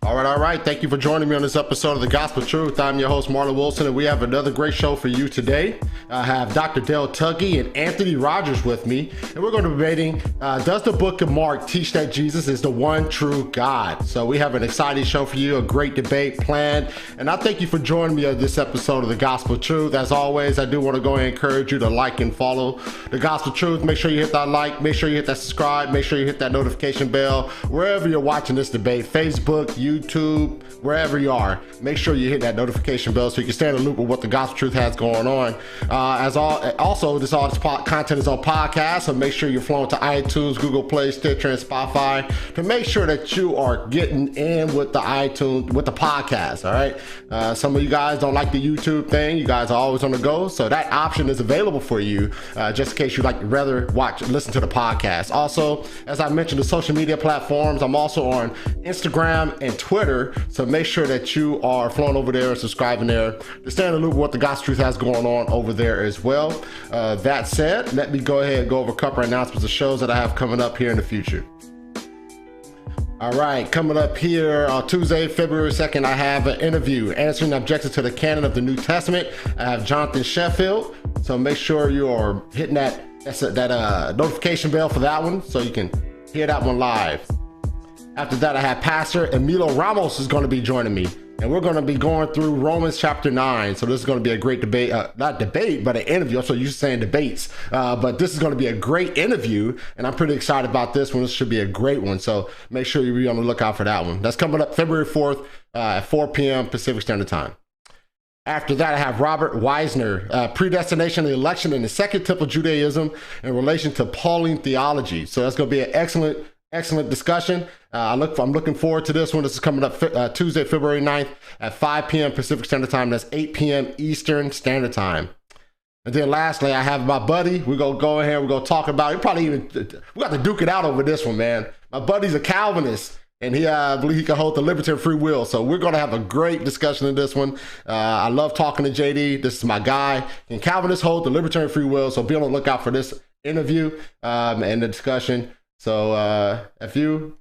All right. Thank you for joining me on this episode of The Gospel Truth. I'm your host, Marlon Wilson, and we have another great show for you today. I have Dr. Tuggy and Anthony Rogers with me, and we're going to be debating, does the book of Mark teach that Jesus is the one true God? So we have an exciting show for you, a great debate planned, and I thank you for joining me on this episode of The Gospel Truth. As always, I do want to go and encourage you to like and follow The Gospel Truth. Make sure you hit that like, make sure you hit that subscribe, make sure you hit that notification bell, wherever you're watching this debate, Facebook, YouTube, wherever you are, make sure you hit that notification bell so you can stay in the loop with what the Gospel Truth has going on. Also, this content is on podcast, so make sure you're flowing to iTunes, Google Play, Stitcher, and Spotify to make sure that you are getting in with the podcast. All right. Some of you guys don't like the YouTube thing. You guys are always on the go, so that option is available for you, just in case you like rather listen to the podcast. Also, as I mentioned, the social media platforms. I'm also on Instagram and Twitter, so make sure that you are flowing over there and subscribing there to stay in the loop with what the Gospel Truth has going on over there as well. That said, let me go ahead and go over a couple of announcements of shows that I have coming up here in the future. All right, coming up here on Tuesday, February 2nd, I have an interview answering objections to the canon of the New Testament. I have Jonathan Sheffield, so make sure you are hitting that notification bell for that one so you can hear that one live. After that, I have Pastor Emilio Ramos is going to be joining me, and we're going to be going through Romans chapter 9. So this is going to be a great debate, not debate, but an interview. I'm so used to saying debates, but this is going to be a great interview, and I'm pretty excited about this one. This should be a great one, so make sure you be on the lookout for that one. That's coming up February 4th at 4 p.m. Pacific Standard Time. After that, I have Robert Weisner, Predestination and Election in the Second Temple Judaism in relation to Pauline theology. So that's going to be an excellent discussion. I'm looking forward to this one. This is coming up Tuesday, February 9th at 5 p.m. Pacific Standard Time. That's 8 p.m. Eastern Standard Time. And then lastly, I have my buddy. We're going to go ahead. We're going to talk about it. We got to duke it out over this one, man. My buddy's a Calvinist, and I believe he can hold the libertarian free will. So we're going to have a great discussion in this one. I love talking to JD. This is my guy. And Calvinists hold the libertarian free will. So be on the lookout for this interview and the discussion. So if you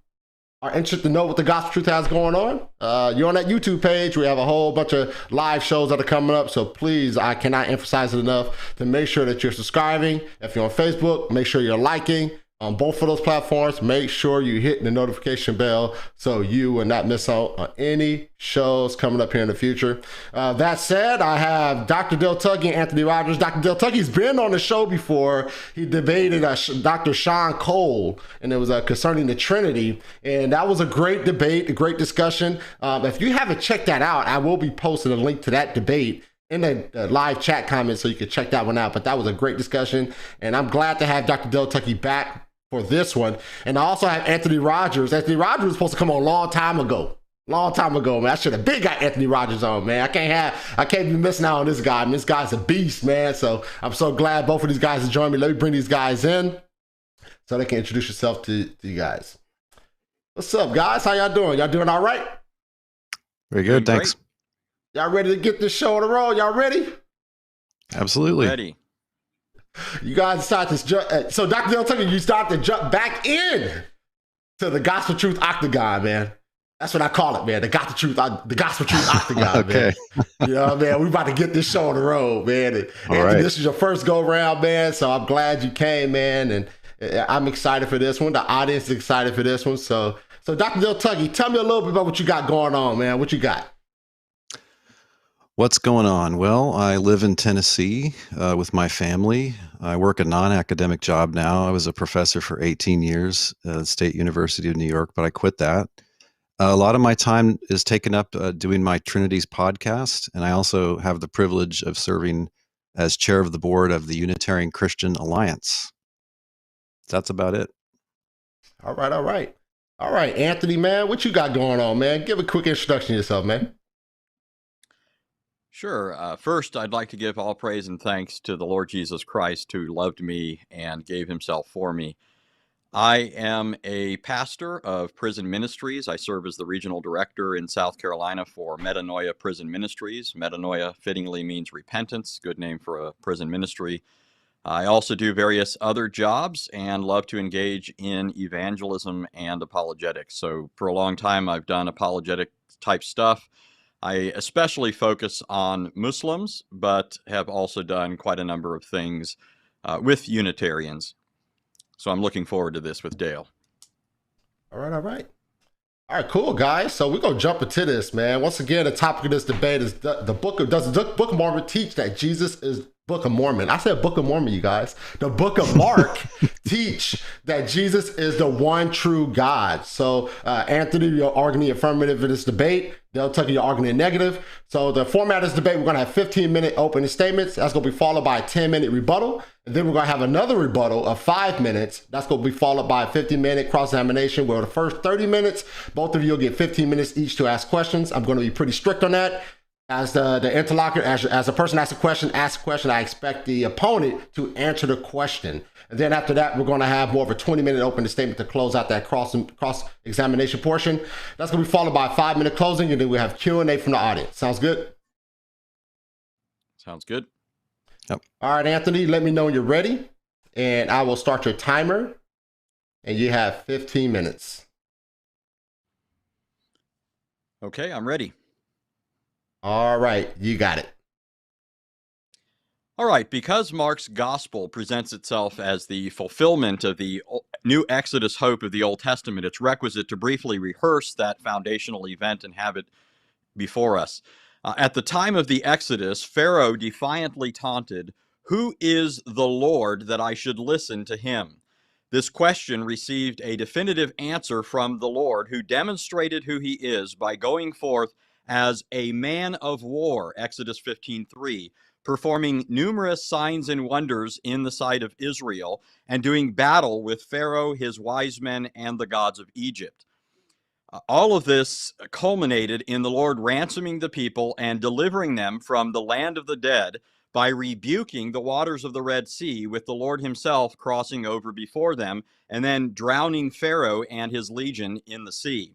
are interested to know what the Gospel Truth has going on, you're on that YouTube page. We have a whole bunch of live shows that are coming up. So please, I cannot emphasize it enough to make sure that you're subscribing. If you're on Facebook, make sure you're liking on both of those platforms. Make sure you hit the notification bell so you will not miss out on any shows coming up here in the future. That said, I have Dr. Tuggy and Anthony Rogers. Dr. Tuggy's been on the show before. He debated Dr. Sean Cole, and it was concerning the Trinity. And that was a great debate, a great discussion. If you haven't checked that out, I will be posting a link to that debate in the live chat comments so you can check that one out. But that was a great discussion, and I'm glad to have Dr. Tuggy back for this one. And I also have Anthony Rogers. Anthony Rogers was supposed to come on a long time ago, man. I should have been got Anthony Rogers on, man. I can't be missing out on this guy. I mean, this guy's a beast, man. So I'm so glad both of these guys have joined me. Let me bring these guys in so they can introduce yourself to you guys. What's up, guys? How y'all doing? Y'all doing all right? Very good, thanks. Y'all ready to get this show on the roll? Y'all ready? Absolutely. Ready. You guys decided to jump. So, Dr. Tuggy, you started to jump back in to the Gospel Truth Octagon, man. That's what I call it, man. The Gospel Truth Octagon, okay. Man. You know what I mean? We're about to get this show on the road, man. And Anthony, right. This is your first go round, man. So I'm glad you came, man. And I'm excited for this one. The audience is excited for this one. So Dr. Tuggy, tell me a little bit about what you got going on, man. What you got? What's going on? Well, I live in Tennessee with my family. I work a non-academic job now. I was a professor for 18 years at the State University of New York, but I quit that. A lot of my time is taken up doing my Trinities podcast, and I also have the privilege of serving as chair of the board of the Unitarian Christian Alliance. That's about it. All right. Anthony, man, what you got going on, man? Give a quick introduction to yourself, man. Sure. First, I'd like to give all praise and thanks to the Lord Jesus Christ, who loved me and gave himself for me. I am a pastor of prison ministries. I serve as the regional director in South Carolina for Metanoia Prison Ministries. Metanoia fittingly means repentance, good name for a prison ministry. I also do various other jobs and love to engage in evangelism and apologetics. So for a long time, I've done apologetic type stuff. I especially focus on Muslims, but have also done quite a number of things with Unitarians. So I'm looking forward to this with Dale. All right, all right. All right, cool, guys. So we're going to jump into this, man. Once again, the topic of this debate is the book of, does the Book of Mormon teach that Jesus is Book of Mormon? I said Book of Mormon, you guys. The Book of Mark teach that Jesus is the one true God. So Anthony, you're arguing the affirmative in this debate. They'll tell you you're arguing the negative. So the format of this debate, we're going to have 15-minute opening statements. That's going to be followed by a 10-minute rebuttal. And then we're going to have another rebuttal of 5 minutes. That's going to be followed by a 15-minute cross-examination where the first 30 minutes, both of you will get 15 minutes each to ask questions. I'm going to be pretty strict on that. As the interlocutor, as a person asks a question, I expect the opponent to answer the question. And then after that, we're going to have more of a 20-minute opening statement to close out that cross-examination portion. That's going to be followed by a 5-minute closing, and then we have Q&A from the audience. Sounds good? Sounds good. Yep. All right, Anthony, let me know when you're ready, and I will start your timer, and you have 15 minutes. Okay, I'm ready. All right, you got it. All right, because Mark's gospel presents itself as the fulfillment of the new Exodus hope of the Old Testament, it's requisite to briefly rehearse that foundational event and have it before us. At the time of the Exodus, Pharaoh defiantly taunted, "Who is the Lord that I should listen to him?" This question received a definitive answer from the Lord, who demonstrated who he is by going forth as a man of war, Exodus 15:3, performing numerous signs and wonders in the sight of Israel and doing battle with Pharaoh, his wise men, and the gods of Egypt. All of this culminated in the Lord ransoming the people and delivering them from the land of the dead by rebuking the waters of the Red Sea, with the Lord himself crossing over before them and then drowning Pharaoh and his legion in the sea.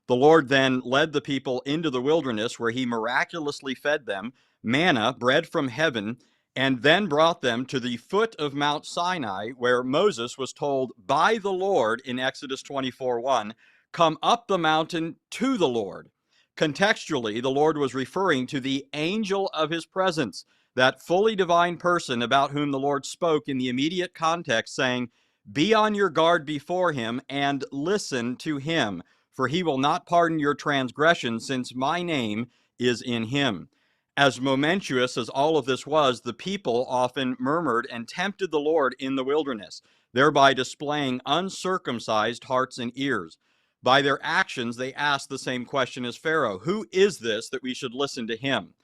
The Lord then led the people into the wilderness, where he miraculously fed them manna, bread from heaven, and then brought them to the foot of Mount Sinai, where Moses was told by the Lord in Exodus 24:1, "Come up the mountain to the Lord." Contextually, the Lord was referring to the angel of his presence, that fully divine person about whom the Lord spoke in the immediate context, saying, "Be on your guard before him and listen to him, for he will not pardon your transgression, since my name is in him." As momentous as all of this was, the people often murmured and tempted the Lord in the wilderness, thereby displaying uncircumcised hearts and ears. By their actions, they asked the same question as Pharaoh: "Who is this that we should listen to him?"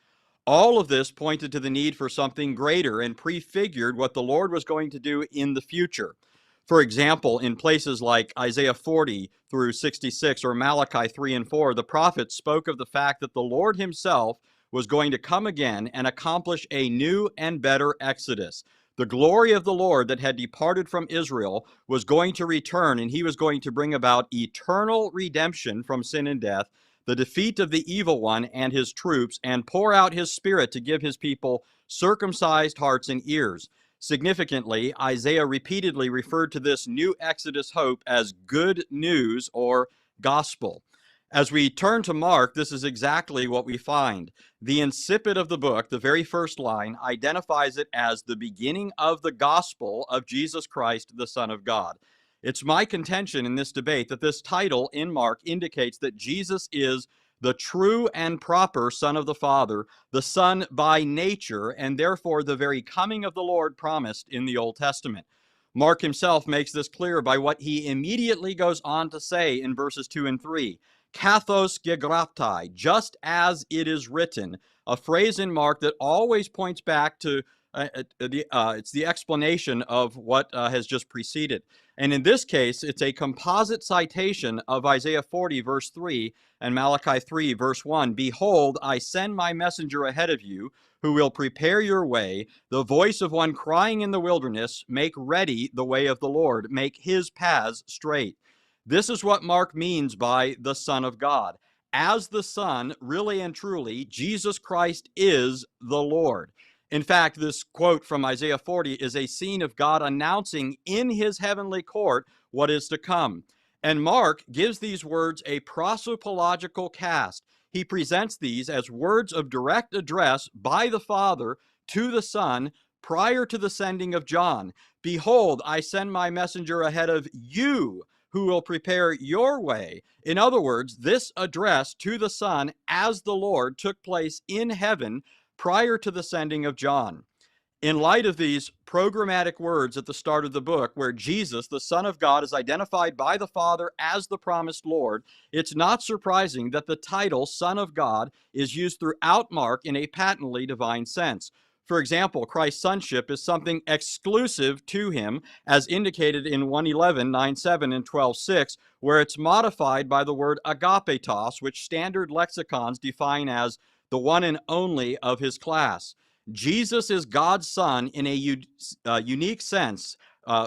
All of this pointed to the need for something greater and prefigured what the Lord was going to do in the future. For example, in places like Isaiah 40 through 66 or Malachi 3 and 4, the prophets spoke of the fact that the Lord himself was going to come again and accomplish a new and better Exodus. The glory of the Lord that had departed from Israel was going to return, and he was going to bring about eternal redemption from sin and death, the defeat of the evil one and his troops, and pour out his spirit to give his people circumcised hearts and ears. Significantly, Isaiah repeatedly referred to this new Exodus hope as good news or gospel. As we turn to Mark, this is exactly what we find. The incipit of the book, the very first line, identifies it as the beginning of the gospel of Jesus Christ, the Son of God. It's my contention in this debate that this title in Mark indicates that Jesus is the true and proper Son of the Father, the Son by nature, and therefore the very coming of the Lord promised in the Old Testament. Mark himself makes this clear by what he immediately goes on to say in verses 2 and 3. Kathos gegraptai, just as it is written, a phrase in Mark that always points back to it's the explanation of what has just preceded. And in this case, it's a composite citation of Isaiah 40, verse 3, and Malachi 3, verse 1. "Behold, I send my messenger ahead of you, who will prepare your way, the voice of one crying in the wilderness, make ready the way of the Lord, make his paths straight." This is what Mark means by the Son of God. As the Son, really and truly, Jesus Christ is the Lord. In fact, this quote from Isaiah 40 is a scene of God announcing in his heavenly court what is to come. And Mark gives these words a prosopological cast. He presents these as words of direct address by the Father to the Son prior to the sending of John. Behold, I send my messenger ahead of you who will prepare your way. In other words, this address to the Son as the Lord took place in heaven prior to the sending of John. In light of these programmatic words at the start of the book, where Jesus, the Son of God, is identified by the Father as the promised Lord, it's not surprising that the title Son of God is used throughout Mark in a patently divine sense. For example, Christ's sonship is something exclusive to him, as indicated in 1:11, 9:7, and 12:6, where it's modified by the word agapetos, which standard lexicons define as the one and only of his class. Jesus is God's son in a unique sense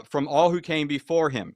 from all who came before him.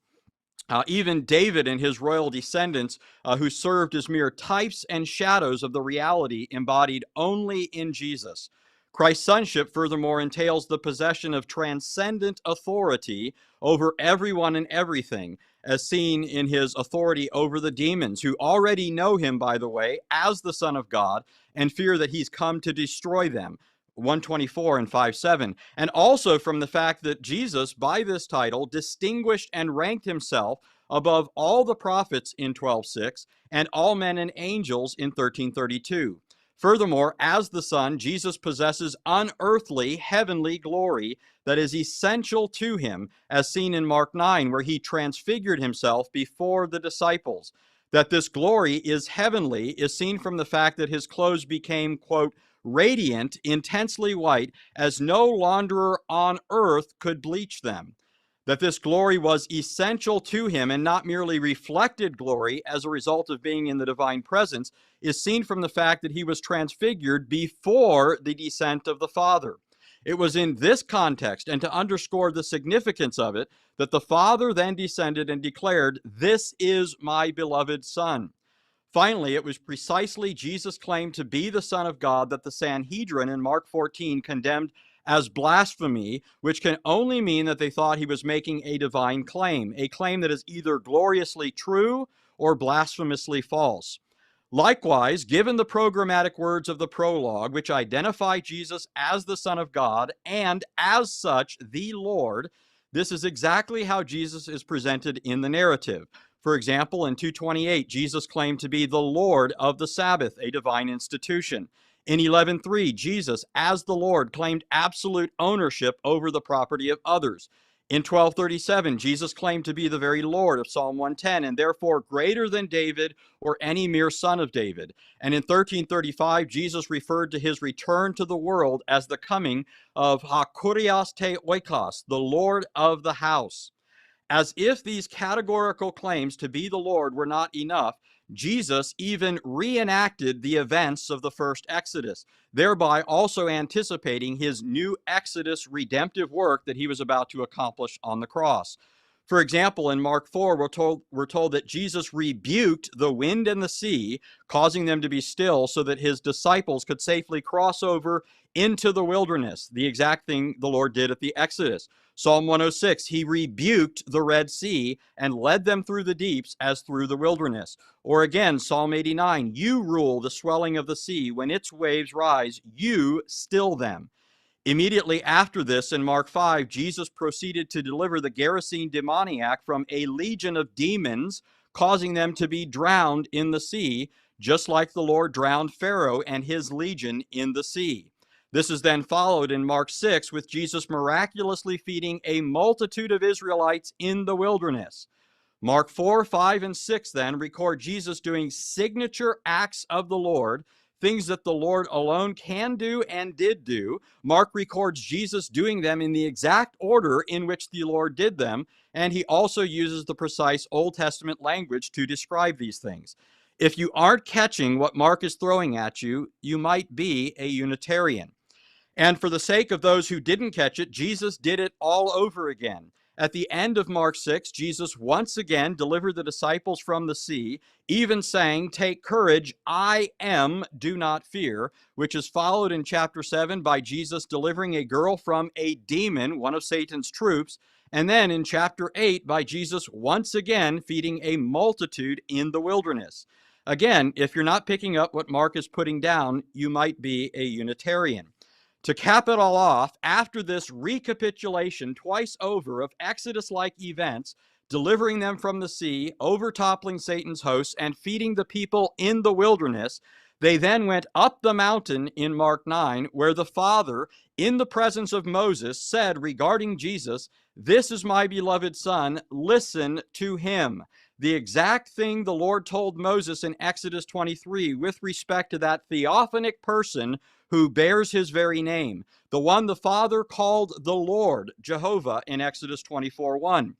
Even David and his royal descendants, who served as mere types and shadows of the reality embodied only in Jesus. Christ's sonship, furthermore, entails the possession of transcendent authority over everyone and everything, as seen in his authority over the demons, who already know him, by the way, as the Son of God, and fear that he's come to destroy them. 124 and 5:7, and also from the fact that Jesus, by this title, distinguished and ranked himself above all the prophets in 12:6 and all men and angels in 13:32. Furthermore, as the Son, Jesus possesses unearthly heavenly glory that is essential to him, as seen in Mark 9, where he transfigured himself before the disciples. That this glory is heavenly is seen from the fact that his clothes became, quote, radiant, intensely white, as no launderer on earth could bleach them. That this glory was essential to him and not merely reflected glory as a result of being in the divine presence is seen from the fact that he was transfigured before the descent of the Father. It was in this context, and to underscore the significance of it, that the Father then descended and declared, "This is my beloved Son." Finally, it was precisely Jesus' claim to be the Son of God that the Sanhedrin in Mark 14 condemned as blasphemy, which can only mean that they thought he was making a divine claim, a claim that is either gloriously true or blasphemously false. Likewise, given the programmatic words of the prologue, which identify Jesus as the Son of God and as such the Lord, this is exactly how Jesus is presented in the narrative. For example, in 2:28, Jesus claimed to be the Lord of the Sabbath, a divine institution. In 11:3, Jesus, as the Lord, claimed absolute ownership over the property of others. In 12:37, Jesus claimed to be the very Lord of Psalm 110, and therefore greater than David or any mere son of David. And in 13:35, Jesus referred to his return to the world as the coming of Hakurios te oikos, the Lord of the house. As if these categorical claims to be the Lord were not enough, Jesus even reenacted the events of the first Exodus, thereby also anticipating his new Exodus redemptive work that he was about to accomplish on the cross. For example, in Mark 4, we're told that Jesus rebuked the wind and the sea, causing them to be still so that his disciples could safely cross over into the wilderness, the exact thing the Lord did at the Exodus. Psalm 106, he rebuked the Red Sea and led them through the deeps as through the wilderness. Or again, Psalm 89, you rule the swelling of the sea. When its waves rise, you still them. Immediately after this, in Mark 5, Jesus proceeded to deliver the Gerasene demoniac from a legion of demons, causing them to be drowned in the sea, just like the Lord drowned Pharaoh and his legion in the sea. This is then followed in Mark 6 with Jesus miraculously feeding a multitude of Israelites in the wilderness. Mark 4, 5, and 6 then record Jesus doing signature acts of the Lord, things that the Lord alone can do and did do. Mark records Jesus doing them in the exact order in which the Lord did them, and he also uses the precise Old Testament language to describe these things. If you aren't catching what Mark is throwing at you, you might be a Unitarian. And for the sake of those who didn't catch it, Jesus did it all over again. At the end of Mark 6, Jesus once again delivered the disciples from the sea, even saying, "Take courage, I am, do not fear," which is followed in chapter 7 by Jesus delivering a girl from a demon, one of Satan's troops, and then in chapter 8 by Jesus once again feeding a multitude in the wilderness. Again, if you're not picking up what Mark is putting down, you might be a Unitarian. To cap it all off, after this recapitulation twice over of Exodus-like events, delivering them from the sea, overtoppling Satan's hosts, and feeding the people in the wilderness, they then went up the mountain in Mark 9, where the Father, in the presence of Moses, said regarding Jesus, "This is my beloved Son, listen to him." The exact thing the Lord told Moses in Exodus 23 with respect to that theophanic person who bears his very name, the one the Father called the Lord, Jehovah, in Exodus 24:1.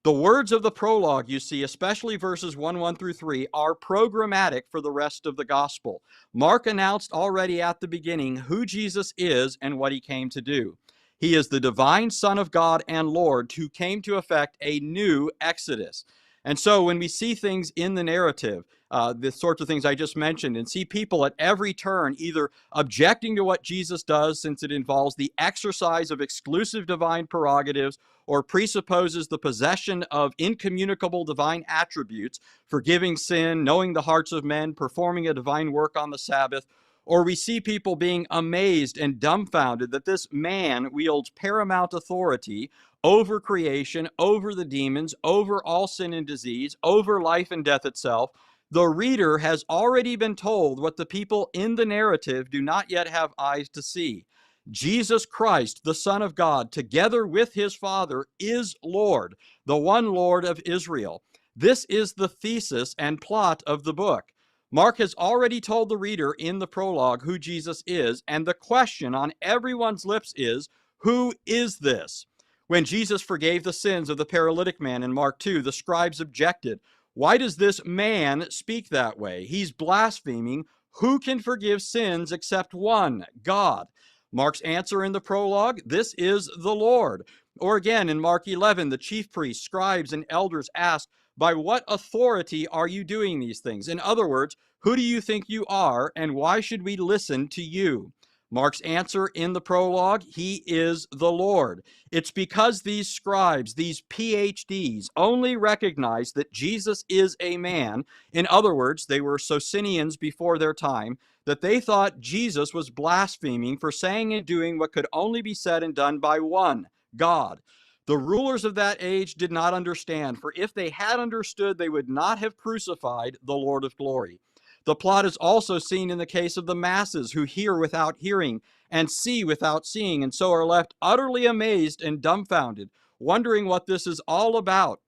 The words of the prologue, you see, especially verses 1 through 3, are programmatic for the rest of the gospel. Mark announced already at the beginning who Jesus is and what he came to do. He is the divine Son of God and Lord who came to effect a new Exodus. And so when we see things in the narrative, the sorts of things I just mentioned, and see people at every turn either objecting to what Jesus does since it involves the exercise of exclusive divine prerogatives or presupposes the possession of incommunicable divine attributes, forgiving sin, knowing the hearts of men, performing a divine work on the Sabbath, or we see people being amazed and dumbfounded that this man wields paramount authority over creation, over the demons, over all sin and disease, over life and death itself. The reader has already been told what the people in the narrative do not yet have eyes to see. Jesus Christ, the Son of God, together with his Father, is Lord, the one Lord of Israel. This is the thesis and plot of the book. Mark has already told the reader in the prologue who Jesus is, and the question on everyone's lips is, who is this? When Jesus forgave the sins of the paralytic man in Mark 2, the scribes objected. Why does this man speak that way? He's blaspheming. Who can forgive sins except one, God? Mark's answer in the prologue, this is the Lord. Or again, in Mark 11, the chief priests, scribes, and elders asked, by what authority are you doing these things? In other words, who do you think you are, and why should we listen to you? Mark's answer in the prologue, he is the Lord. It's because these scribes, these PhDs, only recognize that Jesus is a man. In other words, they were Socinians before their time, that they thought Jesus was blaspheming for saying and doing what could only be said and done by one, God. The rulers of that age did not understand, for if they had understood, they would not have crucified the Lord of glory. The plot is also seen in the case of the masses who hear without hearing and see without seeing, and so are left utterly amazed and dumbfounded, wondering what this is all about.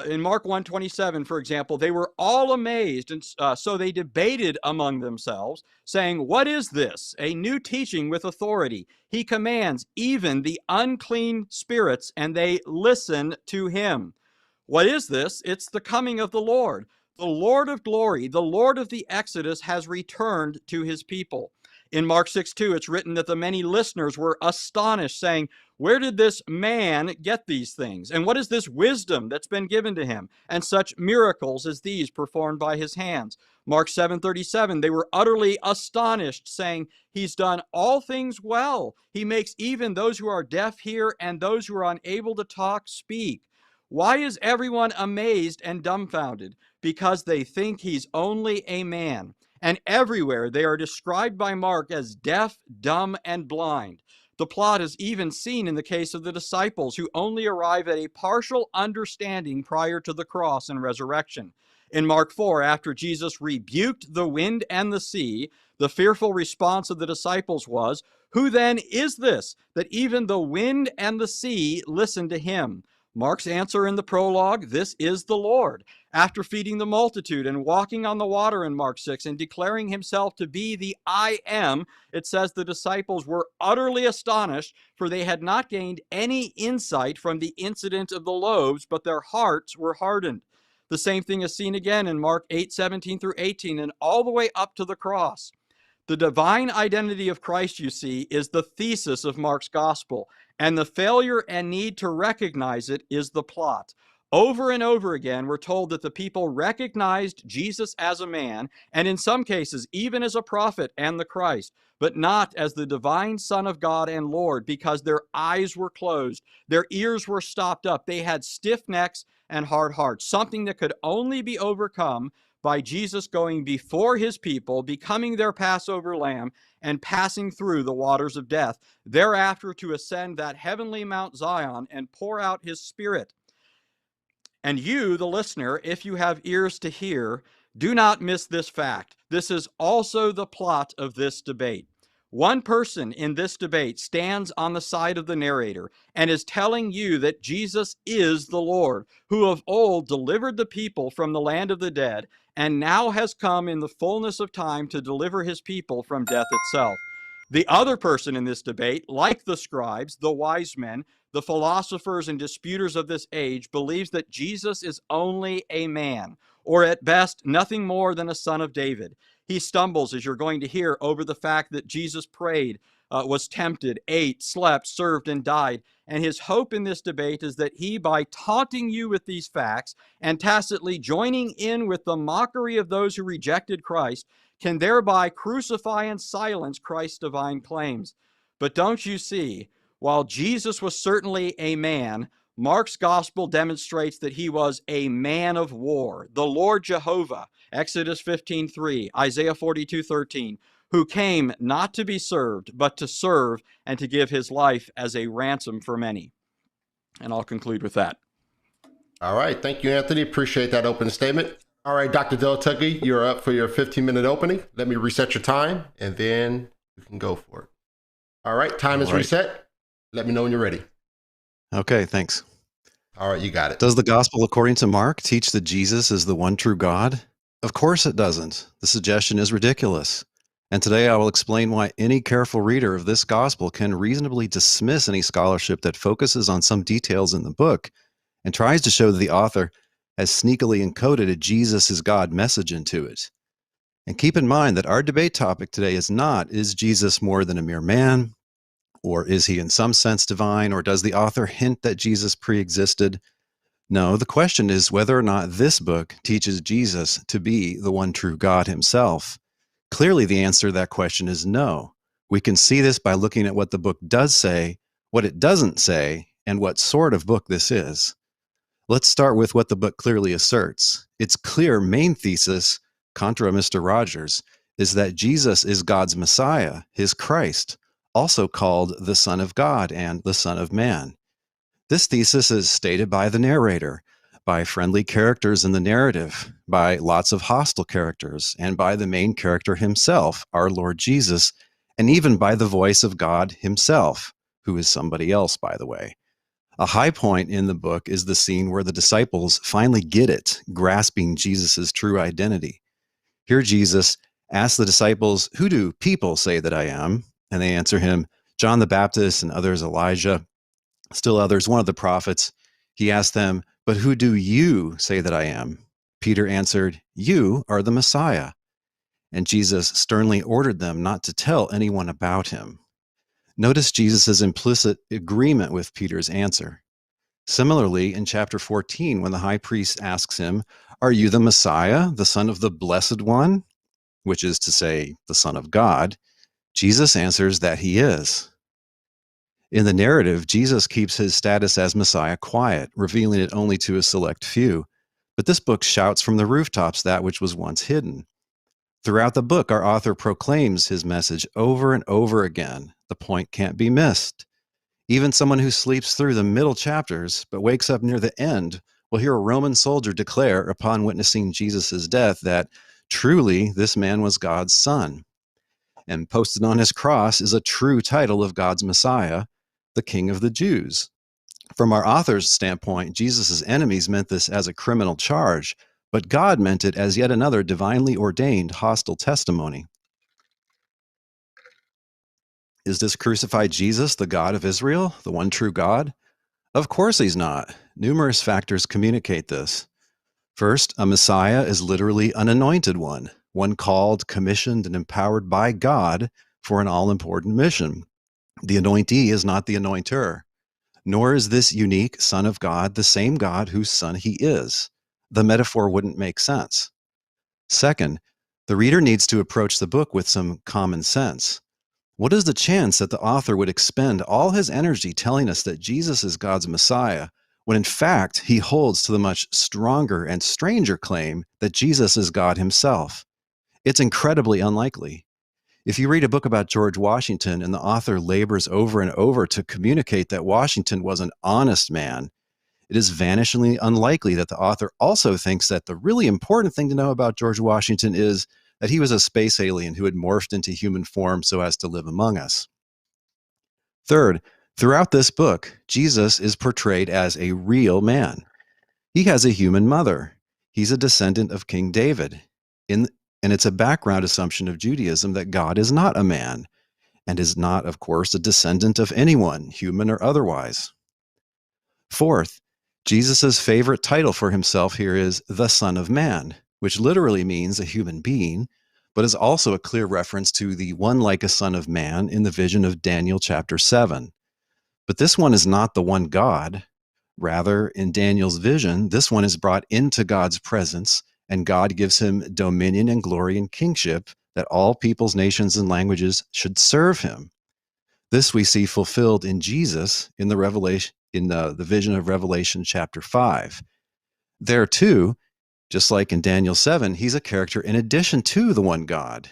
In Mark 1:27, for example, they were all amazed, and so they debated among themselves, saying, "What is this? A new teaching with authority. He commands even the unclean spirits, and they listen to him." What is this? It's the coming of the Lord. The Lord of glory, the Lord of the Exodus, has returned to his people. In Mark 6:2, it's written that the many listeners were astonished, saying, where did this man get these things? And what is this wisdom that's been given to him? And such miracles as these performed by his hands. Mark 7:37, they were utterly astonished, saying, he's done all things well. He makes even those who are deaf hear and those who are unable to talk speak. Why is everyone amazed and dumbfounded? Because they think he's only a man. And everywhere they are described by Mark as deaf, dumb, and blind. The plot is even seen in the case of the disciples who only arrive at a partial understanding prior to the cross and resurrection. In Mark 4, after Jesus rebuked the wind and the sea, the fearful response of the disciples was, who then is this, that even the wind and the sea listen to him? Mark's answer in the prologue, this is the Lord. After feeding the multitude and walking on the water in Mark 6 and declaring himself to be the I am, it says the disciples were utterly astonished, for they had not gained any insight from the incident of the loaves, but their hearts were hardened. The same thing is seen again in Mark 8:17 through 18 and all the way up to the cross. The divine identity of Christ, you see, is the thesis of Mark's gospel. And the failure and need to recognize it is the plot. Over and over again, we're told that the people recognized Jesus as a man, and in some cases, even as a prophet and the Christ, but not as the divine Son of God and Lord, because their eyes were closed, their ears were stopped up, they had stiff necks and hard hearts, something that could only be overcome by Jesus going before his people, becoming their Passover lamb, and passing through the waters of death, thereafter to ascend that heavenly Mount Zion and pour out his Spirit. And you, the listener, if you have ears to hear, do not miss this fact. This is also the plot of this debate. One person in this debate stands on the side of the narrator and is telling you that Jesus is the Lord, who of old delivered the people from the land of the dead, and now has come in the fullness of time to deliver his people from death itself. The other person in this debate, like the scribes, the wise men, the philosophers and disputers of this age, believes that Jesus is only a man, or at best, nothing more than a son of David. He stumbles, as you're going to hear, over the fact that Jesus prayed, was tempted, ate, slept, served, and died. And his hope in this debate is that he, by taunting you with these facts and tacitly joining in with the mockery of those who rejected Christ, can thereby crucify and silence Christ's divine claims. But don't you see, while Jesus was certainly a man, Mark's gospel demonstrates that he was a man of war, the Lord Jehovah, Exodus 15:3, Isaiah 42:13, who came not to be served, but to serve and to give his life as a ransom for many. And I'll conclude with that. All right. Thank you, Anthony. Appreciate that opening statement. All right, Dr. Del Tuggy, you're up for your 15-minute opening. Let me reset your time, and then you can go for it. All right, time is reset. Let me know when you're ready. Okay, thanks. All right, you got it. Does the gospel according to Mark teach that Jesus is the one true God? Of course it doesn't. The suggestion is ridiculous. And today I will explain why any careful reader of this gospel can reasonably dismiss any scholarship that focuses on some details in the book and tries to show that the author has sneakily encoded a Jesus is God message into it. And keep in mind that our debate topic today is not, is Jesus more than a mere man? Or is he in some sense divine? Or does the author hint that Jesus pre-existed? No, the question is whether or not this book teaches Jesus to be the one true God himself. Clearly, the answer to that question is no. We can see this by looking at what the book does say, what it doesn't say, and what sort of book this is. Let's start with what the book clearly asserts. Its clear main thesis, contra Mr. Rogers, is that Jesus is God's Messiah, his Christ, also called the Son of God and the Son of Man. This thesis is stated by the narrator, by friendly characters in the narrative, by lots of hostile characters, and by the main character himself, our Lord Jesus, and even by the voice of God himself, who is somebody else, by the way. A high point in the book is the scene where the disciples finally get it, grasping Jesus' true identity. Here Jesus asks the disciples, "Who do people say that I am?" And they answer him, "John the Baptist, and others Elijah, still others, one of the prophets." He asked them, "But who do you say that I am?" Peter answered, "You are the Messiah." And Jesus sternly ordered them not to tell anyone about him. Notice Jesus' implicit agreement with Peter's answer. Similarly, in chapter 14, when the high priest asks him, "Are you the Messiah, the Son of the Blessed One?" which is to say, the Son of God, Jesus answers that he is. In the narrative, Jesus keeps his status as Messiah quiet, revealing it only to a select few. But this book shouts from the rooftops that which was once hidden. Throughout the book, our author proclaims his message over and over again. The point can't be missed. Even someone who sleeps through the middle chapters but wakes up near the end will hear a Roman soldier declare upon witnessing Jesus' death that truly this man was God's son. And posted on his cross is a true title of God's Messiah, the King of the Jews. From our author's standpoint, Jesus' enemies meant this as a criminal charge, but God meant it as yet another divinely ordained hostile testimony. Is this crucified Jesus the God of Israel, the one true God? Of course he's not. Numerous factors communicate this. First, a Messiah is literally an anointed one called, commissioned, and empowered by God for an all-important mission. The anointee is not the anointer. Nor is this unique Son of God the same God whose Son he is. The metaphor wouldn't make sense. Second, the reader needs to approach the book with some common sense. What is the chance that the author would expend all his energy telling us that Jesus is God's Messiah, when in fact he holds to the much stronger and stranger claim that Jesus is God himself? It's incredibly unlikely. If you read a book about George Washington and the author labors over and over to communicate that Washington was an honest man, it is vanishingly unlikely that the author also thinks that the really important thing to know about George Washington is that he was a space alien who had morphed into human form so as to live among us. Third, throughout this book, Jesus is portrayed as a real man. He has a human mother. He's a descendant of King David. And it's a background assumption of Judaism that God is not a man and is not, of course, a descendant of anyone, human or otherwise. Fourth, Jesus' favorite title for himself here is the Son of Man, which literally means a human being, but is also a clear reference to the one like a Son of Man in the vision of Daniel chapter 7. But this one is not the one God. Rather, in Daniel's vision, this one is brought into God's presence, and God gives him dominion and glory and kingship that all peoples, nations, and languages should serve him. This we see fulfilled in Jesus in the Revelation, in the vision of Revelation chapter 5. There too, just like in Daniel 7, he's a character in addition to the one God.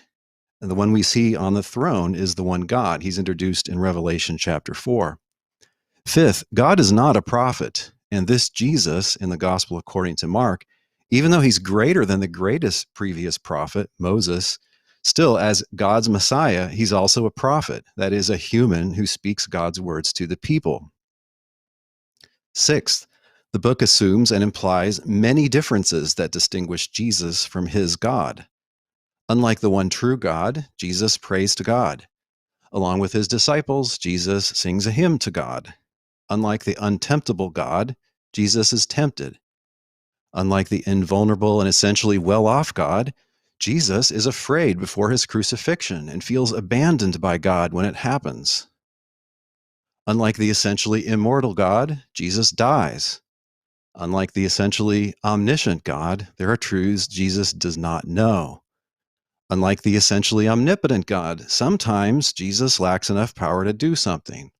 And the one we see on the throne is the one God. He's introduced in Revelation chapter 4. Fifth, God is not a prophet, and this Jesus in the gospel according to Mark, even though he's greater than the greatest previous prophet, Moses, still as God's Messiah, he's also a prophet, that is, a human who speaks God's words to the people. Sixth, the book assumes and implies many differences that distinguish Jesus from his God. Unlike the one true God, Jesus prays to God. Along with his disciples, Jesus sings a hymn to God. Unlike the untemptable God, Jesus is tempted. Unlike the invulnerable and essentially well-off God, Jesus is afraid before his crucifixion and feels abandoned by God when it happens. Unlike the essentially immortal God, Jesus dies. Unlike the essentially omniscient God, there are truths Jesus does not know. Unlike the essentially omnipotent God, sometimes Jesus lacks enough power to do something.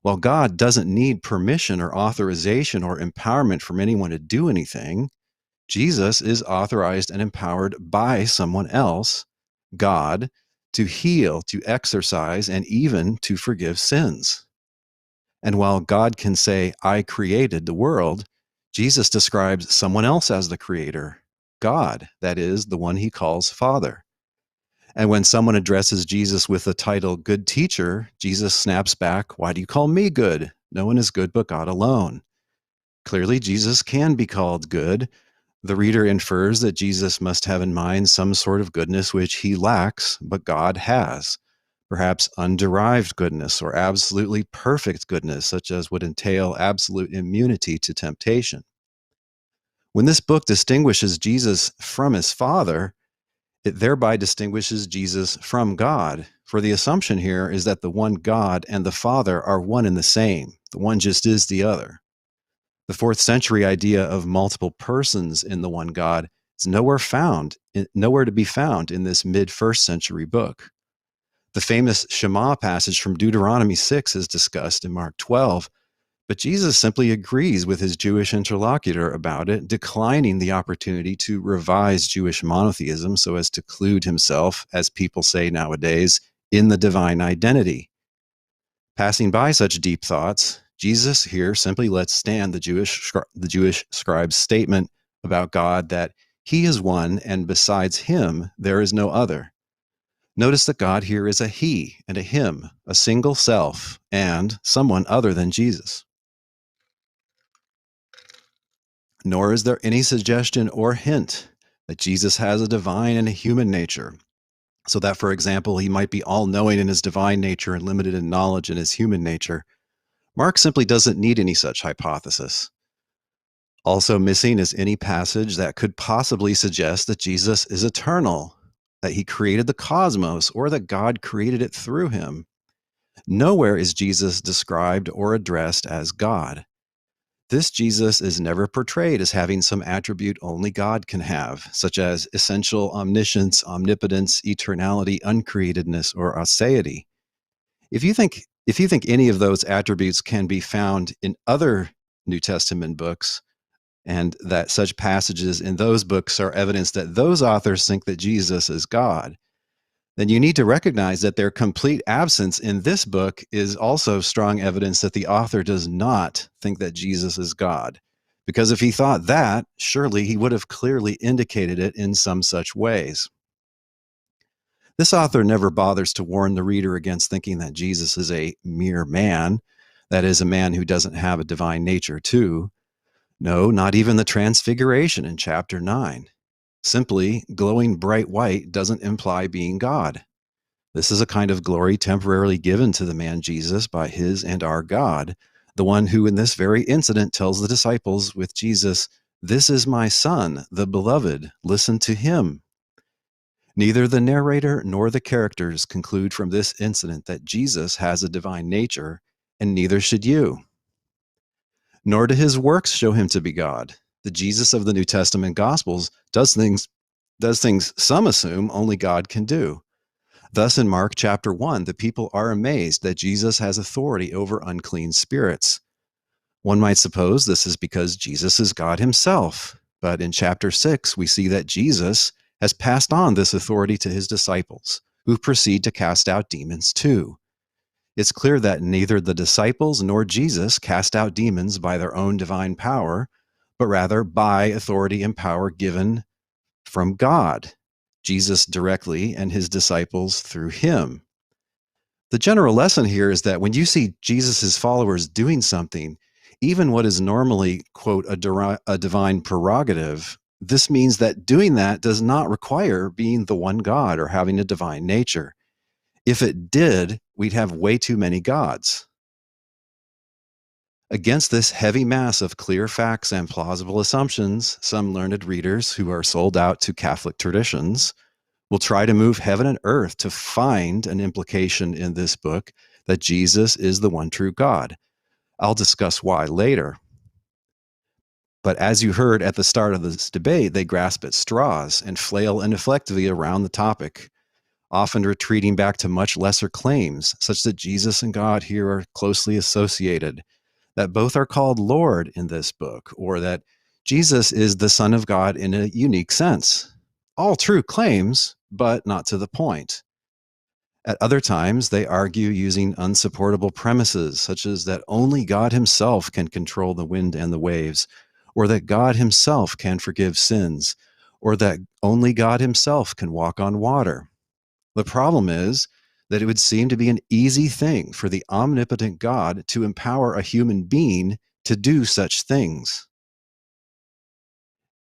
While God doesn't need permission or authorization or empowerment from anyone to do anything, Jesus is authorized and empowered by someone else, God, to heal, to exercise, and even to forgive sins. And while God can say, I created the world, Jesus describes someone else as the creator, God, that is, the one he calls Father. And when someone addresses Jesus with the title Good Teacher, Jesus snaps back, why do you call me good? No one is good but God alone. Clearly, Jesus can be called good. The reader infers that Jesus must have in mind some sort of goodness which he lacks, but God has. Perhaps underived goodness or absolutely perfect goodness, such as would entail absolute immunity to temptation. When this book distinguishes Jesus from his Father, it thereby distinguishes Jesus from God, for the assumption here is that the one God and the Father are one and the same. The one just is the other. The 4th century idea of multiple persons in the one God is nowhere to be found in this mid-1st century book. The famous Shema passage from Deuteronomy 6 is discussed in Mark 12, but Jesus simply agrees with his Jewish interlocutor about it, declining the opportunity to revise Jewish monotheism so as to include himself, as people say nowadays, in the divine identity. Passing by such deep thoughts, Jesus here simply lets stand the Jewish scribe's statement about God that he is one and besides him there is no other. Notice that God here is a he and a him, a single self, and someone other than Jesus. Nor is there any suggestion or hint that Jesus has a divine and a human nature, so that, for example, he might be all-knowing in his divine nature and limited in knowledge in his human nature. Mark simply doesn't need any such hypothesis. Also missing is any passage that could possibly suggest that Jesus is eternal, that he created the cosmos, or that God created it through him. Nowhere is Jesus described or addressed as God. This Jesus is never portrayed as having some attribute only God can have, such as essential omniscience, omnipotence, eternality, uncreatedness, or aseity. If you think any of those attributes can be found in other New Testament books, and that such passages in those books are evidence that those authors think that Jesus is God, then you need to recognize that their complete absence in this book is also strong evidence that the author does not think that Jesus is God. Because if he thought that, surely he would have clearly indicated it in some such ways. This author never bothers to warn the reader against thinking that Jesus is a mere man, that is, a man who doesn't have a divine nature too. No, not even the Transfiguration in chapter 9. Simply, glowing bright white doesn't imply being God. This is a kind of glory temporarily given to the man Jesus by his and our God, the one who in this very incident tells the disciples with Jesus, "This is my son, the beloved, listen to him." Neither the narrator nor the characters conclude from this incident that Jesus has a divine nature, and neither should you. Nor do his works show him to be God. The Jesus of the New Testament Gospels does things some assume only God can do. Thus, in Mark chapter 1, the people are amazed that Jesus has authority over unclean spirits. One might suppose this is because Jesus is God himself. But in chapter 6, we see that Jesus has passed on this authority to his disciples, who proceed to cast out demons too. It's clear that neither the disciples nor Jesus cast out demons by their own divine power, but rather by authority and power given from God, Jesus directly and his disciples through him. The general lesson here is that when you see Jesus' followers doing something, even what is normally, quote, a divine prerogative, this means that doing that does not require being the one God or having a divine nature. If it did, we'd have way too many gods. Against this heavy mass of clear facts and plausible assumptions, some learned readers who are sold out to Catholic traditions will try to move heaven and earth to find an implication in this book that Jesus is the one true God. I'll discuss why later. But as you heard at the start of this debate, they grasp at straws and flail ineffectively around the topic, often retreating back to much lesser claims, such that Jesus and God here are closely associated, that both are called Lord in this book, or that Jesus is the Son of God in a unique sense. All true claims, but not to the point. At other times, they argue using unsupportable premises, such as that only God himself can control the wind and the waves, or that God himself can forgive sins, or that only God himself can walk on water. The problem is that it would seem to be an easy thing for the omnipotent God to empower a human being to do such things.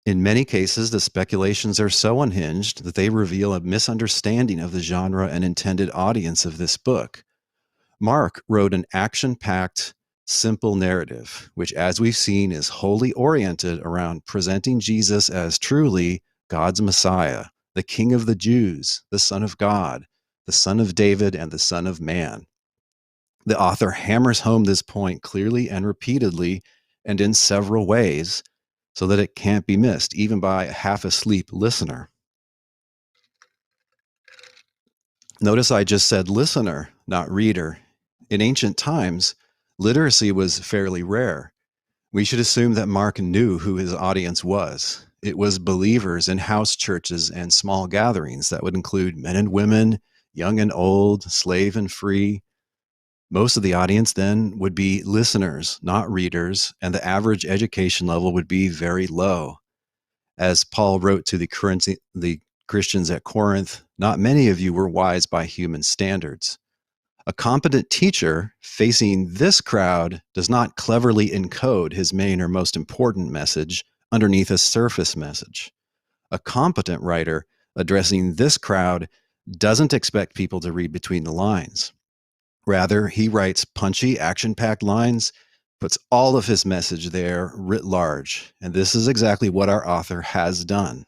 In many cases, the speculations are so unhinged that they reveal a misunderstanding of the genre and intended audience of this book. Mark wrote an action-packed, simple narrative, which, as we've seen, is wholly oriented around presenting Jesus as truly God's Messiah, the King of the Jews, the Son of God, the Son of David, and the Son of Man. The author hammers home this point clearly and repeatedly and in several ways, so that it can't be missed, even by a half-asleep listener. Notice I just said listener, not reader. In ancient times, literacy was fairly rare. We should assume that Mark knew who his audience was. It was believers in house churches and small gatherings that would include men and women, young and old, slave and free. Most of the audience then would be listeners, not readers, and the average education level would be very low. As Paul wrote to the Christians at Corinth, not many of you were wise by human standards. A competent teacher facing this crowd does not cleverly encode his main or most important message underneath a surface message. A competent writer addressing this crowd doesn't expect people to read between the lines. Rather, he writes punchy, action-packed lines, puts all of his message there writ large, and this is exactly what our author has done.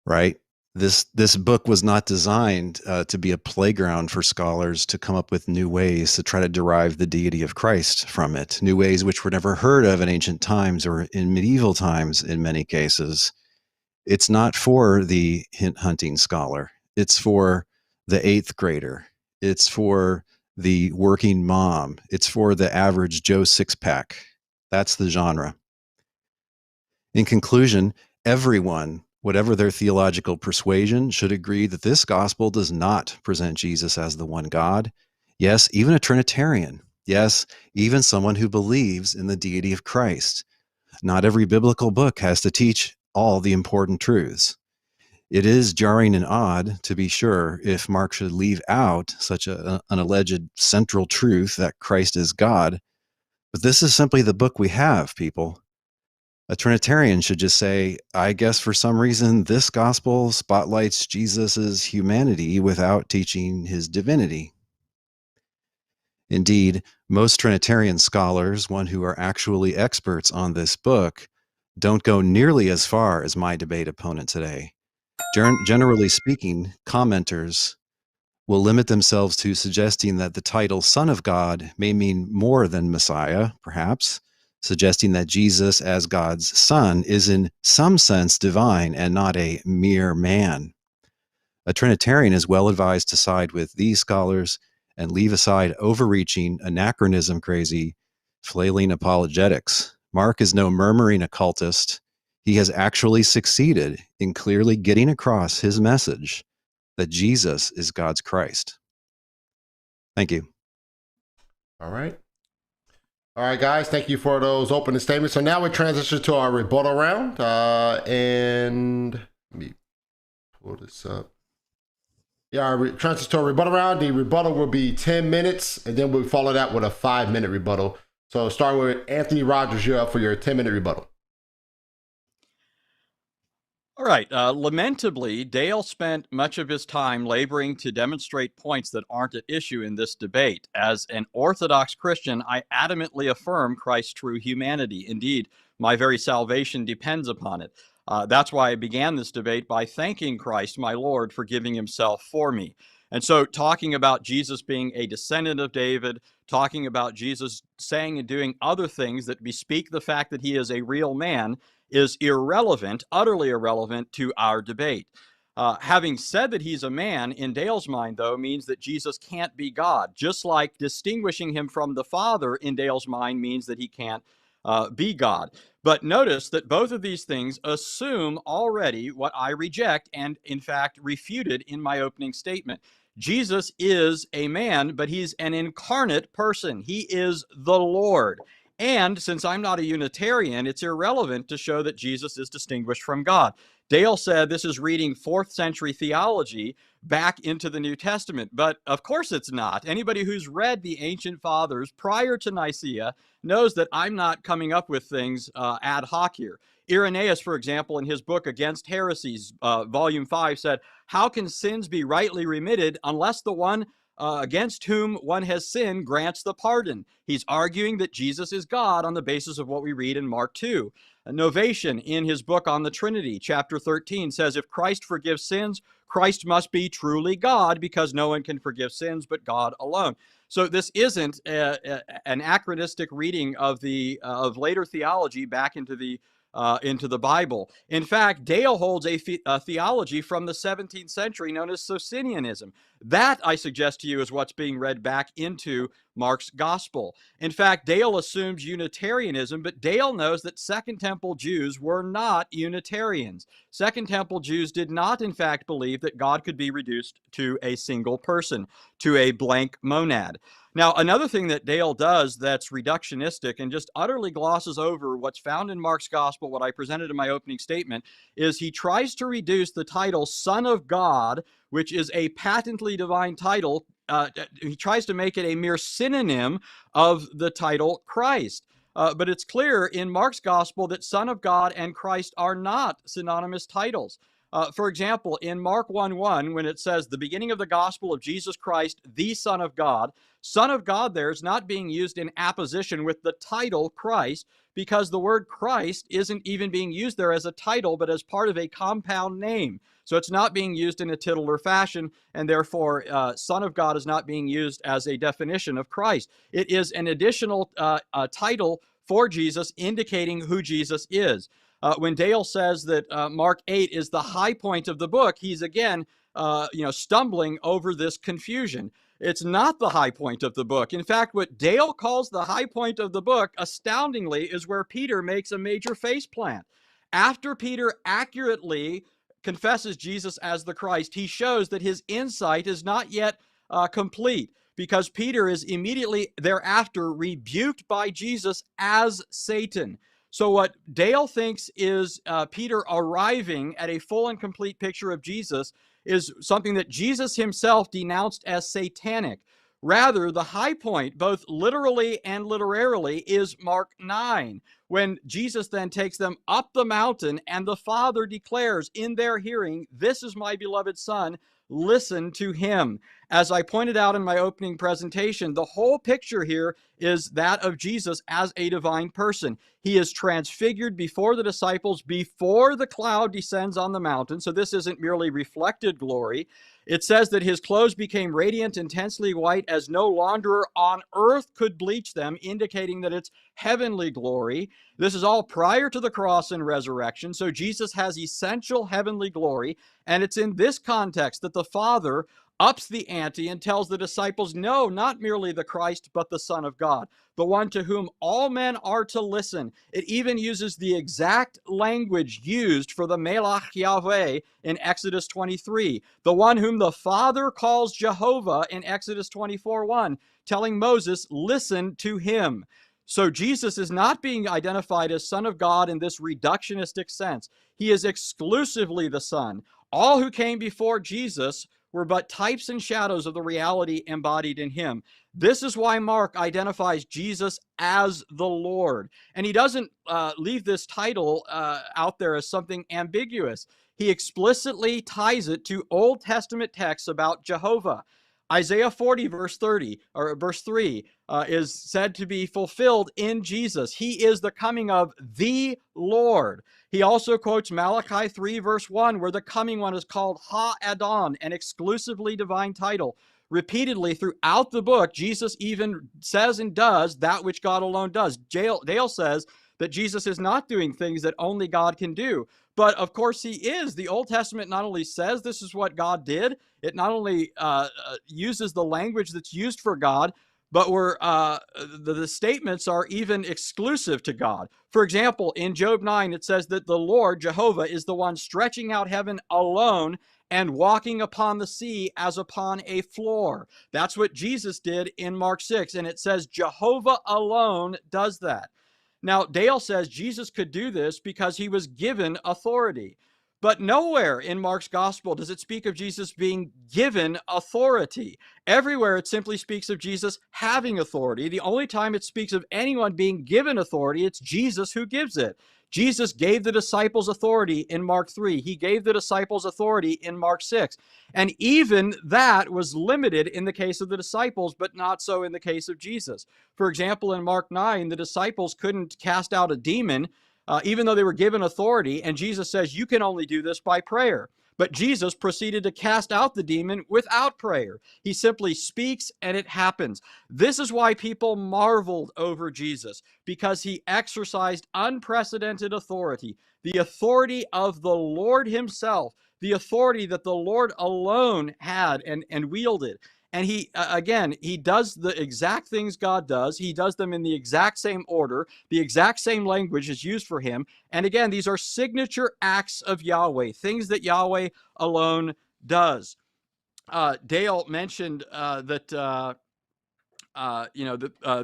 Right? This book was not designed to be a playground for scholars to come up with new ways to try to derive the deity of Christ from it, new ways which were never heard of in ancient times or in medieval times in many cases. It's not for the hint hunting scholar. It's for the eighth grader. It's for the working mom. It's for the average Joe Sixpack. That's the genre. In conclusion, everyone, whatever their theological persuasion, should agree that this gospel does not present Jesus as the one God. Yes, even a Trinitarian. Yes, even someone who believes in the deity of Christ. Not every biblical book has to teach all the important truths. It is jarring and odd, to be sure, if Mark should leave out such an alleged central truth that Christ is God. But this is simply the book we have, people. A Trinitarian should just say, I guess for some reason this gospel spotlights Jesus's humanity without teaching his divinity. Indeed, most Trinitarian scholars, one who are actually experts on this book, don't go nearly as far as my debate opponent today. Generally speaking, commenters will limit themselves to suggesting that the title Son of God may mean more than Messiah, perhaps, suggesting that Jesus as God's Son is in some sense divine and not a mere man. A Trinitarian is well advised to side with these scholars and leave aside overreaching, anachronism crazy, flailing apologetics. Mark is no murmuring occultist. He has actually succeeded in clearly getting across his message that Jesus is God's Christ. Thank you. All right. All right, guys, thank you for those opening statements. So now we transition to our rebuttal round. And let me pull this up. Yeah, transition to a rebuttal round. The rebuttal will be 10 minutes, and then we'll follow that with a 5-minute rebuttal. So start with Anthony Rogers. You're up for your 10-minute rebuttal. All right. Lamentably, Dale spent much of his time laboring to demonstrate points that aren't at issue in this debate. As an Orthodox Christian, I adamantly affirm Christ's true humanity. Indeed, my very salvation depends upon it. That's why I began this debate by thanking Christ, my Lord, for giving himself for me. And so, talking about Jesus being a descendant of David, talking about Jesus saying and doing other things that bespeak the fact that he is a real man, is irrelevant, utterly irrelevant to our debate. Having said that he's a man, in Dale's mind, though, means that Jesus can't be God, just like distinguishing him from the Father in Dale's mind means that he can't be God. But notice that both of these things assume already what I reject and, in fact, refuted in my opening statement. Jesus is a man, but he's an incarnate person. He is the Lord. And since I'm not a Unitarian, it's irrelevant to show that Jesus is distinguished from God. Dale said this is reading 4th century theology back into the New Testament, but of course it's not. Anybody who's read the ancient fathers prior to Nicaea knows that I'm not coming up with things ad hoc here. Irenaeus, for example, in his book Against Heresies, volume 5, said, how can sins be rightly remitted unless the one against whom one has sinned grants the pardon? He's arguing that Jesus is God on the basis of what we read in Mark 2. Novatian, in his book on the Trinity, chapter 13, says, if Christ forgives sins, Christ must be truly God, because no one can forgive sins but God alone. So this isn't an anachronistic reading of later theology back into the Bible. In fact, Dale holds a theology from the 17th century known as Socinianism. That, I suggest to you, is what's being read back into Mark's gospel. In fact, Dale assumes Unitarianism, but Dale knows that Second Temple Jews were not Unitarians. Second Temple Jews did not, in fact, believe that God could be reduced to a single person, to a blank monad. Now, another thing that Dale does that's reductionistic and just utterly glosses over what's found in Mark's gospel, what I presented in my opening statement, is he tries to reduce the title Son of God, which is a patently divine title. He tries to make it a mere synonym of the title Christ. But it's clear in Mark's gospel that Son of God and Christ are not synonymous titles. For example, in Mark 1:1, when it says the beginning of the gospel of Jesus Christ, the Son of God there is not being used in apposition with the title Christ, because the word Christ isn't even being used there as a title, but as part of a compound name. So it's not being used in a titular fashion, and therefore Son of God is not being used as a definition of Christ. It is an additional title for Jesus, indicating who Jesus is. When Dale says that Mark 8 is the high point of the book, he's again stumbling over this confusion. It's not the high point of the book. In fact, what Dale calls the high point of the book, astoundingly, is where Peter makes a major faceplant. After Peter accurately confesses Jesus as the Christ, he shows that his insight is not yet complete, because Peter is immediately thereafter rebuked by Jesus as Satan. So what Dale thinks is Peter arriving at a full and complete picture of Jesus is something that Jesus himself denounced as satanic. Rather, the high point, both literally and literarily, is Mark 9, when Jesus then takes them up the mountain and the Father declares in their hearing, "This is my beloved Son, listen to him." As I pointed out in my opening presentation, the whole picture here is that of Jesus as a divine person. He is transfigured before the disciples before the cloud descends on the mountain. So this isn't merely reflected glory. It says that his clothes became radiant, intensely white, as no launderer on earth could bleach them, indicating that it's heavenly glory. This is all prior to the cross and resurrection. So Jesus has essential heavenly glory. And it's in this context that the Father ups the ante and tells the disciples, no, not merely the Christ, but the Son of God, the one to whom all men are to listen. It even uses the exact language used for the Melech Yahweh in Exodus 23, the one whom the Father calls Jehovah in Exodus 24:1, telling Moses, listen to him. So Jesus is not being identified as Son of God in this reductionistic sense. He is exclusively the Son. All who came before Jesus were but types and shadows of the reality embodied in him. This is why Mark identifies Jesus as the Lord. And he doesn't leave this title out there as something ambiguous. He explicitly ties it to Old Testament texts about Jehovah. Isaiah 40, verse 30, or verse 3, is said to be fulfilled in Jesus. He is the coming of the Lord. He also quotes Malachi 3, verse 1, where the coming one is called Ha-Adon, an exclusively divine title. Repeatedly throughout the book, Jesus even says and does that which God alone does. Dale says that Jesus is not doing things that only God can do. But of course he is. The Old Testament not only says this is what God did, it not only uses the language that's used for God, but the statements are even exclusive to God. For example, in Job 9, it says that the Lord, Jehovah, is the one stretching out heaven alone and walking upon the sea as upon a floor. That's what Jesus did in Mark 6, and it says Jehovah alone does that. Now, Dale says Jesus could do this because he was given authority. But nowhere in Mark's gospel does it speak of Jesus being given authority. Everywhere it simply speaks of Jesus having authority. The only time it speaks of anyone being given authority, it's Jesus who gives it. Jesus gave the disciples authority in Mark 3. He gave the disciples authority in Mark 6. And even that was limited in the case of the disciples, but not so in the case of Jesus. For example, in Mark 9, the disciples couldn't cast out a demon, even though they were given authority, and Jesus says, you can only do this by prayer. But Jesus proceeded to cast out the demon without prayer. He simply speaks and it happens. This is why people marveled over Jesus, because he exercised unprecedented authority, the authority of the Lord himself, the authority that the Lord alone had and wielded. And he, again, he does the exact things God does. He does them in the exact same order. The exact same language is used for him. And again, these are signature acts of Yahweh, things that Yahweh alone does. Dale mentioned that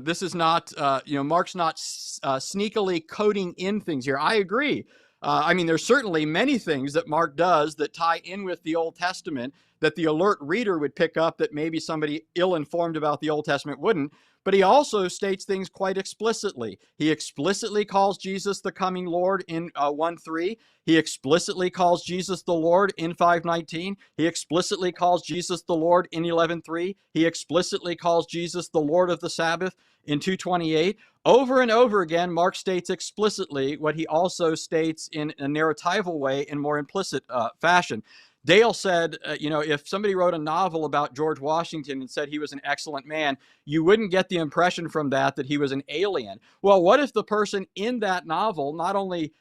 this is not, Mark's not sneakily coding in things here. I agree. I mean, there's certainly many things that Mark does that tie in with the Old Testament that the alert reader would pick up that maybe somebody ill-informed about the Old Testament wouldn't. but he also states things quite explicitly. He explicitly calls Jesus the coming Lord in 1:3. He explicitly calls Jesus the Lord in 5:19. He explicitly calls Jesus the Lord in 11:3. He explicitly calls Jesus the Lord of the Sabbath in 2:28. Over and over again, Mark states explicitly what he also states in a narratival way in more implicit fashion. Dale said, if somebody wrote a novel about George Washington and said he was an excellent man, you wouldn't get the impression from that he was an alien. Well, what if the person in that novel not only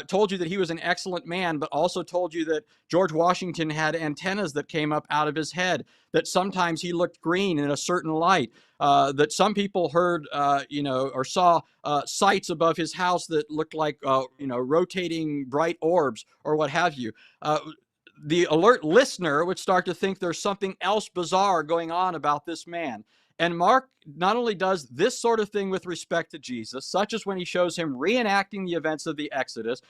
told you that he was an excellent man, but also told you that George Washington had antennas that came up out of his head, that sometimes he looked green in a certain light, that some people heard, or saw sights above his house that looked like, rotating bright orbs or what have you. The alert listener would start to think there's something else bizarre going on about this man. And Mark not only does this sort of thing with respect to Jesus, such as when he shows him reenacting the events of the Exodus,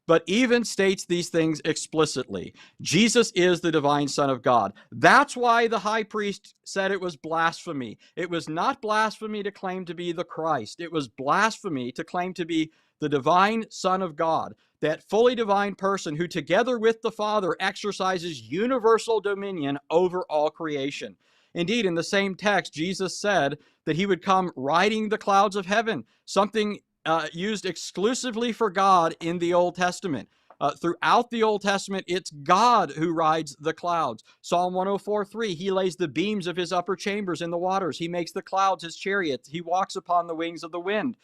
but even states these things explicitly. Jesus is the divine Son of God. That's why the high priest said it was blasphemy. It was not blasphemy to claim to be the Christ. It was blasphemy to claim to be the divine Son of God, that fully divine person who together with the Father exercises universal dominion over all creation. Indeed, in the same text, Jesus said that he would come riding the clouds of heaven, something used exclusively for God in the Old Testament. Throughout the Old Testament, it's God who rides the clouds. Psalm 104:3, he lays the beams of his upper chambers in the waters. He makes the clouds his chariots. He walks upon the wings of the wind.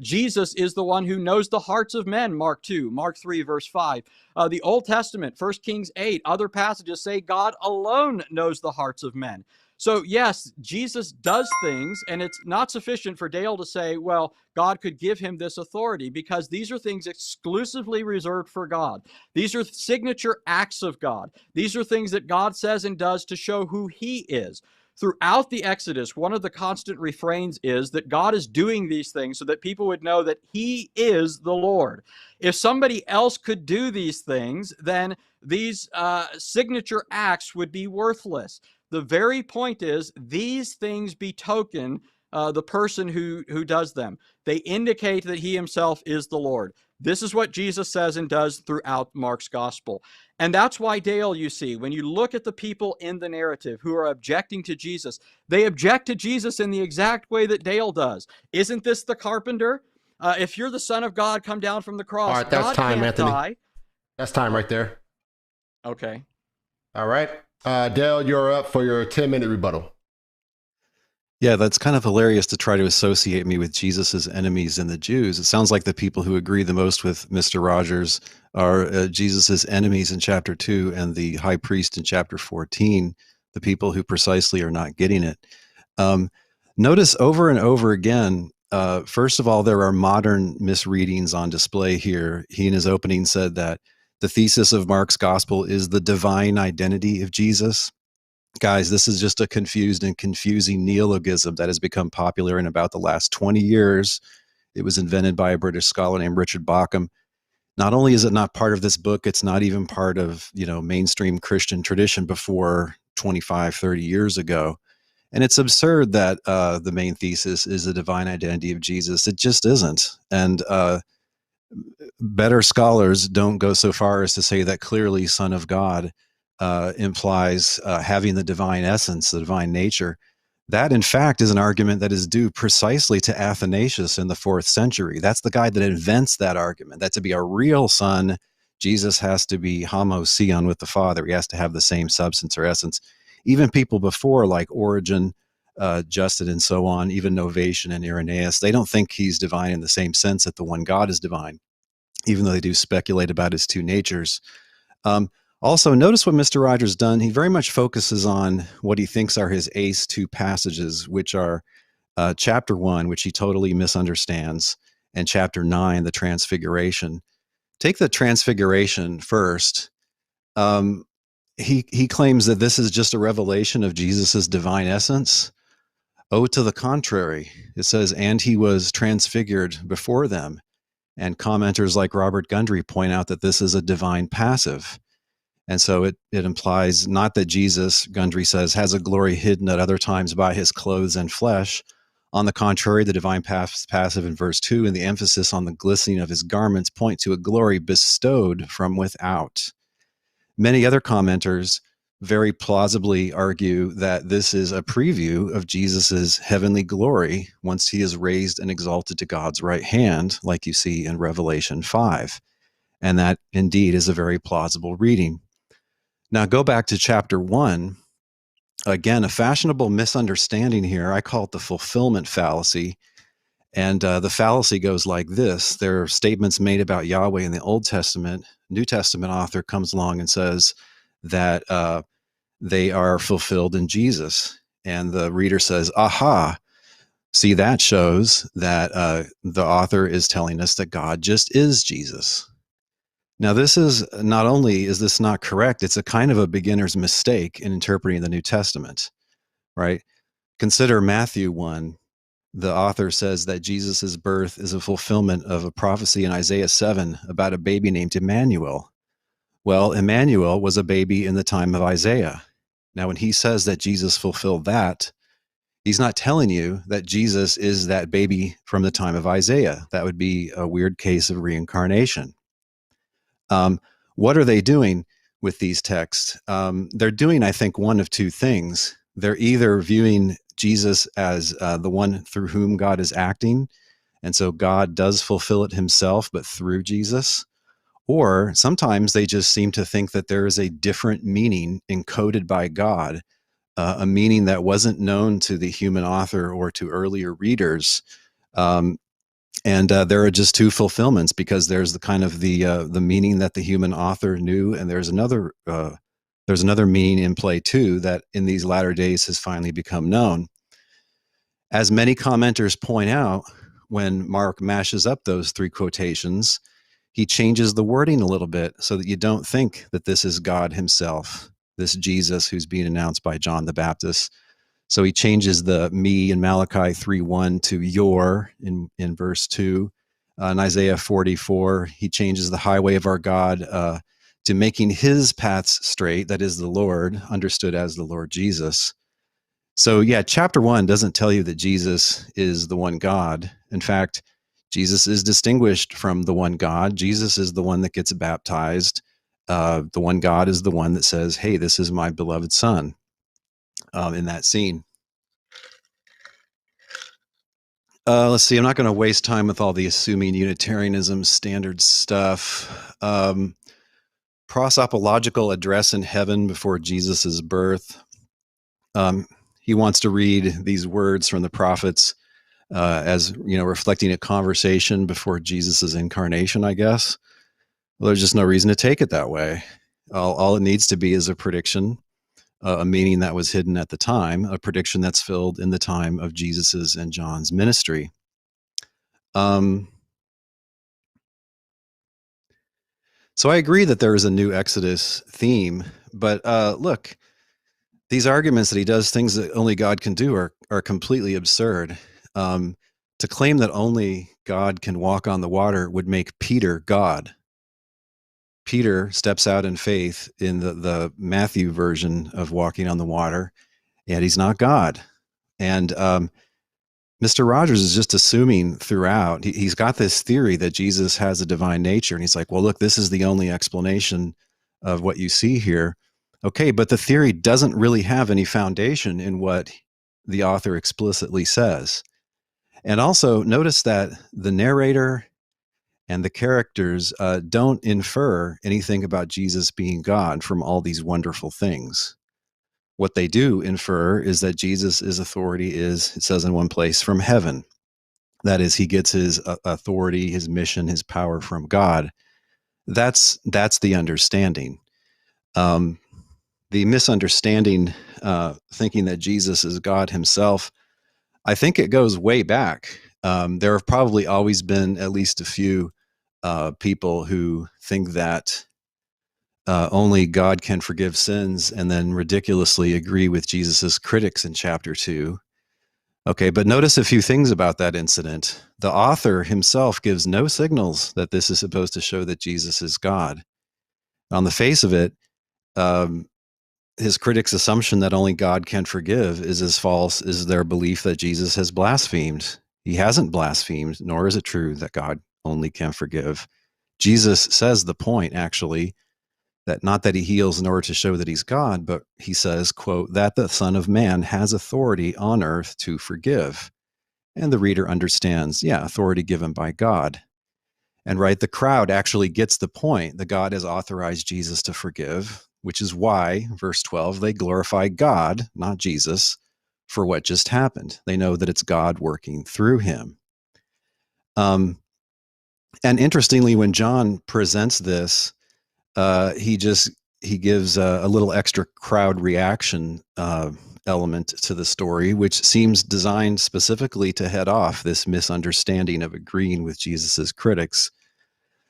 Jesus is the one who knows the hearts of men, Mark 2, Mark 3, verse 5. The Old Testament, 1 Kings 8, other passages say God alone knows the hearts of men. So yes, Jesus does things, and it's not sufficient for Dale to say, well, God could give him this authority, because these are things exclusively reserved for God. These are signature acts of God. These are things that God says and does to show who he is. Throughout the Exodus, one of the constant refrains is that God is doing these things so that people would know that he is the Lord. If somebody else could do these things, then these signature acts would be worthless. The very point is, these things betoken the person who does them. They indicate that he himself is the Lord. This is what Jesus says and does throughout Mark's gospel. And that's why, Dale, you see, when you look at the people in the narrative who are objecting to Jesus, they object to Jesus in the exact way that Dale does. Isn't this the carpenter? If you're the Son of God, come down from the cross. All right, that's God time, can't Anthony. die. That's time right there. Okay. All right. Dale, you're up for your 10-minute rebuttal. Yeah, that's kind of hilarious to try to associate me with Jesus's enemies and the Jews. It sounds like the people who agree the most with Mr. Rogers are Jesus's enemies in chapter 2 and the high priest in chapter 14, the people who precisely are not getting it. Notice over and over again, first of all, there are modern misreadings on display here. He in his opening said that the thesis of Mark's gospel is the divine identity of Jesus. Guys, this is just a confused and confusing neologism that has become popular in about the last 20 years. It was invented by a British scholar named Richard Bauckham. Not only is it not part of this book, it's not even part of, mainstream Christian tradition before 25, 30 years ago. And it's absurd that the main thesis is the divine identity of Jesus. It just isn't. And better scholars don't go so far as to say that clearly Son of God implies having the divine essence, the divine nature. That, in fact, is an argument that is due precisely to Athanasius in the 4th century. That's the guy that invents that argument, that to be a real son, Jesus has to be homoousion with the Father. He has to have the same substance or essence. Even people before, like Origen, Justin, and so on, even Novatian and Irenaeus, they don't think he's divine in the same sense that the one God is divine, even though they do speculate about his two natures. Also, notice what Mr. Rogers done. He very much focuses on what he thinks are his ace 2 passages, which are chapter 1, which he totally misunderstands, and chapter 9, the Transfiguration. Take the Transfiguration first. He claims that this is just a revelation of Jesus's divine essence. Oh, to the contrary. It says, and he was transfigured before them. And commenters like Robert Gundry point out that this is a divine passive. And so it implies not that Jesus, Gundry says, has a glory hidden at other times by his clothes and flesh. On the contrary, the divine passive in verse 2 and the emphasis on the glistening of his garments point to a glory bestowed from without. Many other commenters very plausibly argue that this is a preview of Jesus's heavenly glory once he is raised and exalted to God's right hand, like you see in Revelation 5. And that indeed is a very plausible reading. Now go back to chapter 1. Again, a fashionable misunderstanding here. I call it the fulfillment fallacy. And the fallacy goes like this. There are statements made about Yahweh in the Old Testament. New Testament author comes along and says that they are fulfilled in Jesus. And the reader says, aha, see, that shows that the author is telling us that God just is Jesus. Now, this is not only is this not correct, it's a kind of a beginner's mistake in interpreting the New Testament, right? Consider Matthew 1. The author says that Jesus' birth is a fulfillment of a prophecy in Isaiah 7 about a baby named Emmanuel. Well, Emmanuel was a baby in the time of Isaiah. Now, when he says that Jesus fulfilled that, he's not telling you that Jesus is that baby from the time of Isaiah. That would be a weird case of reincarnation. What are they doing with these texts? They're doing, I think, one of two things. They're either viewing Jesus as the one through whom God is acting, and so God does fulfill it himself, but through Jesus. Or sometimes they just seem to think that there is a different meaning encoded by God, a meaning that wasn't known to the human author or to earlier readers. And there are just two fulfillments, because there's the kind of the meaning that the human author knew, and there's another meaning in play too that in these latter days has finally become known. As many commenters point out, when Mark mashes up those three quotations, he changes the wording a little bit so that you don't think that this is God himself, this Jesus who's being announced by John the Baptist. So he changes the me in Malachi 3:1 to your in verse 2. In Isaiah 44, he changes the highway of our God to making his paths straight, that is the Lord, understood as the Lord Jesus. So yeah, chapter 1 doesn't tell you that Jesus is the one God. In fact, Jesus is distinguished from the one God. Jesus is the one that gets baptized. The one God is the one that says, hey, this is my beloved son. In that scene. Let's see, I'm not going to waste time with all the assuming Unitarianism standard stuff. Prosopological address in heaven before Jesus's birth. He wants to read these words from the prophets as, reflecting a conversation before Jesus's incarnation, I guess. Well, there's just no reason to take it that way. All it needs to be is a prediction, a meaning that was hidden at the time, a prediction that's filled in the time of Jesus's and John's ministry. So I agree that there is a new Exodus theme, but look, these arguments that he does things that only God can do are completely absurd. To claim that only God can walk on the water would make Peter God. Peter steps out in faith in the Matthew version of walking on the water, and he's not God. And Mr. Rogers is just assuming throughout, he's got this theory that Jesus has a divine nature. And he's like, well, look, this is the only explanation of what you see here. Okay, but the theory doesn't really have any foundation in what the author explicitly says. And also notice that the narrator and the characters don't infer anything about Jesus being God from all these wonderful things. What they do infer is that Jesus' authority is, it says in one place, from heaven. That is, he gets his authority, his mission, his power from God. That's the understanding. The misunderstanding, thinking that Jesus is God himself, I think it goes way back. There have probably always been at least a few people who think that only God can forgive sins, and then ridiculously agree with Jesus's critics in chapter 2. Okay, but notice a few things about that incident. The author himself gives no signals that this is supposed to show that Jesus is God. On the face of it, his critics' assumption that only God can forgive is as false as their belief that Jesus has blasphemed. He hasn't blasphemed, nor is it true that God only can forgive. Jesus says the point, actually, that not that he heals in order to show that he's God, but he says, quote, that the Son of Man has authority on earth to forgive. And the reader understands, yeah, authority given by God. And right, the crowd actually gets the point that God has authorized Jesus to forgive, which is why, verse 12, they glorify God, not Jesus, for what just happened. They know that it's God working through him. And interestingly, when John presents this, he gives a little extra crowd reaction element to the story, which seems designed specifically to head off this misunderstanding of agreeing with Jesus's critics.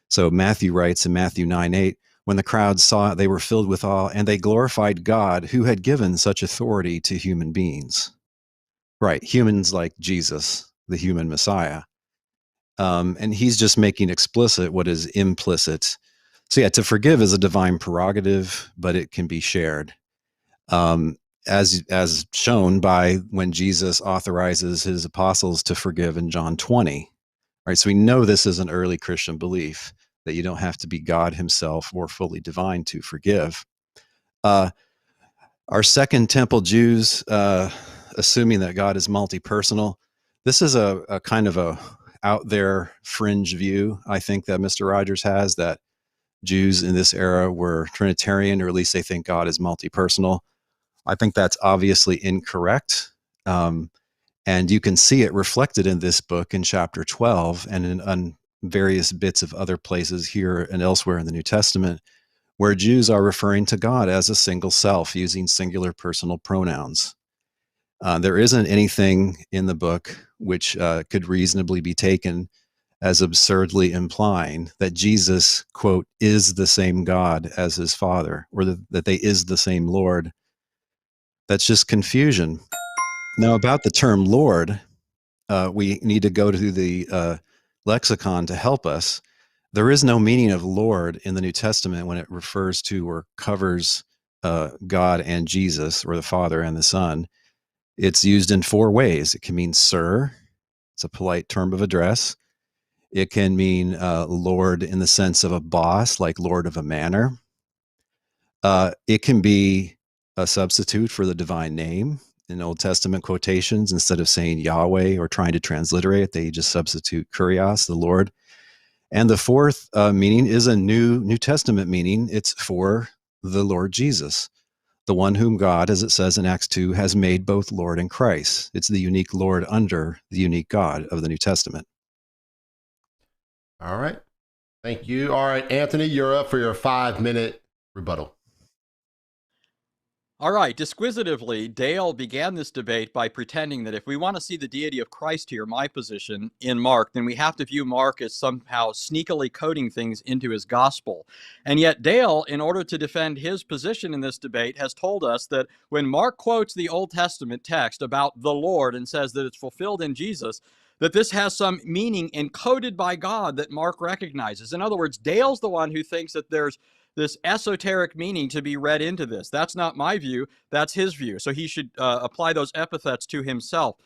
So Matthew writes in Matthew 9:8, when the crowd saw it, they were filled with awe, and they glorified God who had given such authority to human beings. Right, humans like Jesus, the human Messiah. And he's just making explicit what is implicit. So yeah, to forgive is a divine prerogative, but it can be shared. As shown by when Jesus authorizes his apostles to forgive in John 20. Right, so we know this is an early Christian belief that you don't have to be God himself or fully divine to forgive. Our Second Temple Jews, assuming that God is multi-personal, this is a kind of a out there fringe view, I think, that Mr. Rogers has, that Jews in this era were Trinitarian, or at least they think God is multi-personal. I think that's obviously incorrect. And you can see it reflected in this book in chapter 12 and in various bits of other places here and elsewhere in the New Testament, where Jews are referring to God as a single self using singular personal pronouns. There isn't anything in the book which could reasonably be taken as absurdly implying that Jesus, quote, is the same God as his Father, or that they is the same Lord. That's just confusion. Now, about the term Lord, we need to go to the lexicon to help us. There is no meaning of Lord in the New Testament when it refers to or covers God and Jesus, or the Father and the Son. It's used in 4 ways. It can mean sir. It's a polite term of address. It can mean Lord in the sense of a boss, like Lord of a manor. It can be a substitute for the divine name. In Old Testament quotations, instead of saying Yahweh or trying to transliterate it, they just substitute Kurios, the Lord. And the 4th meaning is a New Testament meaning. It's for the Lord Jesus, the one whom God, as it says in Acts 2, has made both Lord and Christ. It's the unique Lord under the unique God of the New Testament. All right. Thank you. All right, Anthony, you're up for your 5-minute rebuttal. All right, disquisitively, Dale began this debate by pretending that if we want to see the deity of Christ here, my position, in Mark, then we have to view Mark as somehow sneakily coding things into his gospel. And yet Dale, in order to defend his position in this debate, has told us that when Mark quotes the Old Testament text about the Lord and says that it's fulfilled in Jesus, that this has some meaning encoded by God that Mark recognizes. In other words, Dale's the one who thinks that there's this esoteric meaning to be read into this. That's not my view. That's his view. So he should apply those epithets to himself.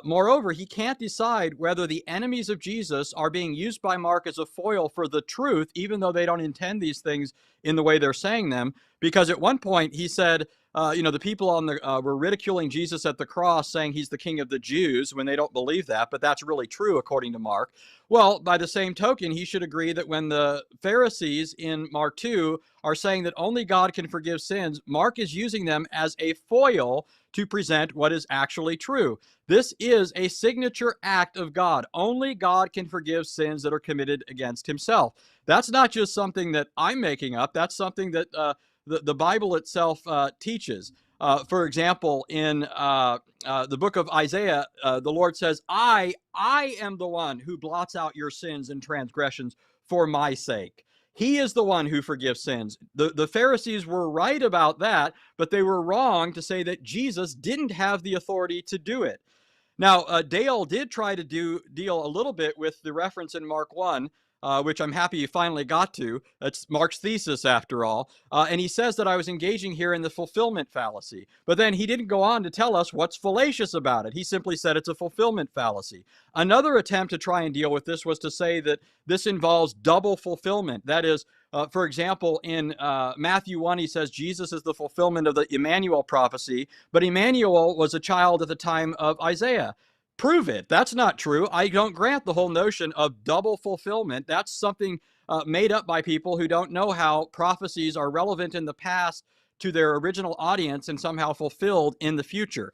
Moreover, he can't decide whether the enemies of Jesus are being used by Mark as a foil for the truth, even though they don't intend these things in the way they're saying them. Because at one point he said, the people were ridiculing Jesus at the cross, saying he's the king of the Jews, when they don't believe that, but that's really true according to Mark. Well, by the same token, he should agree that when the Pharisees in Mark 2 are saying that only God can forgive sins, Mark is using them as a foil to present what is actually true. This is a signature act of God. Only God can forgive sins that are committed against himself. That's not just something that I'm making up. That's something that the Bible itself teaches. For example, in the book of Isaiah, the Lord says, I am the one who blots out your sins and transgressions for my sake. He is the one who forgives sins. The Pharisees were right about that, but they were wrong to say that Jesus didn't have the authority to do it. Now, Dale did try to deal a little bit with the reference in Mark 1 which I'm happy you finally got to. That's Mark's thesis, after all. And he says that I was engaging here in the fulfillment fallacy. But then he didn't go on to tell us what's fallacious about it. He simply said it's a fulfillment fallacy. Another attempt to try and deal with this was to say that this involves double fulfillment. That is, for example, in Matthew 1, he says Jesus is the fulfillment of the Emmanuel prophecy, but Emmanuel was a child at the time of Isaiah. Prove it. That's not true. I don't grant the whole notion of double fulfillment. That's something made up by people who don't know how prophecies are relevant in the past to their original audience and somehow fulfilled in the future.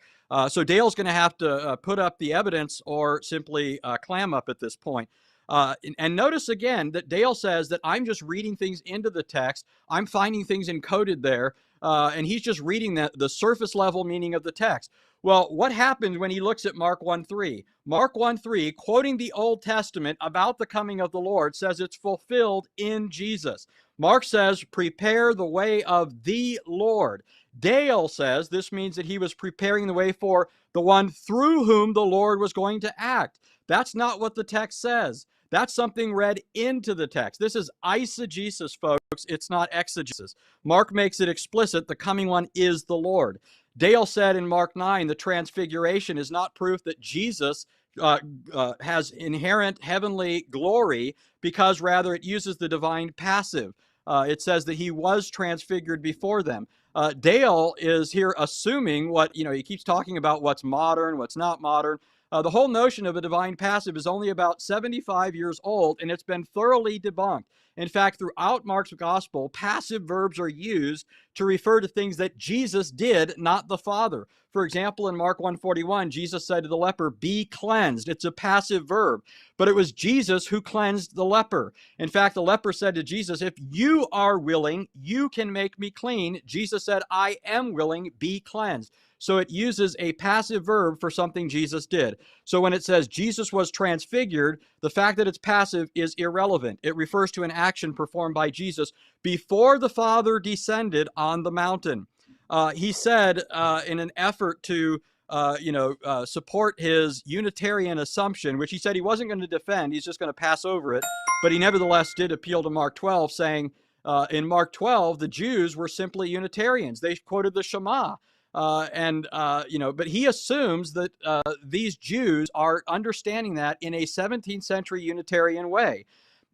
So Dale's going to have to put up the evidence or simply clam up at this point. And notice again that Dale says that I'm just reading things into the text. I'm finding things encoded there, and he's just reading the surface level meaning of the text. Well, what happened when he looks at Mark 1:3? Mark 1:3, quoting the Old Testament about the coming of the Lord, says it's fulfilled in Jesus. Mark says, prepare the way of the Lord. Dale says this means that he was preparing the way for the one through whom the Lord was going to act. That's not what the text says. That's something read into the text. This is eisegesis, folks. It's not exegesis. Mark makes it explicit. The coming one is the Lord. Dale said in Mark 9, the transfiguration is not proof that Jesus has inherent heavenly glory, because rather it uses the divine passive. It says that he was transfigured before them. Dale is here assuming he keeps talking about what's modern, what's not modern. The whole notion of a divine passive is only about 75 years old, and it's been thoroughly debunked. In fact, throughout Mark's gospel, passive verbs are used to refer to things that Jesus did, not the Father. For example, in Mark 1:41, Jesus said to the leper, be cleansed. It's a passive verb, but it was Jesus who cleansed the leper. In fact, the leper said to Jesus, if you are willing, you can make me clean. Jesus said, I am willing, be cleansed. So it uses a passive verb for something Jesus did. So when it says Jesus was transfigured, the fact that it's passive is irrelevant. It refers to an action performed by Jesus before the Father descended on the mountain. He said in an effort to support his Unitarian assumption, which he said he wasn't going to defend, he's just going to pass over it, but he nevertheless did appeal to Mark 12, saying in Mark 12, the Jews were simply Unitarians. They quoted the Shema. But he assumes that these Jews are understanding that in a 17th century Unitarian way.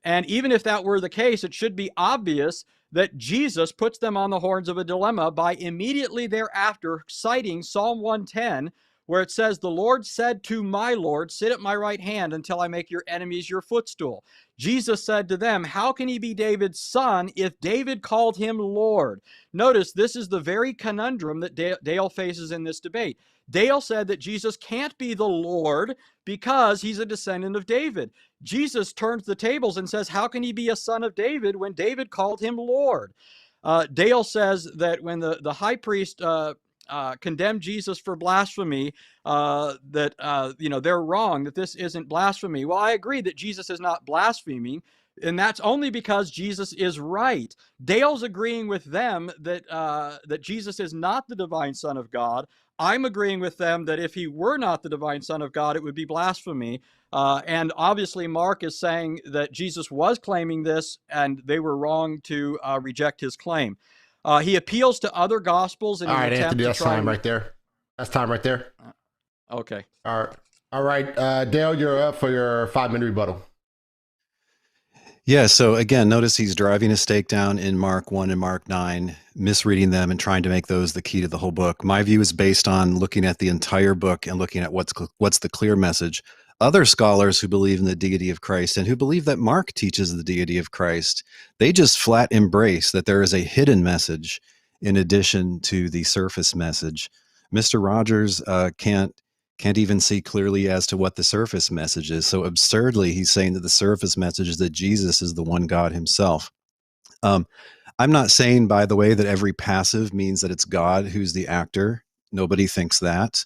And even if that were the case, it should be obvious that Jesus puts them on the horns of a dilemma by immediately thereafter citing Psalm 110, where it says, the Lord said to my Lord, sit at my right hand until I make your enemies your footstool. Jesus said to them, how can he be David's son if David called him Lord? Notice this is the very conundrum that Dale faces in this debate. Dale said that Jesus can't be the Lord because he's a descendant of David. Jesus turns the tables and says, how can he be a son of David when David called him Lord? Dale says that when the high priest condemned Jesus for blasphemy, they're wrong, that this isn't blasphemy. Well, I agree that Jesus is not blaspheming, and that's only because Jesus is right. Dale's agreeing with them that Jesus is not the divine Son of God. I'm agreeing with them that if he were not the divine Son of God, it would be blasphemy. And obviously, Mark is saying that Jesus was claiming this, and they were wrong to reject his claim. He appeals to other gospels in an attempt Anthony, to that's try time right there. That's time right there. Okay. All right. Dale, you're up for your 5-minute rebuttal. Yeah, so again, notice he's driving a stake down in Mark 1 and Mark 9, misreading them and trying to make those the key to the whole book. My view is based on looking at the entire book and looking at what's the clear message. Other scholars who believe in the deity of Christ and who believe that Mark teaches the deity of Christ, they just flat embrace that there is a hidden message in addition to the surface message. Mr. Rogers can't even see clearly as to what the surface message is. So absurdly, he's saying that the surface message is that Jesus is the one God himself. I'm not saying, by the way, that every passive means that it's God who's the actor. Nobody thinks that.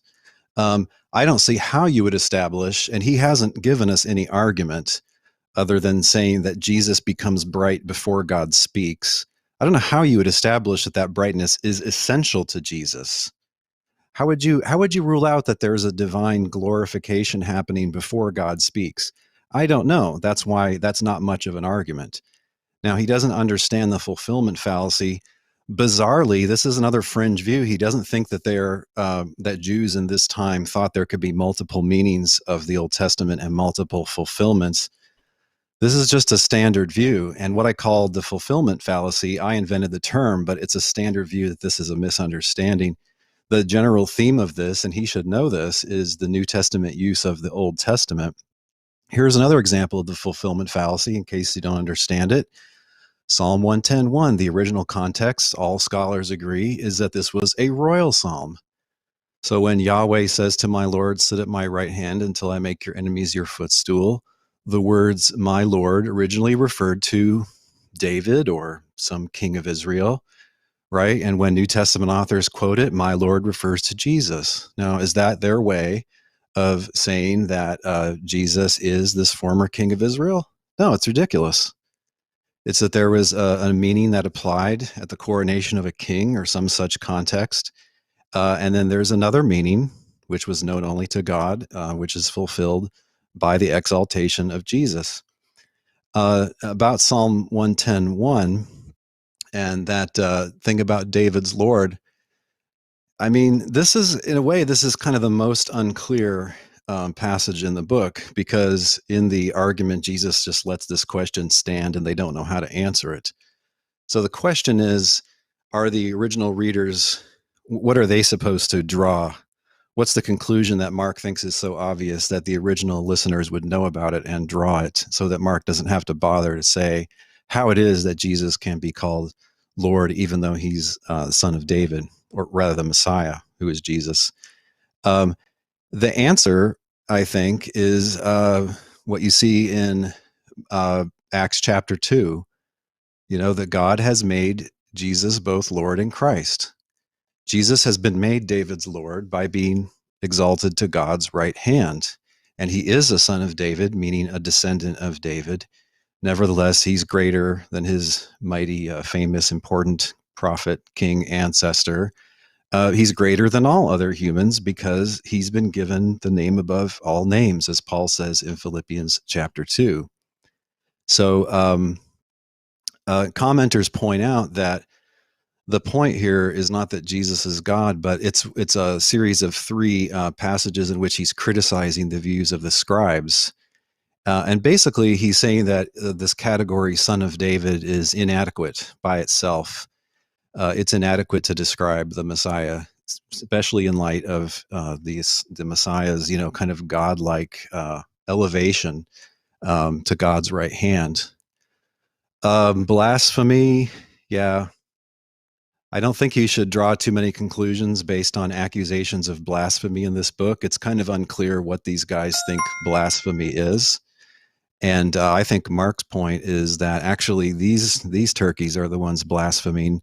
I don't see how you would establish, and he hasn't given us any argument other than saying that Jesus becomes bright before God speaks. I don't know how you would establish that that brightness is essential to Jesus. How would you rule out that there's a divine glorification happening before God speaks? I don't know. That's why that's not much of an argument. Now, he doesn't understand the fulfillment fallacy. Bizarrely, this is another fringe view. He doesn't think that that Jews in this time thought there could be multiple meanings of the Old Testament and multiple fulfillments. This is just a standard view. And what I called the fulfillment fallacy, I invented the term, but it's a standard view that this is a misunderstanding. The general theme of this, and he should know this, is the New Testament use of the Old Testament. Here's another example of the fulfillment fallacy in case you don't understand it. Psalm 110:1, the original context, all scholars agree, is that this was a royal psalm. So when Yahweh says to my Lord, sit at my right hand until I make your enemies your footstool, the words my Lord originally referred to David or some king of Israel, right? And when New Testament authors quote it, my Lord refers to Jesus. Now, is that their way of saying that Jesus is this former king of Israel? No, it's ridiculous. It's that there was a meaning that applied at the coronation of a king or some such context. And then there's another meaning, which was known only to God, which is fulfilled by the exaltation of Jesus. About Psalm 110:1 and that thing about David's Lord, I mean, this is, in a way, this is kind of the most unclear passage in the book, because in the argument, Jesus just lets this question stand and they don't know how to answer it. So the question is, are the original readers, what are they supposed to draw? What's the conclusion that Mark thinks is so obvious that the original listeners would know about it and draw it, so that Mark doesn't have to bother to say how it is that Jesus can be called Lord, even though he's the son of David, or rather the Messiah, who is Jesus? The answer, I think, is what you see in Acts chapter 2, that God has made Jesus both Lord and Christ. Jesus has been made David's Lord by being exalted to God's right hand. And he is a son of David, meaning a descendant of David. Nevertheless, he's greater than his mighty, famous, important prophet, king, ancestor. He's greater than all other humans because he's been given the name above all names, as Paul says in Philippians chapter 2. So commenters point out that the point here is not that Jesus is God, but it's a series of three passages in which he's criticizing the views of the scribes. And basically, he's saying that this category, son of David, is inadequate by itself. It's inadequate to describe the Messiah, especially in light of the Messiah's, kind of godlike elevation to God's right hand. Blasphemy, yeah. I don't think you should draw too many conclusions based on accusations of blasphemy in this book. It's kind of unclear what these guys think blasphemy is. And I think Mark's point is that actually these turkeys are the ones blaspheming.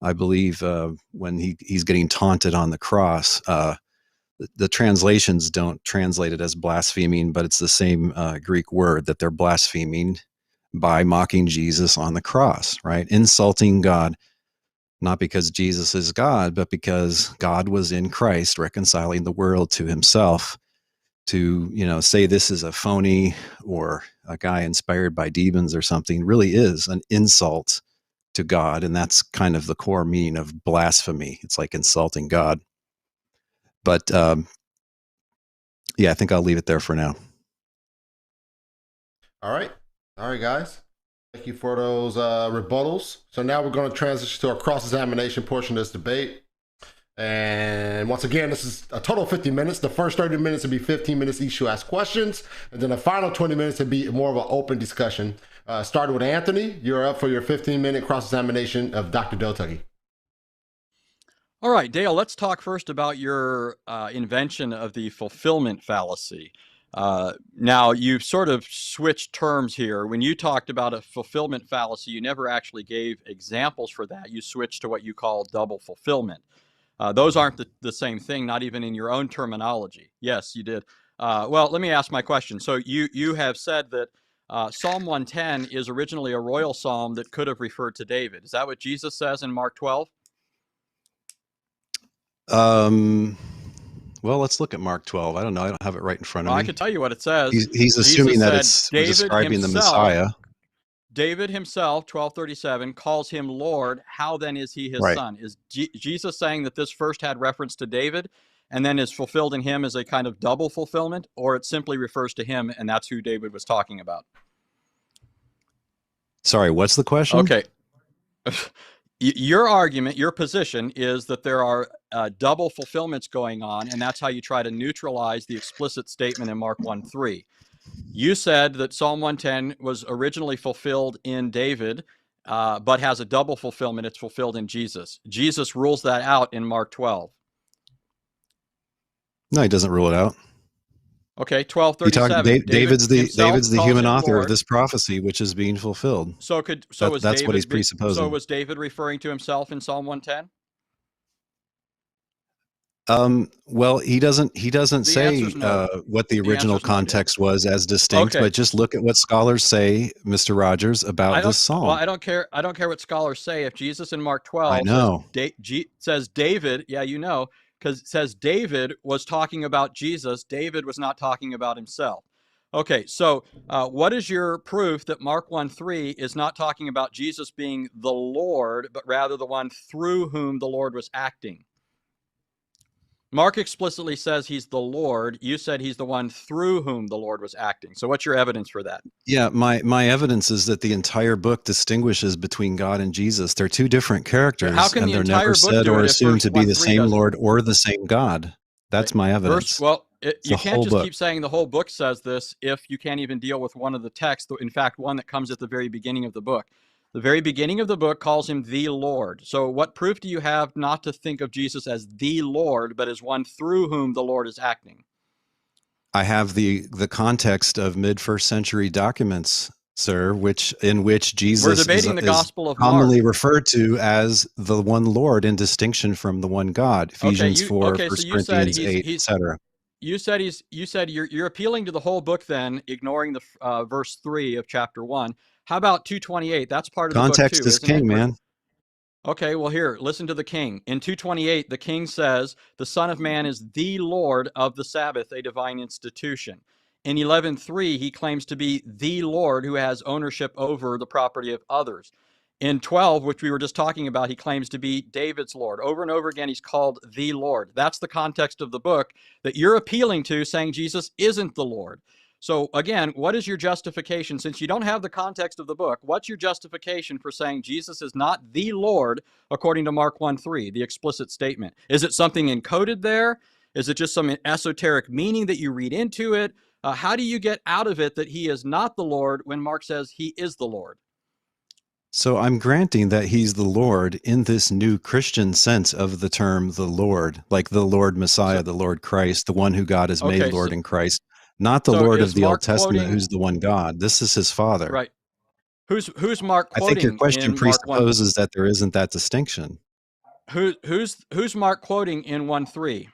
I believe when he's getting taunted on the cross, the translations don't translate it as blaspheming, but it's the same Greek word that they're blaspheming by mocking Jesus on the cross, right? Insulting God. Not because Jesus is God, but because God was in Christ reconciling the world to himself. To, say this is a phony or a guy inspired by demons or something really is an insult to God. And that's kind of the core meaning of blasphemy. It's like insulting God. But yeah, I think I'll leave it there for now. All right, guys. Thank you for those rebuttals. So now we're going to transition to our cross-examination portion of this debate. And once again, this is a total of 50 minutes. The first 30 minutes will be 15 minutes each to ask questions. And then the final 20 minutes will be more of an open discussion. Starting with Anthony, you're up for your 15-minute cross-examination of Dr. Del Tuggy. All right, Dale, let's talk first about your invention of the fulfillment fallacy. Now, you've sort of switched terms here. When you talked about a fulfillment fallacy, you never actually gave examples for that. You switched to what you call double fulfillment. Those aren't the same thing, not even in your own terminology. Yes, you did. Well, let me ask my question. So you have said that Psalm 110 is originally a royal psalm that could have referred to David. Is that what Jesus says in Mark 12? Well, let's look at Mark 12. I don't know. I don't have it right in front of Well, me. I can tell you what it says. He's assuming that Jesus it's said, David describing the himself, Messiah. David himself, 12:37, calls him Lord. How then is he his Right. son? Is Jesus saying that this first had reference to David and then is fulfilled in him as a kind of double fulfillment, or it simply refers to him and that's who David was talking about? Sorry, what's the question? Okay. Your argument, your position is that there are double fulfillments going on, and that's how you try to neutralize the explicit statement in Mark 1:3. You said that Psalm 110 was originally fulfilled in David, but has a double fulfillment. It's fulfilled in Jesus. Jesus rules that out in Mark 12. No, he doesn't rule it out. Okay, 12:37. David's the human author Lord. of this prophecy, which is being fulfilled. That's what he's presupposing. So was David referring to himself in Psalm 110? Well, he doesn't say no. what the original context was as distinct, but just look at what scholars say, Mr. Rogers, about this psalm. Well, I don't care what scholars say. If Jesus in Mark 12 says David, yeah, you know, because it says David was talking about Jesus. David was not talking about himself. Okay, so what is your proof that Mark 1:3 is not talking about Jesus being the Lord, but rather the one through whom the Lord was acting? Mark explicitly says he's the Lord. You said he's the one through whom the Lord was acting. So what's your evidence for that? Yeah, my evidence is that the entire book distinguishes between God and Jesus. They're two different characters, and they're never said or assumed to be the same Lord or the same God. That's my evidence. You can't just keep saying the whole book says this if you can't even deal with one of the texts. In fact, one that comes at the very beginning of the book. The very beginning of the book calls him the Lord. So what proof do you have not to think of Jesus as the Lord, but as one through whom the Lord is acting? I have the context of mid-first century documents, sir, in which Jesus is commonly referred to as the one Lord in distinction from the one God. Ephesians 4, 1 Corinthians 8, etc. You said you're appealing to the whole book, then ignoring the verse 3 of chapter 1. How about 2:28? That's part of the book too. Context is king, man. Okay, well, here, listen to the king. In 2:28, the king says, the Son of Man is the Lord of the Sabbath, a divine institution. In 11:3, he claims to be the Lord who has ownership over the property of others. In 12, which we were just talking about, he claims to be David's Lord. Over and over again, he's called the Lord. That's the context of the book that you're appealing to, saying Jesus isn't the Lord. So again, what is your justification? Since you don't have the context of the book, what's your justification for saying Jesus is not the Lord according to Mark 1:3, the explicit statement? Is it something encoded there? Is it just some esoteric meaning that you read into it? How do you get out of it that he is not the Lord when Mark says he is the Lord? So I'm granting that he's the Lord in this new Christian sense of the term the Lord, like the Lord Messiah, the Lord Christ, the one who God has made Lord in Christ. Not the Lord of the Old Testament, who's the one God. This is his Father. Right. Who's Mark quoting? I think your question presupposes that there isn't that distinction. Who's Mark quoting in 1:3?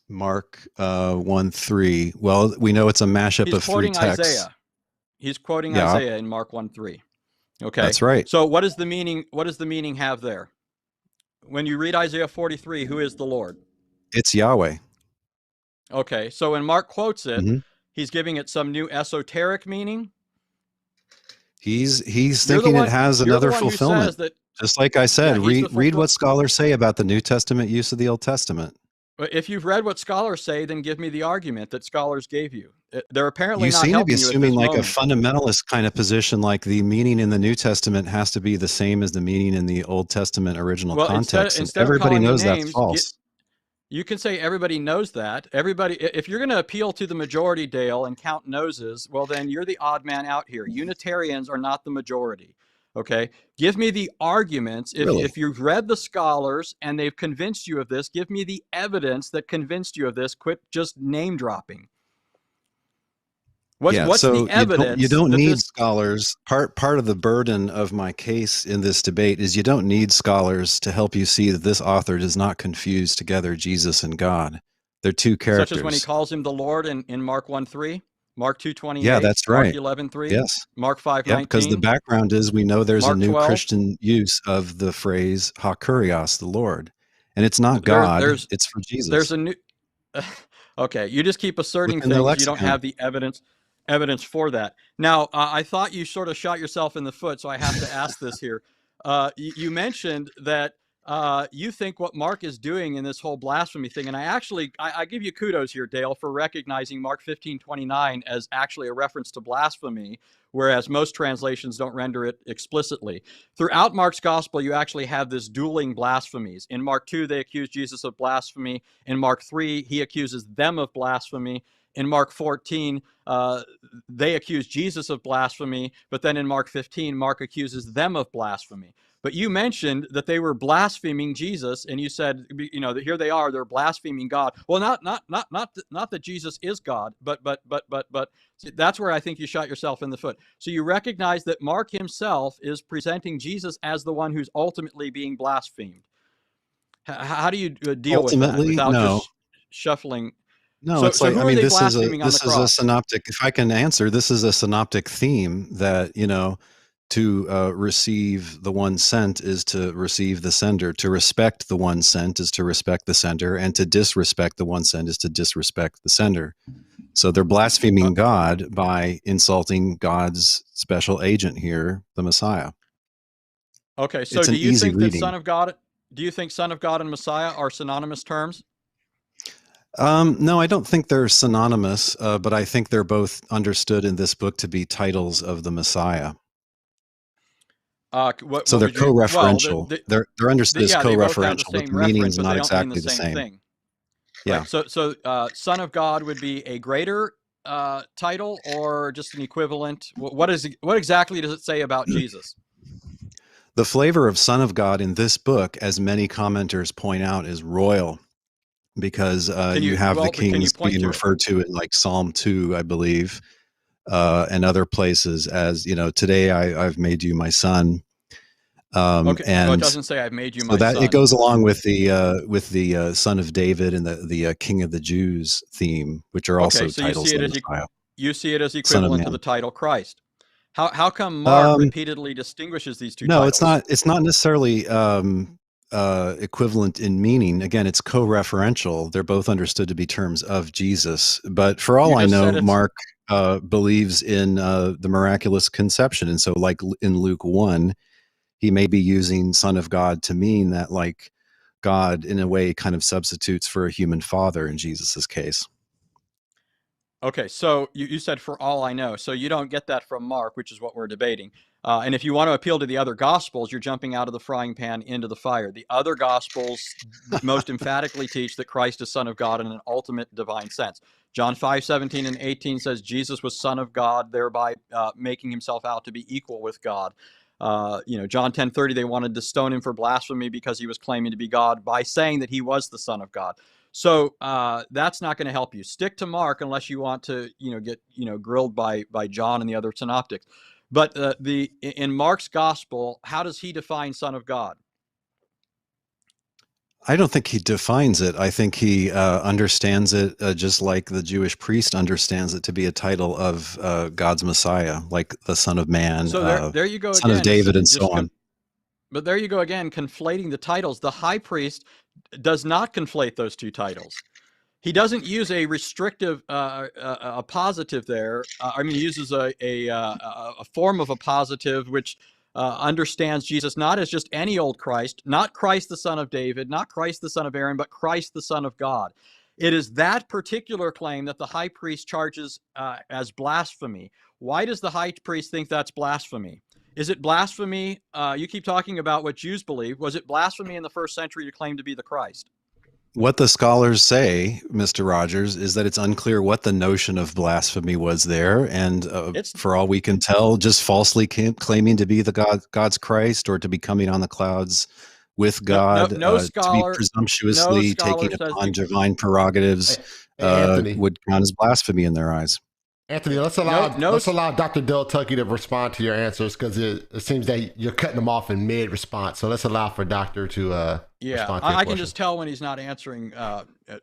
Mark 1:3. Well, we know it's a mashup of three texts. Isaiah. He's quoting Isaiah in Mark 1:3. Okay. That's right. So what does the meaning have there? When you read Isaiah 43, who is the Lord? It's Yahweh. Okay, so when Mark quotes it, he's giving it some new esoteric meaning. He's thinking it has another fulfillment. Just like I said, read what scholars say about the New Testament use of the Old Testament. If you've read what scholars say, then give me the argument that scholars gave you. They're apparently not helping you. You seem to be assuming like moment. a fundamentalist kind of position, like the meaning in the New Testament has to be the same as the meaning in the Old Testament original context. Instead everybody knows that's false. You can say everybody knows that. Everybody, if you're going to appeal to the majority, Dale, and count noses, well, then you're the odd man out here. Unitarians are not the majority. Okay, give me the arguments. If you've read the scholars and they've convinced you of this, give me the evidence that convinced you of this. Quit just name dropping. What's the evidence? You don't need scholars. Part of the burden of my case in this debate is you don't need scholars to help you see that this author does not confuse together Jesus and God. They're two characters. Such as when he calls him the Lord in Mark 1:3, Mark 2:28. Yeah, that's right. Mark 11:3. Yes. Mark 5:19. Yeah, because the background is we know there's Mark a new 12. Christian use of the phrase "ha kurios," the Lord. And it's not There, God, there's it's for there's Jesus a new. Okay, you just keep asserting within their things. You don't lexicon. have the evidence for that. Now, I thought you sort of shot yourself in the foot, so I have to ask this here. You mentioned that you think what Mark is doing in this whole blasphemy thing, and I give you kudos here, Dale, for recognizing Mark 15:29 as actually a reference to blasphemy, whereas most translations don't render it explicitly. Throughout Mark's gospel, you actually have this dueling blasphemies. In Mark 2, they accuse Jesus of blasphemy. In Mark 3, he accuses them of blasphemy. In Mark 14, they accuse Jesus of blasphemy, but then in Mark 15, Mark accuses them of blasphemy. But you mentioned that they were blaspheming Jesus, and you said, that here they are, they're blaspheming God. Well, not that Jesus is God, but that's where I think you shot yourself in the foot. So you recognize that Mark himself is presenting Jesus as the one who's ultimately being blasphemed. How do you deal with that Ultimately, without no. just shuffling? No, So, it's like, who I are mean, they blaspheming on the this is a cross? synoptic. If I can answer, this is a synoptic theme that, to receive the one sent is to receive the sender. To respect the one sent is to respect the sender, and to disrespect the one sent is to disrespect the sender. So they're blaspheming God by insulting God's special agent here, the Messiah. Okay, so It's do an you easy think that reading. Son of God? Do you think Son of God and Messiah are synonymous terms? No, I don't think they're synonymous, but I think they're both understood in this book to be titles of the Messiah. So What they're would you? Well, co-referential. They're understood as yeah, they both have the co-referential, but same the meaning referent, is but not they don't mean the exactly the same same. thing, Yeah. right? So Son of God would be a greater title or just an equivalent? What exactly does it say about Jesus? The flavor of Son of God in this book, as many commenters point out, is royal, because you have the Can you kings point being to it? referred to in like Psalm 2, I believe, and other places as, today I've made you my son. Okay, well, it And doesn't say I've made you so my that it son. goes along with the son of David and the King of the Jews theme, which are Okay, also so you titles see of it the as Messiah, equivalent Son of to the Man. title Christ. How come Mark Um, repeatedly distinguishes these two no, it's titles? not. It's not necessarily equivalent in meaning. Again, it's co-referential. They're both understood to be terms of Jesus. But for You all I just know, said it's Mark believes in the miraculous conception, and so, like in Luke 1, he may be using Son of God to mean that, like, God in a way kind of substitutes for a human father in Jesus's case. okay. So you said for all I know. So you don't get that from Mark, which is what we're debating. And if you want to appeal to the other gospels, you're jumping out of the frying pan into the fire. The other gospels most emphatically teach that Christ is Son of God in an ultimate divine sense. John 5:17 and 18 says Jesus was Son of God, thereby making himself out to be equal with God. John 10:30, they wanted to stone him for blasphemy because he was claiming to be God by saying that he was the Son of God. So that's not going to help you. Stick to Mark unless you want to, get grilled by John and the other synoptics. But in Mark's gospel, how does he define Son of God? I don't think he defines it. I think he understands it just like the Jewish priest understands it to be a title of God's Messiah, like the Son of Man, So there you go Son of again. David, and so on. But there you go again, conflating the titles. The high priest does not conflate those two titles. He doesn't use a restrictive a positive there. He uses a form of a positive which understands Jesus not as just any old Christ, not Christ the son of David, not Christ the son of Aaron, but Christ the son of God. It is that particular claim that the high priest charges as blasphemy. Why does the high priest think that's blasphemy? Is it blasphemy? You keep talking about what Jews believe. Was it blasphemy in the first century to claim to be the Christ? What the scholars say, Mr. Rogers, is that it's unclear what the notion of blasphemy was there, and It's for all we can tell, just falsely claiming to be God's Christ, or to be coming on the clouds with God, no to be scholar, no presumptuously taking scholar says upon the divine prerogatives, Hey, Anthony. would count as blasphemy in their eyes. Anthony, no no. let's allow Dr. Del Tucky to respond to your answers, because it seems that you're cutting them off in mid response. So let's allow for Doctor to Yeah, respond to your I question. can just tell when he's not answering.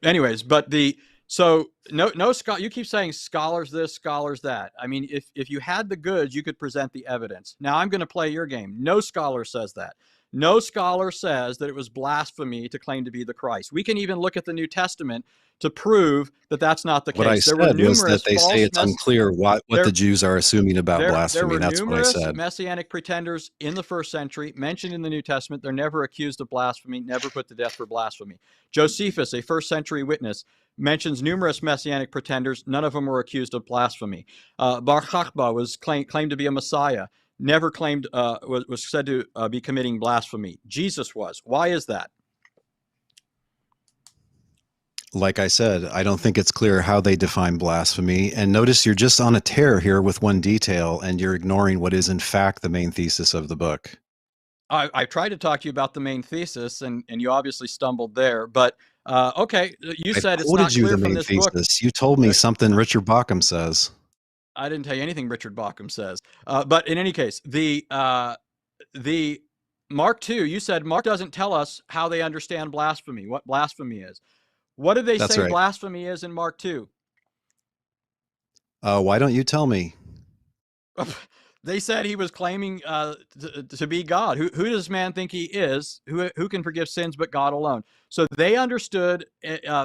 Anyways, but no scholar. You keep saying scholars this, scholars that. I mean, if you had the goods, you could present the evidence. Now I'm going to play your game. No scholar says that. No scholar says that it was blasphemy to claim to be the Christ. We can even look at the New Testament to prove that that's not the What I case. There were said was that numerous they say false it's unclear what the Jews are assuming about there blasphemy. were That's what I numerous said. messianic pretenders in the first century mentioned in the New Testament. They're never accused of blasphemy, never put to death for blasphemy. Josephus, a first century witness, mentions numerous messianic pretenders. None of them were accused of blasphemy. Bar Kokhba was claimed to be a Messiah, never claimed, was said to be committing blasphemy. Jesus was. Why is that? Like I said, I don't think it's clear how they define blasphemy. And notice you're just on a tear here with one detail, and you're ignoring what is in fact the main thesis of the book. I tried to talk to you about the main thesis, and you obviously stumbled there. But okay, you said it's not clear from this book. You told me something Richard Bauckham says. I didn't tell you anything Richard Bauckham says. But in any case, the Mark 2, you said Mark doesn't tell us how they understand blasphemy, what blasphemy is. What did they That's say right. blasphemy is in Mark 2? Why don't you tell me? They said he was claiming to be God. Who does man think he is? Who can forgive sins but God alone? So they understood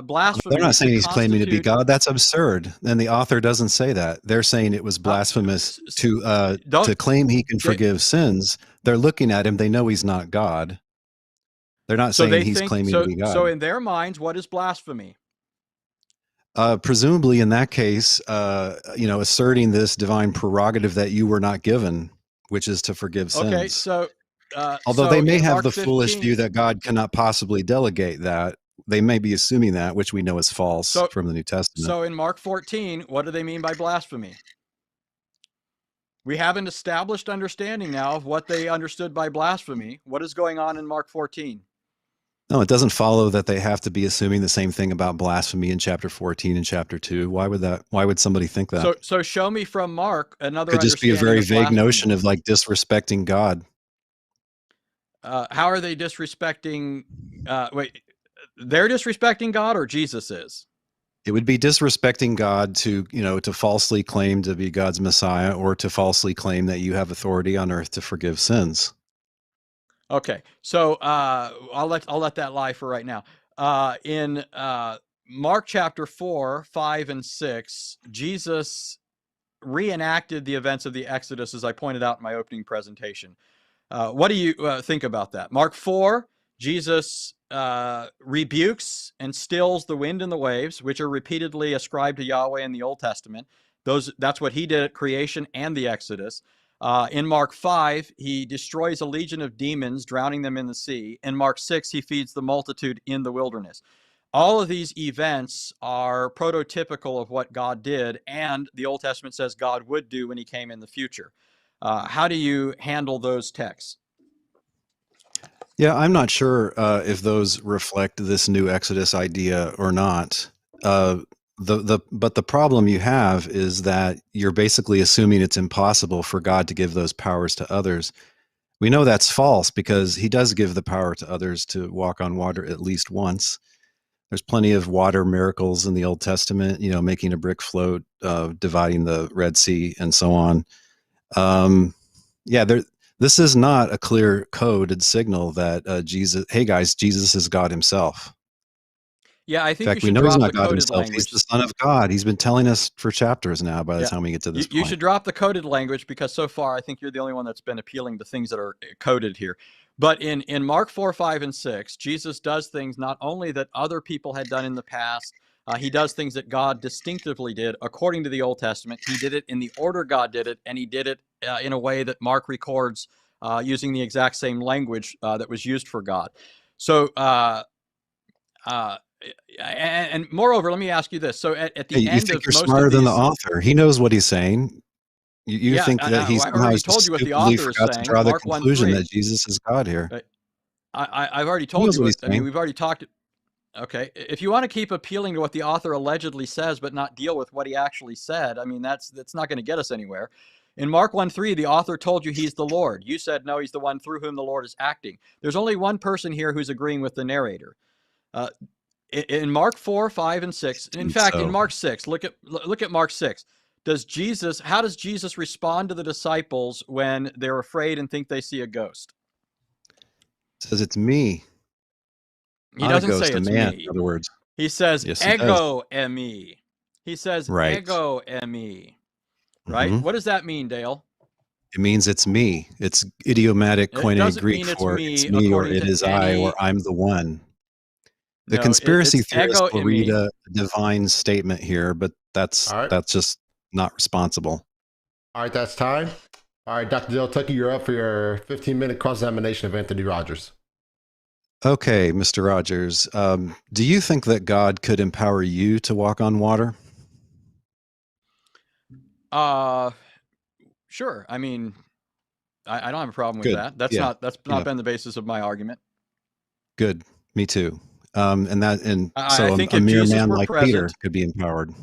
blasphemy. They're not saying he's claiming to be God. That's absurd. And the author doesn't say that. They're saying it was blasphemous to claim he can forgive sins. They're looking at him. They know he's not God. They're not saying he's claiming to be God. So in their minds, what is blasphemy? Presumably in that case, asserting this divine prerogative that you were not given, which is to forgive sins. Okay, so although they may have the foolish view that God cannot possibly delegate that, they may be assuming that, which we know is false from the New Testament. So in Mark 14, what do they mean by blasphemy? We have an established understanding now of what they understood by blasphemy. What is going on in Mark 14? No, it doesn't follow that they have to be assuming the same thing about blasphemy in chapter 14 and chapter 2. Why would somebody think that? So show me from Mark another Could just be a very vague notion of like disrespecting God. How are they disrespecting? Wait, they're disrespecting God, or Jesus is? It would be disrespecting God to falsely claim to be God's Messiah, or to falsely claim that you have authority on earth to forgive sins. Okay, so I'll let that lie for right now. In Mark chapter 4, 5, and 6, Jesus reenacted the events of the Exodus, as I pointed out in my opening presentation. What do you think about that? Mark 4, Jesus rebukes and stills the wind and the waves, which are repeatedly ascribed to Yahweh in the Old Testament. That's what he did at creation and the Exodus. In Mark 5, he destroys a legion of demons, drowning them in the sea. In Mark 6, he feeds the multitude in the wilderness. All of these events are prototypical of what God did, and the Old Testament says God would do when he came in the future. How do you handle those texts? Yeah, I'm not sure if those reflect this new Exodus idea or not. But the problem you have is that you're basically assuming it's impossible for God to give those powers to others. We know that's false, because he does give the power to others to walk on water at least once. There's plenty of water miracles in the Old Testament, making a brick float, dividing the Red Sea, and so on. This is not a clear coded signal that Jesus is God himself. Yeah, I think in fact, we know he's not God himself. He's the Son of God. He's been telling us for chapters now by the time we get to this point. You should drop the coded language, because so far I think you're the only one that's been appealing to things that are coded here. But in Mark 4, 5, and 6, Jesus does things not only that other people had done in the past, he does things that God distinctively did according to the Old Testament. He did it in the order God did it, and he did it in a way that Mark records using the exact same language that was used for God. So, and moreover, let me ask you this. So at the end think of you're most smarter of these, than the author. He knows what he's saying. You think that he's I've already told you what the author is saying. To draw Mark the conclusion 1:3. that Jesus is God here. I've already told you. We've already talked. Okay, if you want to keep appealing to what the author allegedly says, but not deal with what he actually said, I mean, that's not going to get us anywhere. In Mark 1:3, the author told you he's the Lord. You said, no, he's the one through whom the Lord is acting. There's only one person here who's agreeing with the narrator. In Mark 4, 5, and 6, in fact, in Mark 6, look at Mark 6. How does Jesus respond to the disciples when they're afraid and think they see a ghost? says it's me. He doesn't Goes say to it's man, me. in other words. He says Yes, he does. ego emi. He says Right. ego emi. Right? Mhm. What does that mean, Dale? It means it's me. It's idiomatic It Koine doesn't Greek mean it's for me it's me or according it to is I or any. I'm the one. The No, conspiracy it's theorist ego will read emi. a divine statement here, but that's All right. just not responsible. All right, that's time. All right, Dr. Dale Tucky, you're up for your 15-minute cross-examination of Anthony Rogers. Okay, Mr. Rogers, do you think that God could empower you to walk on water? Sure. I mean, I don't have a problem with Good. that. That's Yeah. not been the basis of my argument. Good. Me too. And I so think a if mere Jesus man were like Peter present, could be empowered.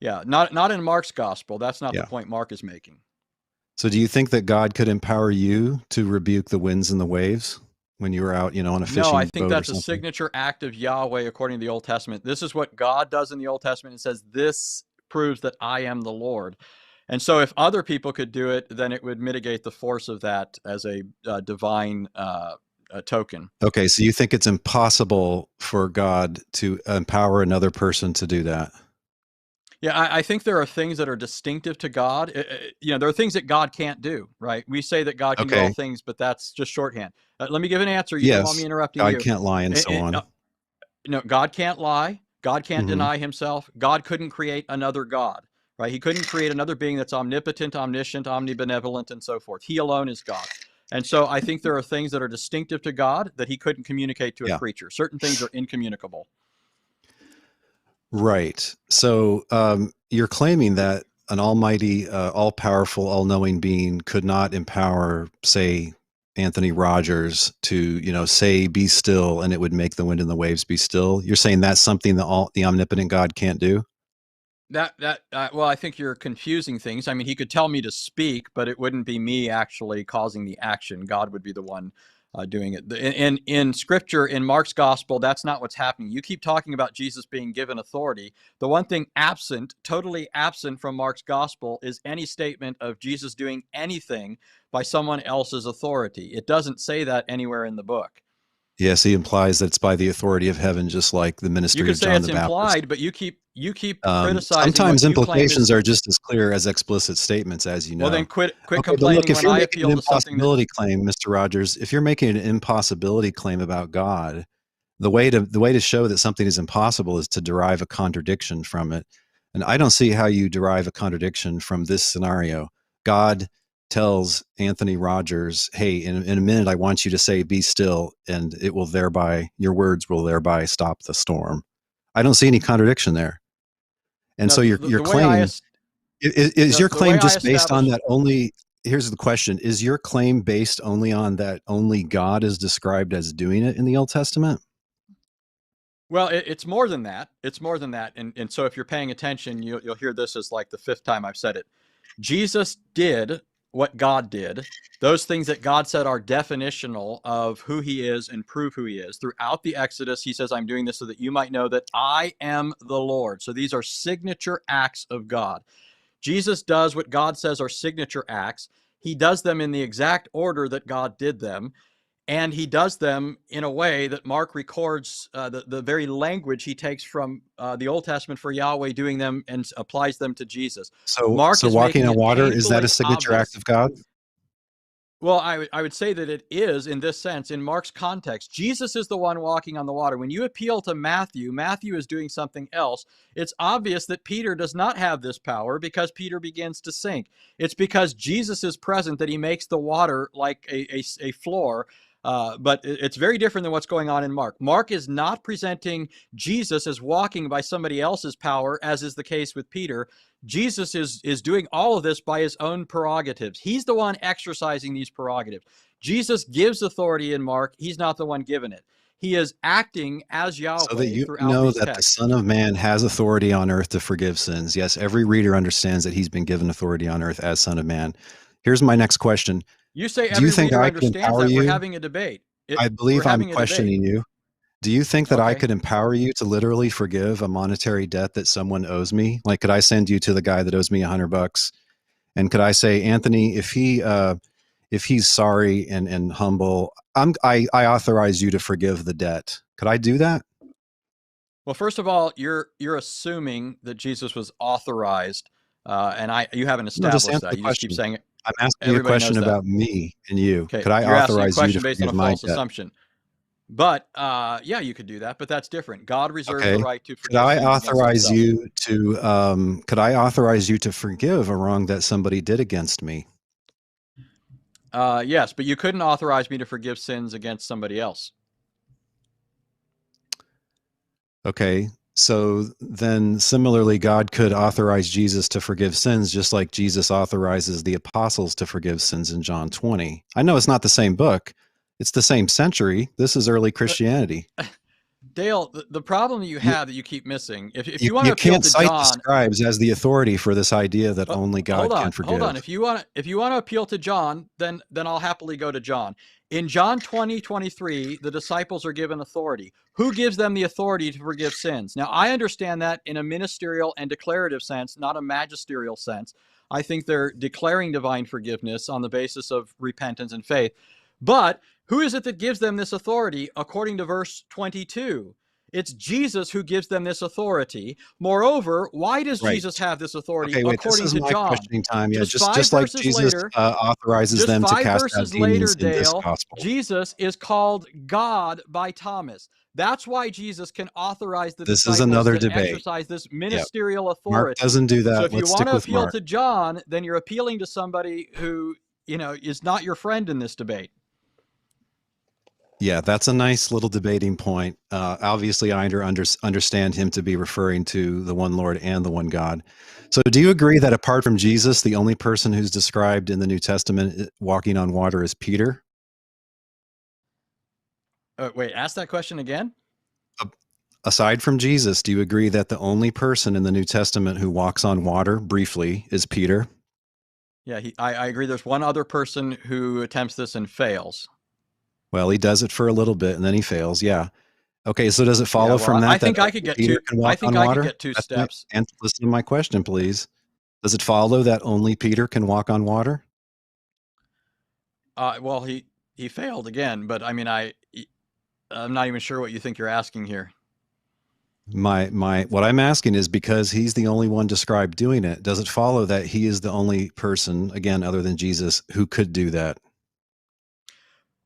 yeah, not in Mark's gospel. That's not the Yeah. point Mark is making. So do you think that God could empower you to rebuke the winds and the waves when you were out, on a No, I fishing think boat or that's a something? signature act of Yahweh according to the Old Testament. This is what God does in the Old Testament. It says, this proves that I am the Lord. And so if other people could do it, then it would mitigate the force of that as a divine token. Okay, so you think it's impossible for God to empower another person to do that? Yeah, I think there are things that are distinctive to God. There are things that God can't do, right? We say that God can do all Okay. things, but that's just shorthand. Let me give an answer. You don't want me Yes. interrupting God you. can't lie and so on. No, God can't lie. God can't Mhm. deny himself. God couldn't create another God, right? He couldn't create another being that's omnipotent, omniscient, omnibenevolent, and so forth. He alone is God. And so I think there are things that are distinctive to God that he couldn't communicate to a Yeah. creature. Certain things are incommunicable. Right. So you're claiming that an almighty, all-powerful, all-knowing being could not empower, say, Anthony Rogers to, say, be still, and it would make the wind and the waves be still. You're saying that's something that the omnipotent God can't do? Well, I think you're confusing things. I mean, he could tell me to speak, but it wouldn't be me actually causing the action. God would be the one doing it. In Scripture, in Mark's gospel, that's not what's happening. You keep talking about Jesus being given authority. The one thing totally absent from Mark's gospel, is any statement of Jesus doing anything by someone else's authority. It doesn't say that anywhere in the book. Yes, he implies that it's by the authority of heaven, just like the You ministry could of say John it's the Baptist. implied, but you keep criticizing Sometimes what you claim is. implications are just as clear as explicit statements, as you know. Well, then quit Okay, but look, complaining if when you're I making an appeal to something that. impossibility claim, Mr. Rogers, if you're making an impossibility claim about God, the way to show that something is impossible is to derive a contradiction from it. And I don't see how you derive a contradiction from this scenario. God tells Anthony Rogers, hey, in a minute, I want you to say, be still, and your words will thereby stop the storm. I don't see any contradiction there. And No, so your the way claim, is your the way claim I just based on establish. that only, here's the question, is your claim based only on that only God is described as doing it in the Old Testament? Well, it's more than that. It's more than that. And so if you're paying attention, you'll hear this as like the fifth time I've said it. Jesus did what God did. Those things that God said are definitional of who he is and prove who he is. Throughout the Exodus, he says, I'm doing this so that you might know that I am the Lord. So these are signature acts of God. Jesus does what God says are signature acts. He does them in the exact order that God did them. And he does them in a way that Mark records the very language he takes from the Old Testament for Yahweh doing them and applies them to Jesus. Mark So is walking making on it water, is that a painfully signature act obvious. of God? Well, I would say that it is in this sense, in Mark's context. Jesus is the one walking on the water. When you appeal to Matthew, Matthew is doing something else. It's obvious that Peter does not have this power because Peter begins to sink. It's because Jesus is present that he makes the water like a floor. But it's very different than what's going on in Mark. Mark is not presenting Jesus as walking by somebody else's power, as is the case with Peter. Jesus is doing all of this by his own prerogatives. He's the one exercising these prerogatives. Jesus gives authority in Mark. He's not the one given it. He is acting as So that Yahweh you throughout know these that the texts. Son of Man has authority on earth to forgive sins. Yes, every reader understands that he's been given authority on earth as Son of Man. Here's my next question. You say Do you every think reader I can understands empower that. We're you? having a debate. I We're believe I'm having a debate. questioning you. Do you think that I Okay. could empower you to literally forgive a monetary debt that someone owes me? Like, could I send you to the guy that owes me $100? And could I say, Anthony, if he's sorry and humble, I authorize you to forgive the debt. Could I do that? Well, first of all, you're assuming that Jesus was authorized, and you haven't No, just established answer that. the You just keep question. saying I'm asking you a everybody question knows that. about me and you. Okay, Could I you're asking a authorize you to question based on a forgive my false debt? assumption. But yeah, you could do that, but that's different. God reserves the Okay. right to forgive sins against himself. Could I authorize you to forgive a wrong that somebody did against me? Yes, but you couldn't authorize me to forgive sins against somebody else. Okay. So then similarly, God could authorize Jesus to forgive sins, just like Jesus authorizes the apostles to forgive sins in John 20. I know it's not the same book. It's the same century. This is early Christianity. Dale, the problem you You, have that you keep missing, if you want to you appeal can't to cite the John, scribes as the authority for this idea that only God can hold on. forgive. If you want to appeal to John, then I'll happily go to John. In John 20:23, the disciples are given authority. Who gives them the authority to forgive sins? Now, I understand that in a ministerial and declarative sense, not a magisterial sense. I think they're declaring divine forgiveness on the basis of repentance and faith. But who is it that gives them this authority according to verse 22? It's Jesus who gives them this authority. Moreover, why does Right. Jesus have this authority Okay, wait, this according is to my John? questioning time. Yeah, Just just five just like verses Jesus later, authorizes just them to five cast out verses later, demons in this Dale, gospel. Jesus is called God by Thomas. That's why Jesus can authorize the This is disciples another to debate. exercise this Yep. ministerial Mark authority. doesn't do So that. if you Let's want stick to with appeal Mark. to John, then you're appealing to somebody who, is not your friend in this debate. Yeah, that's a nice little debating point. Obviously, I understand him to be referring to the one Lord and the one God. So, do you agree that apart from Jesus, the only person who's described in the New Testament walking on water is Peter? Wait, ask that question again. Aside from Jesus, do you agree that the only person in the New Testament who walks on water briefly is Peter? Yeah, I agree. There's one other person who attempts this and fails. Well, he does it for a little bit and then he fails. Yeah. Okay, so does it Yeah, follow well, from I that think I could only get Peter two. can I walk think on I could water? get two That's my steps. and listen to my question, please. Does it follow that only Peter can walk on water? Well, he failed again, but I mean, I'm not even sure what you think you're asking here. My what I'm asking is because he's the only one described doing it, does it follow that he is the only person, again, other than Jesus, who could do that?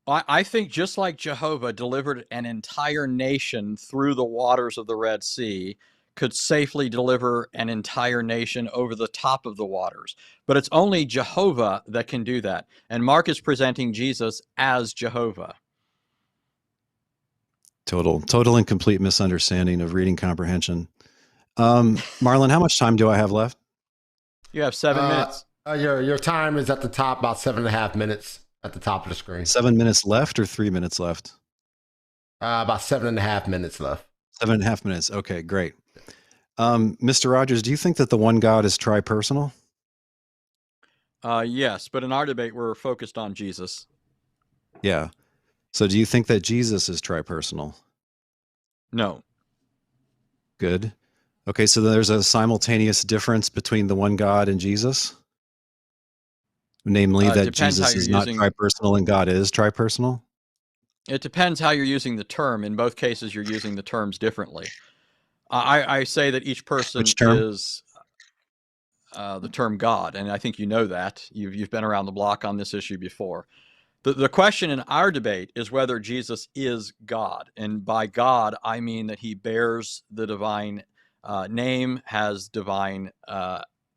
I think just like Jehovah delivered an entire nation through the waters of the Red Sea, could safely deliver an entire nation over the top of the waters. But it's only Jehovah that can do that. And Mark is presenting Jesus as Jehovah. Total and complete misunderstanding of reading comprehension. Marlon, how much time do I have left? You have 7 minutes. Your time is at the top, about 7.5 minutes at the top of the screen. 7 minutes left or 3 minutes left? About 7.5 minutes left. 7.5 minutes. Okay, great. Mr. Rogers, do you think that the one God is tripersonal? Yes, but in our debate, we're focused on Jesus. Yeah. So do you think that Jesus is tripersonal? No. Good. Okay, so there's a simultaneous difference between the one God and Jesus? Namely, that Depends how Jesus you're is not using. tripersonal and God is tripersonal? It depends how you're using the term. In both cases, you're using the terms differently. I say that each person Which term? is the term God, and I think you know that. You've been around the block on this issue before. The question in our debate is whether Jesus is God, and by God I mean that he bears the divine name, has divine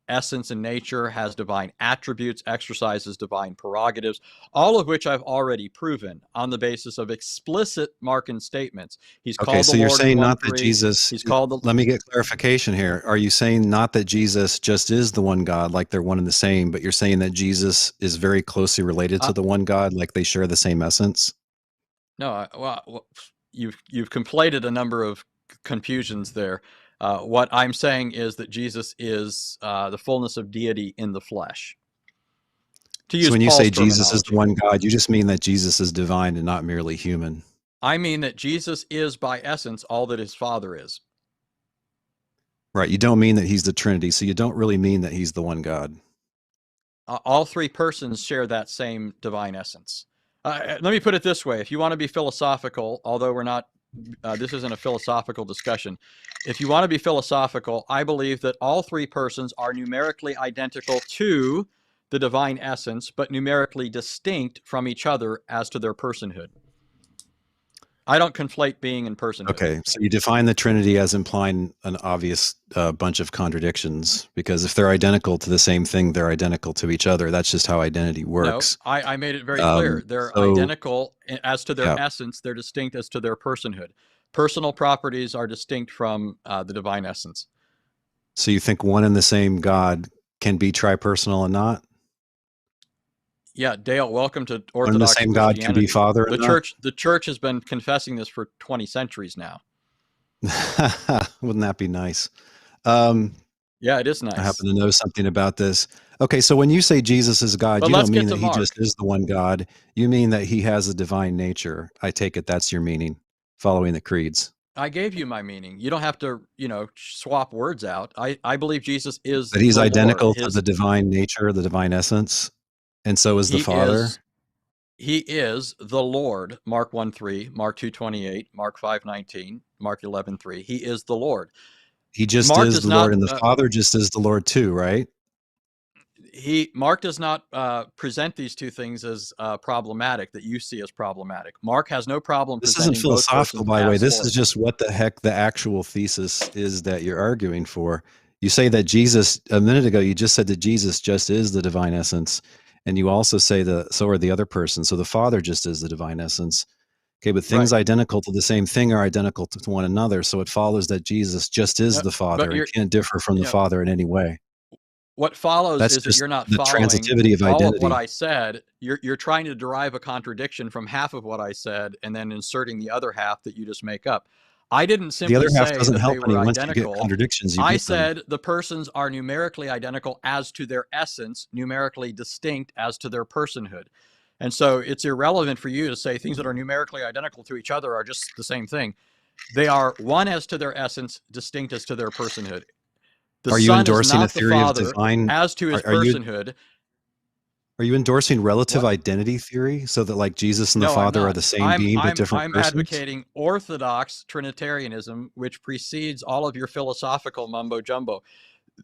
essence and nature, has divine attributes, exercises divine prerogatives, all of which I've already proven on the basis of explicit Markan statements. He's Okay, called the so you're Lord in saying not that 1:3. Jesus, He's called the. let me get clarification here. Are you saying not that Jesus just is the one God, like they're one and the same, but you're saying that Jesus is very closely related to the one God, like they share the same essence? No, well, you've conflated a number of confusions there. What I'm saying is that Jesus is the fullness of deity in the flesh. To So use when you Paul's say Jesus is the terminology, one God, you just mean that Jesus is divine and not merely human. I mean that Jesus is by essence all that his Father is. Right. You don't mean that he's the Trinity, so you don't really mean that he's the one God. All three persons share that same divine essence. Let me put it this way. If you want to be philosophical, although we're not, this isn't a philosophical discussion. If you want to be philosophical, I believe that all three persons are numerically identical to the divine essence, but numerically distinct from each other as to their personhood. I don't conflate being and personhood. Okay, so you define the Trinity as implying an obvious bunch of contradictions, because if they're identical to the same thing, they're identical to each other. That's just how identity works. No, I made it very clear. They're identical as to their essence. They're distinct as to their personhood. Personal properties are distinct from the divine essence. So you think one and the same God can be tripersonal and not? Yeah, Dale, welcome to Orthodox One and the same God can be Father and not? The church has been confessing this for 20 centuries now. Wouldn't that be nice? Yeah, it is nice. I happen to know something about this. Okay, so when you say Jesus is God, you don't mean that he just is the one God. You mean that he has a divine nature. I take it that's your meaning, following the creeds. I gave you my meaning. You don't have to, swap words out. I believe Jesus is But he's identical to the divine nature, the divine essence, and so is the Father. He is the Lord, Mark 1:3, Mark 2:28, Mark 5:19, Mark 11:3. He is the Lord. He just is the Lord, and the Father just is the Lord too, right? Mark does not present these two things as problematic, that you see as problematic. Mark has no problem presenting both persons. This isn't philosophical, by the way. This is just what the heck the actual thesis is that you're arguing for. You say that Jesus, a minute ago, you just said that Jesus just is the divine essence. And you also say so are the other persons. So the Father just is the divine essence. Okay, but things identical to the same thing are identical to one another. So it follows that Jesus just is the Father and can't differ from the Father in any way. What follows is that you're not following transitivity of identity. All of what I said. You're trying to derive a contradiction from half of what I said and then inserting the other half that you just make up. I didn't simply say that they were identical. I said the persons are numerically identical as to their essence, numerically distinct as to their personhood. And so it's irrelevant for you to say things that are numerically identical to each other are just the same thing. They are one as to their essence, distinct as to their personhood. Are you endorsing a theory of divine as to his personhood? Are you endorsing relative identity theory, so that like Jesus and the Father are the same being but different persons? I'm advocating Orthodox Trinitarianism, which precedes all of your philosophical mumbo jumbo,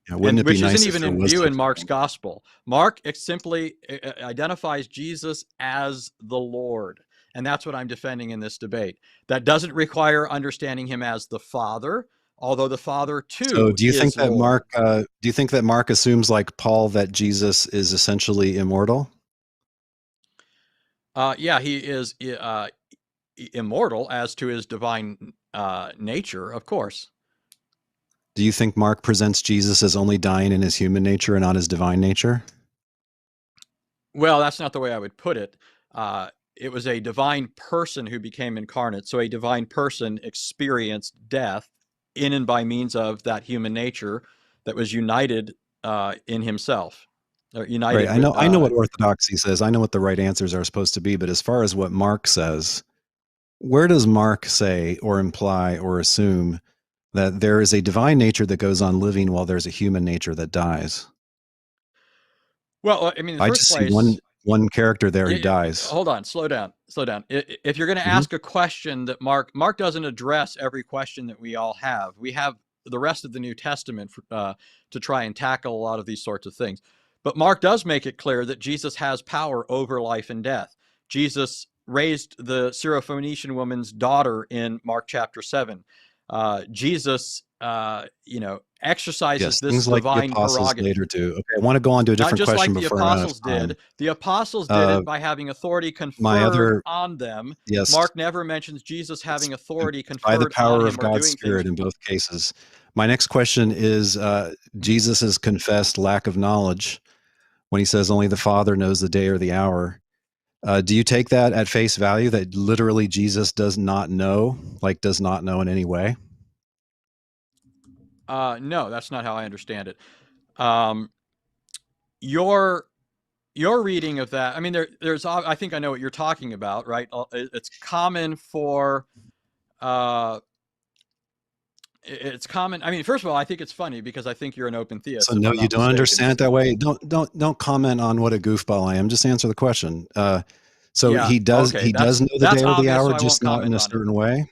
which isn't even in view in Mark's gospel. Mark simply identifies Jesus as the Lord, and that's what I'm defending in this debate. That doesn't require understanding him as the Father, although the Father too. So do you think that Mark? Do you think that Mark assumes, like Paul, that Jesus is essentially immortal? Yeah, he is immortal as to his divine nature, of course. Do you think Mark presents Jesus as only dying in his human nature and not his divine nature? Well, that's not the way I would put it. It was a divine person who became incarnate. So a divine person experienced death in and by means of that human nature that was united in himself. United. Right. I know what orthodoxy says. I know what the right answers are supposed to be. But as far as what Mark says, where does Mark say or imply or assume that there is a divine nature that goes on living while there's a human nature that dies? Well, I mean, in the first just place, see one character there who dies. Hold on, slow down. If you're going to ask a question that Mark doesn't address every question that we all have. We have the rest of the New Testament to try and tackle a lot of these sorts of things. But Mark does make it clear that Jesus has power over life and death. Jesus raised the Syrophoenician woman's daughter in Mark chapter 7. Jesus, exercises this divine prerogative. Later too. Okay, I want to go on to a different question. Not just like the apostles did. The apostles did it by having authority conferred on them. Yes. Mark never mentions Jesus having authority conferred by the power on him of God's Spirit in both cases. My next question is Jesus' confessed lack of knowledge when he says only the Father knows the day or the hour. Do you take that at face value, that literally Jesus does not know, does not know in any way? No, that's not how I understand it. Your reading of that, I mean, there's, I think I know what you're talking about, right? It's common for It's common. I mean, first of all, I think it's funny because I think you're an open theist. So no, I'm you not don't mistaken. understand it that way. Don't comment on what a goofball I am. Just answer the question. So Yeah, he does okay, he does know the that's day or the obvious, so hour, I won't just not in comment a on it. certain way.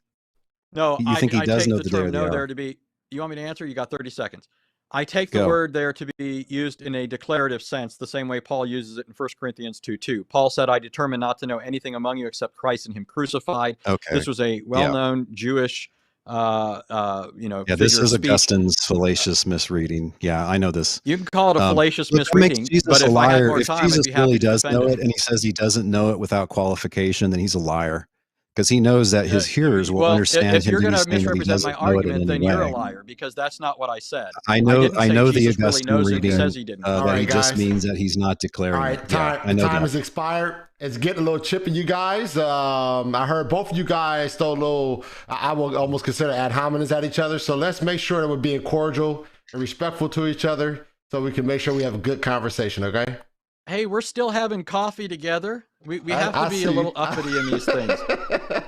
No, You think he I does take know the the day or term the know there hour? to be. You want me to answer? You got 30 seconds. I take the Go. word there to be used in a declarative sense, the same way Paul uses it in 1 Corinthians 2:2. Paul said, "I determined not to know anything among you except Christ and Him crucified." Okay. This was a well-known Jewish, Yeah, figure this of is speech. Augustine's fallacious misreading. Yeah, I know this. You can call it a fallacious Look, that makes misreading, Jesus but a if I had liar. more If time, I'd Jesus be really happy to does defend know him. it and he says he doesn't know it without qualification, then he's a liar, because he knows that his hearers will Well, understand if him you're to going be to saying that he misrepresent my doesn't know it in argument, any then you're a way. liar, because that's not what I said. I didn't say know the Jesus really Augustine knows it and reading says he didn't. All that right, he just guys. means that he's not All declaring right, it. Yeah, I the know time that. has expired. It's getting a little chippy, you guys. I heard both of you guys throw a little, I will almost consider ad hominems at each other. So let's make sure that we're being cordial and respectful to each other so we can make sure we have a good conversation, okay? Hey, we're still having coffee together. We have to be a see. little uppity in these things.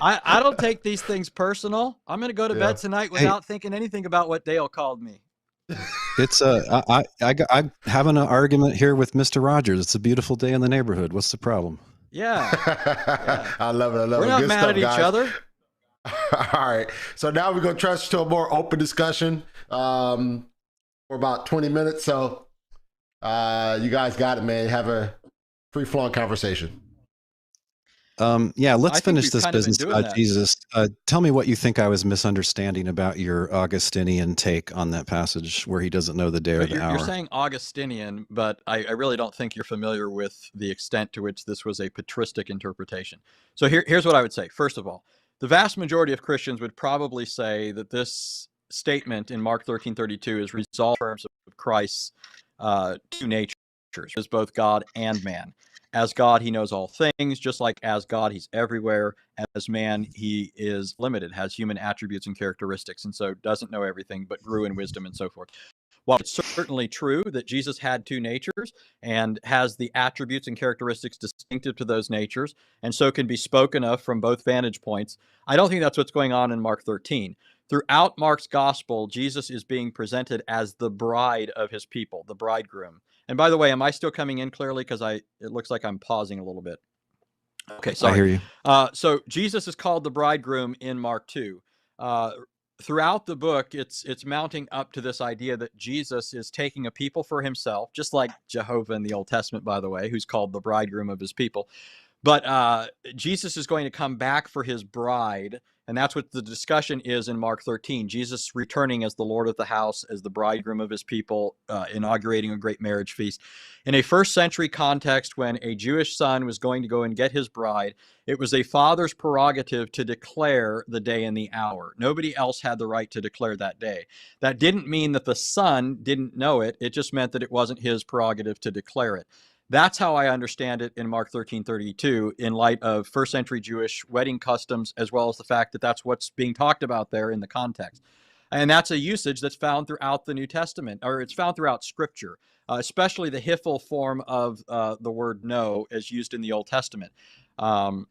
I don't take these things personal. I'm going to go to bed tonight Hey, without thinking anything about what Dale called me. it's I'm having an argument here with Mr. Rogers. It's a beautiful day in the neighborhood. What's the problem? Yeah. I love it. I love We're it. not Good mad stuff, at each guys. other. All right. So now we're going to transition to a more open discussion for about 20 minutes. So you guys got it, man. Have a free-flowing conversation. Yeah, let's I think finish we've this kind of been business doing about that. Jesus. Tell me what you think I was misunderstanding about your Augustinian take on that passage where he doesn't know the day or But the hour. you're saying Augustinian, but I really don't think you're familiar with the extent to which this was a patristic interpretation. So here's what I would say. First of all, the vast majority of Christians would probably say that this statement in Mark 13:32 is resolved in terms of Christ's two natures, as both God and man. As God, he knows all things, just like as God, he's everywhere. As man, he is limited, has human attributes and characteristics, and so doesn't know everything, but grew in wisdom and so forth. While it's certainly true that Jesus had two natures and has the attributes and characteristics distinctive to those natures, and so can be spoken of from both vantage points, I don't think that's what's going on in Mark 13. Throughout Mark's gospel, Jesus is being presented as the bride of his people, the bridegroom. And by the way, am I still coming in clearly? Because it looks like I'm pausing a little bit. Okay, sorry. I hear you. So Jesus is called the bridegroom in Mark 2. Throughout the book, it's mounting up to this idea that Jesus is taking a people for himself, just like Jehovah in the Old Testament, by the way, who's called the bridegroom of his people. But Jesus is going to come back for his bride, and that's what the discussion is in Mark 13. Jesus returning as the Lord of the house, as the bridegroom of his people, inaugurating a great marriage feast. In a first century context, when a Jewish son was going to go and get his bride, it was a father's prerogative to declare the day and the hour. Nobody else had the right to declare that day. That didn't mean that the son didn't know it. It just meant that it wasn't his prerogative to declare it. That's how I understand it in Mark 13:32, in light of first century Jewish wedding customs, as well as the fact that that's what's being talked about there in the context. And that's a usage that's found throughout the New Testament, or it's found throughout Scripture, especially the hiphil form of the word know as used in the Old Testament. And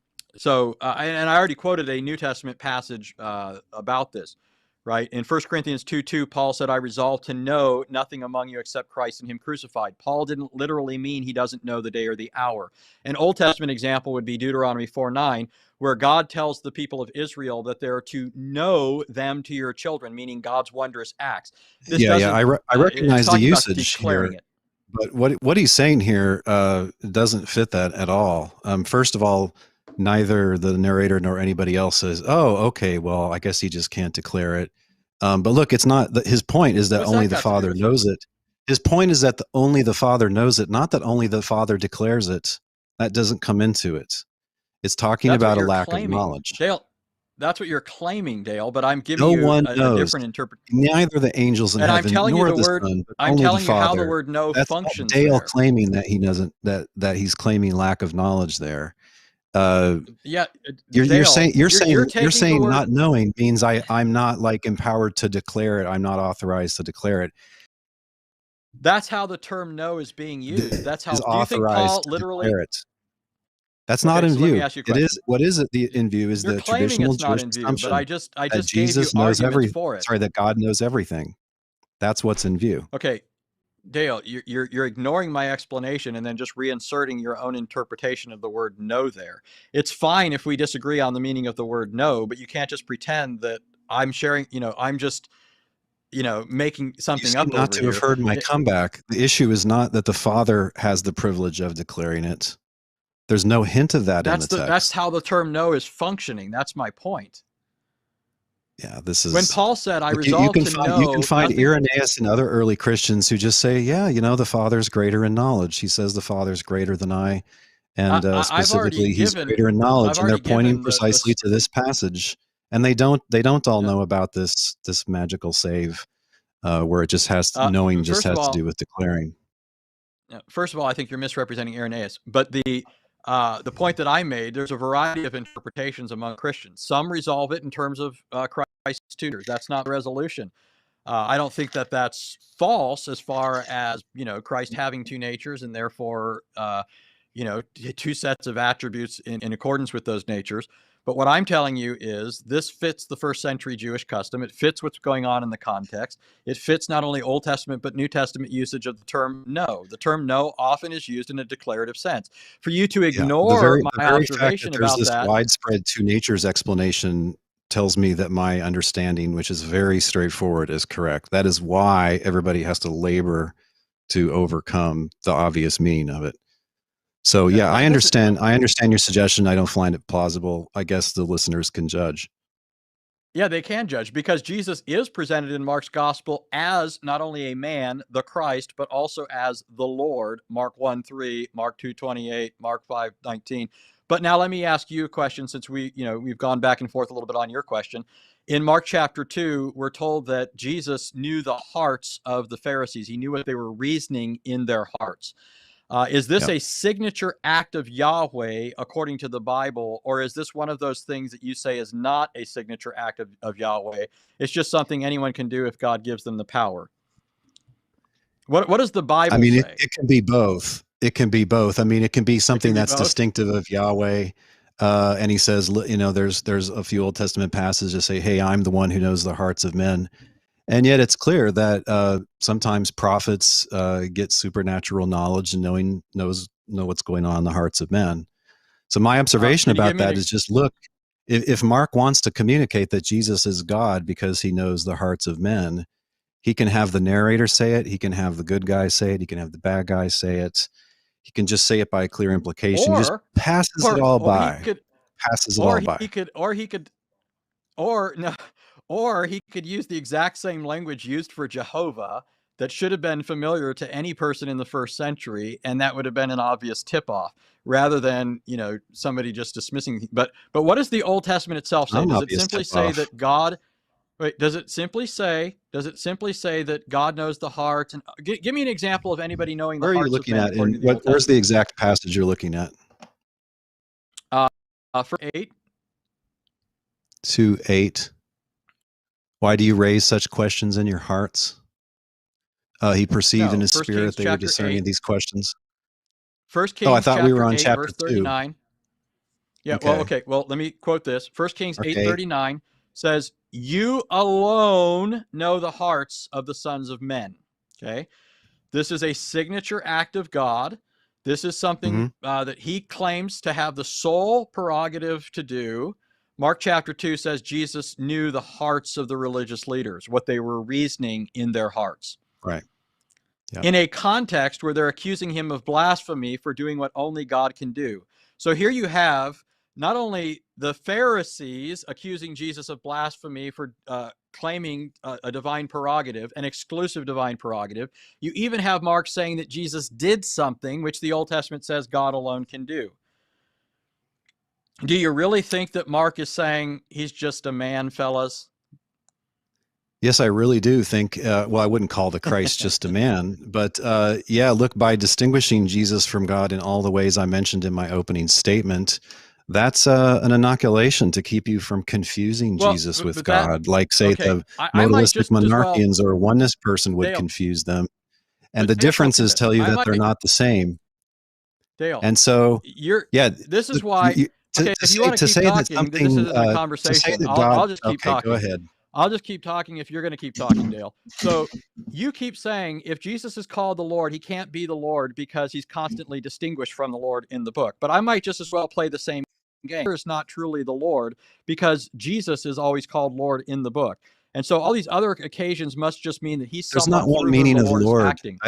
I already quoted a New Testament passage about this. Right? In 1 Corinthians 2:2, Paul said, I resolve to know nothing among you except Christ and him crucified. Paul didn't literally mean he doesn't know the day or the hour. An Old Testament example would be Deuteronomy 4:9, where God tells the people of Israel that they're to know them to your children, meaning God's wondrous acts. This I recognize the usage here, it. but what he's saying here doesn't fit that at all. First of all, neither the narrator nor anybody else says, "Oh, okay, well, I guess he just can't declare it." But look, it's not. His point is that only the Father knows it. His point is that only the Father knows it, not that only the Father declares it. That doesn't come into it. It's talking about a lack of knowledge. Dale, that's what you're claiming, Dale, but I'm giving you a different interpretation. Neither the angels in heaven nor the Son, but I'm only telling the you how Father. the word know That's functions Dale there. claiming that he doesn't, that he's claiming lack of knowledge there. Yeah, you're Dale, saying not knowing means I'm not like empowered to declare it. I'm not authorized to declare it. That's how the term know is being used. That's how is do you think Paul authorized to literally declare it. That's not Okay, in so let me view. ask you a It is question. what is it in view is You're the claiming traditional it's not Jewish in view, but assumption I that just gave you Jesus knows arguments for it. that God knows everything. That's what's in view. Okay, Dale, you're ignoring my explanation and then just reinserting your own interpretation of the word "know" there. It's fine if we disagree on the meaning of the word "know," but you can't just pretend that I'm sharing. I'm just making You something seem up not over to have here. heard my comeback. The issue is not that the Father has the privilege of declaring it. There's no hint of that in the That's text. how the term "know" is functioning. That's my point. Yeah, this When is. Paul said, "I Look, resolved to you can know find nothing," Irenaeus and other early Christians who just say, "Yeah, the Father's greater in knowledge." He says the Father's greater than I, and I've already specifically, He's given greater in knowledge. I've And they're already pointing given precisely to this passage, and they don't all know about this magical save, where it just has knowing just first of has to do all, with declaring. I think you're misrepresenting Irenaeus. But the point that I made, there's a variety of interpretations among Christians. Some resolve it in terms of Christ's tutors. That's not the resolution. I don't think that that's false as far as Christ having two natures and therefore two sets of attributes in accordance with those natures. But what I'm telling you is this fits the first century Jewish custom. It fits what's going on in the context. It fits not only Old Testament but New Testament usage of the term "know." The term "know" often is used in a declarative sense. For you to Yeah, ignore the my very fact that observation there's about this that, widespread two natures explanation tells me that my understanding, which is very straightforward, is correct. That is why everybody has to labor to overcome the obvious meaning of it. So yeah, I understand. I understand your suggestion. I don't find it plausible. I guess the listeners can judge. yeah, they can judge because Jesus is presented in Mark's gospel as not only a man, the Christ, but also as the Lord. Mark 1:3, Mark 2:28, Mark 5:19. But now let me ask you a question, since we've gone back and forth a little bit on your question. In Mark chapter 2, we're told that Jesus knew the hearts of the Pharisees. He knew what they were reasoning in their hearts. Is this Yep. a signature act of Yahweh according to the Bible, or is this one of those things that you say is not a signature act of Yahweh? It's just something anyone can do if God gives them the power. What does the I Bible mean, say? it can be both. It can be both. I mean, it can be It can something be that's both. distinctive of Yahweh. And he says, there's a few Old Testament passages that say, "Hey, I'm the one who knows the hearts of men." And yet it's clear that sometimes prophets get supernatural knowledge and know what's going on in the hearts of men. So my observation Can you give about me that is just look, if Mark wants to communicate that Jesus is God because he knows the hearts of men, he can have the narrator say it. He can have the good guy say it. He can have the bad guy say it. He can just say it by clear implication. He just or passes it all or he by, could passes it or all he by. could or he could Or no, or he could use the exact same language used for Jehovah that should have been familiar to any person in the first century, and that would have been an obvious tip-off, rather than somebody just dismissing. But what does the Old Testament itself Not say? an Does it obvious simply tip say off. that God? Wait, does it simply say that God knows the heart? And give me an example of anybody knowing the Where are you hearts of looking men at? according to And the Old where's the Testament. exact passage you're looking at? For 8, 2:8. Why do you raise such questions in your hearts? He perceived in no, his First Kings spirit they were chapter discerning 8, these questions. First Oh, I Kings thought we were chapter on 8, chapter verse 2. 39. Yeah, well, Okay. okay. Well, let me quote this. First Kings Okay. 8:39 says, "You alone know the hearts of the sons of men." Okay? This is a signature act of God. This is something Mm-hmm. that he claims to have the sole prerogative to do. Mark chapter 2 says Jesus knew the hearts of the religious leaders, what they were reasoning in their hearts, Right. Yeah. in a context where they're accusing him of blasphemy for doing what only God can do. So here you have not only the Pharisees accusing Jesus of blasphemy for claiming a divine prerogative, an exclusive divine prerogative, you even have Mark saying that Jesus did something which the Old Testament says God alone can do. Do you really think that Mark is saying he's just a man, fellas? Yes, I really do think, well, I wouldn't call the Christ just a man, but yeah, look, by distinguishing Jesus from God in all the ways I mentioned in my opening statement, that's an inoculation to keep you from confusing Well, Jesus with but that, God, like, say, okay, the I might modalistic just as well, monarchians or a oneness person would Dale, confuse them. And but the Dale, listen to differences this. tell you that they're not the same. Dale. And so, yeah, This is why. Okay, if you want to keep talking, this isn't a conversation. I'll just keep talking. Go ahead. I'll just keep talking if you're going to keep talking, Dale. So you keep saying if Jesus is called the Lord, he can't be the Lord because he's constantly distinguished from the Lord in the book. But I might just as well play the same game. He's not truly the Lord because Jesus is always called Lord in the book. And so all these other occasions must just mean that he's someone There's not one through whom meaning the of Lord is Lord. acting.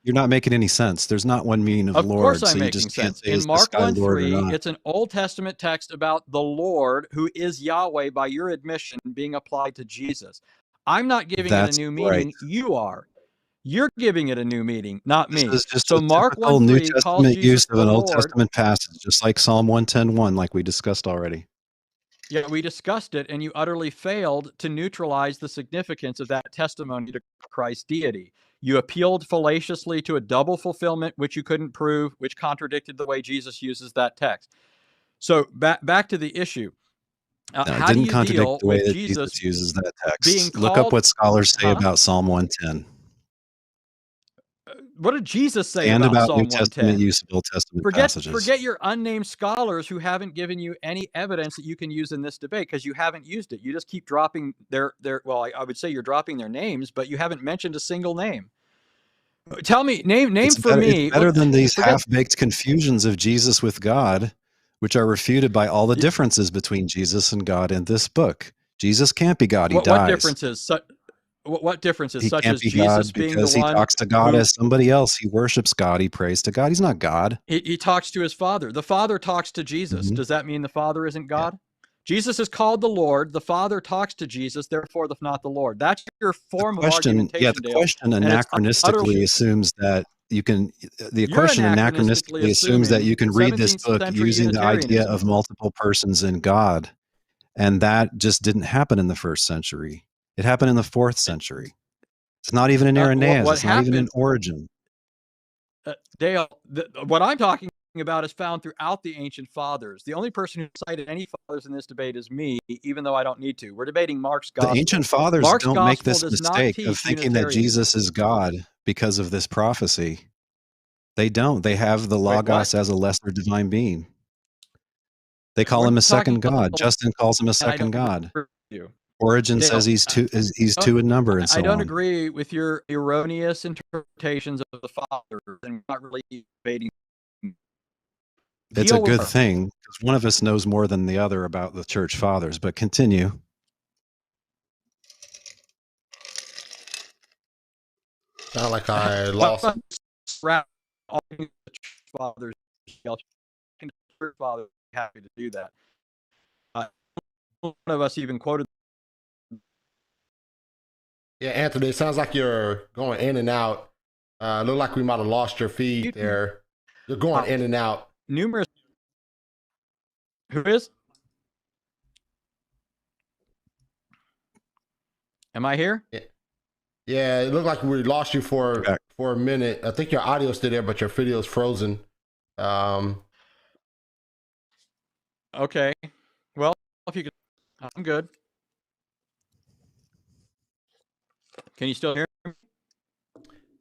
You're not making any sense. There's not one meaning of Lord. Of course I'm so you making just can't sense. say, In is this Mark guy Lord or 1:3, not? it's an Old Testament text about the Lord, who is Yahweh by your admission, being applied to Jesus. I'm not giving it a That's new right. meaning. You are. You're giving it a new meaning, not me. This is just So a Mark typical New 1:3 calls Testament use Jesus of the an Old Lord. Testament passage, just like Psalm 110:1, like we discussed already. Yeah, we discussed it, and you utterly failed to neutralize the significance of that testimony to Christ's deity. You appealed fallaciously to a double fulfillment, which you couldn't prove, which contradicted the way Jesus uses that text. So back to the issue. No, How it do didn't you contradict deal the way with that Jesus Jesus uses that being text. Look up called? what scholars say Huh? about Psalm 110 What did Jesus say and about about New Psalm Testament 110? use of Old Testament passages. Forget your unnamed scholars who haven't given you any evidence that you can use in this debate because you haven't used it. You just keep dropping their well, I would say you're dropping their names, but you haven't mentioned a single name. Tell me, name for me. It's better than these Forget. half-baked confusions of Jesus with God, which are refuted by all the differences between Jesus and God in this book. Jesus can't be God. He dies. What differences? What differences? He Such can't as be Jesus God being the because he one talks to God who as somebody else. He worships God. He prays to God. He's not God. he talks to his Father. The Father talks to Jesus. Mhm. Does that mean the Father isn't Yeah. God? Jesus is called the Lord. The Father talks to Jesus, therefore not the Lord. That's your form of argumentation, The Dale. question And it's utterly. anachronistically assumes that you can. The You're question anachronistically anachronistically assumes that assuming you can read this 17th book century using the idea Unitarianism. of multiple persons in God, and that just didn't happen in the first century. It happened in the 4th century. It's not even in Irenaeus. What It's not even in happened, Origen. Dale? What I'm talking about is found throughout the ancient fathers. The only person who cited any fathers in this debate is me, even though I don't need to. We're debating Mark's The gospel. ancient fathers Mark's don't make gospel this does not mistake of teach thinking that Unitarianism. Jesus is God because of this prophecy. They don't. They have the Wait, Logos what? as a lesser divine being. They call We're him a not talking second about God. the. Justin calls him a I second don't agree God. with you, Origen says Dale. he's two in number, and I so don't on. agree with your erroneous interpretations of the fathers, and we're not really debating. It's a Deal with good her. thing because one of us knows more than the other about the church fathers. But continue. Sound like I lost. All the church fathers, church fathers, happy to do that. One of us even quoted. Yeah, Anthony, it sounds like you're going in and out. Look like we might have lost your feed there. You're going in and out. Numerous. Who is? Am I here? Yeah, it looked like we lost you for a minute. I think your audio's still there, but your video's frozen. Okay. Well, if you could, I'm good. Can you still hear me?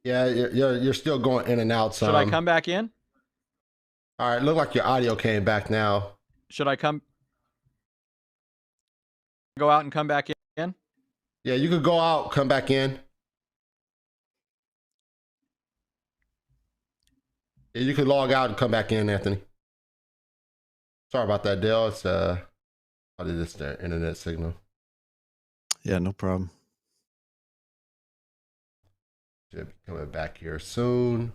Yeah, you're still going in and out. Should I come back in? All right, look like your audio came back now. Should I go out and come back in? Yeah, you could go out, come back in. Yeah, you could log out and come back in, Anthony. Sorry about that, Dale. It's probably just their internet signal. Yeah, no problem. Should be coming back here soon.